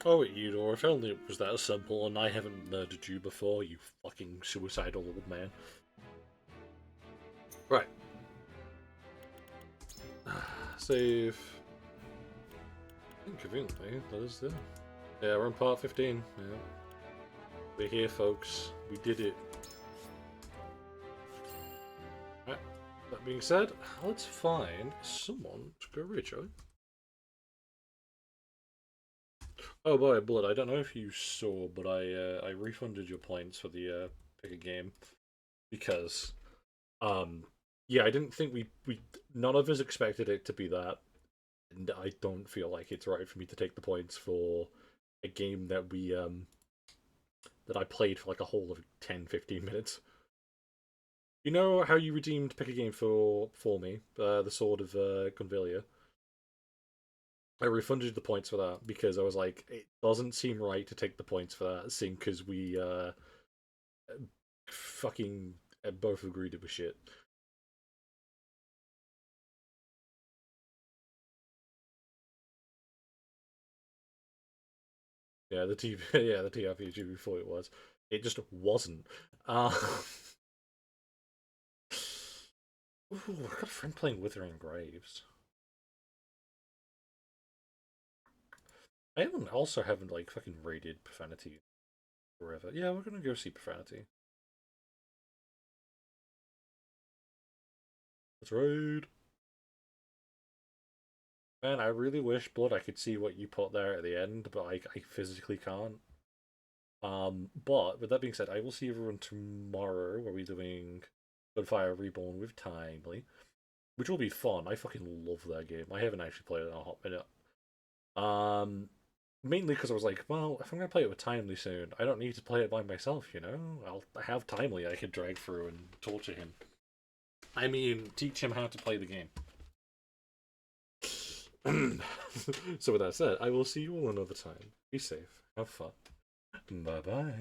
E: Oh, Eudor, if only it was that simple and I haven't murdered you before, you fucking suicidal old man. Right. Save. Inconveniently, that is there. Yeah, we're on part 15. Yeah. We're here, folks. We did it. Right. That being said, let's find someone to go rich, right? Oh boy, Blood, I don't know if you saw, but I refunded your points for the pick a game because yeah, I didn't think we none of us expected it to be that, and I don't feel like it's right for me to take the points for a game that we that I played for like a whole of 10-15 minutes. You know how you redeemed pick a game for me, the Sword of Gunvelia? I refunded the points for that because I was like, it doesn't seem right to take the points for that, seeing because we fucking both agreed it was shit. Yeah, the TV, yeah, the TRPG we thought it was. It just wasn't. Ooh, I've got a friend playing Withering Graves. I also haven't like fucking raided Profanity forever. Yeah, we're gonna go see Profanity. Let's raid. Man, I really wish, Blood, I could see what you put there at the end, but I physically can't. But with that being said, I will see everyone tomorrow where we're doing Gunfire Reborn with Timely, which will be fun. I fucking love that game. I haven't actually played it in a hot minute. Mainly because I was like, well, if I'm going to play it with Timely soon, I don't need to play it by myself, you know? I'll have Timely I can drag through and torture him. I mean, teach him how to play the game. So with that said, I will see you all another time. Be safe. Have fun. Bye-bye.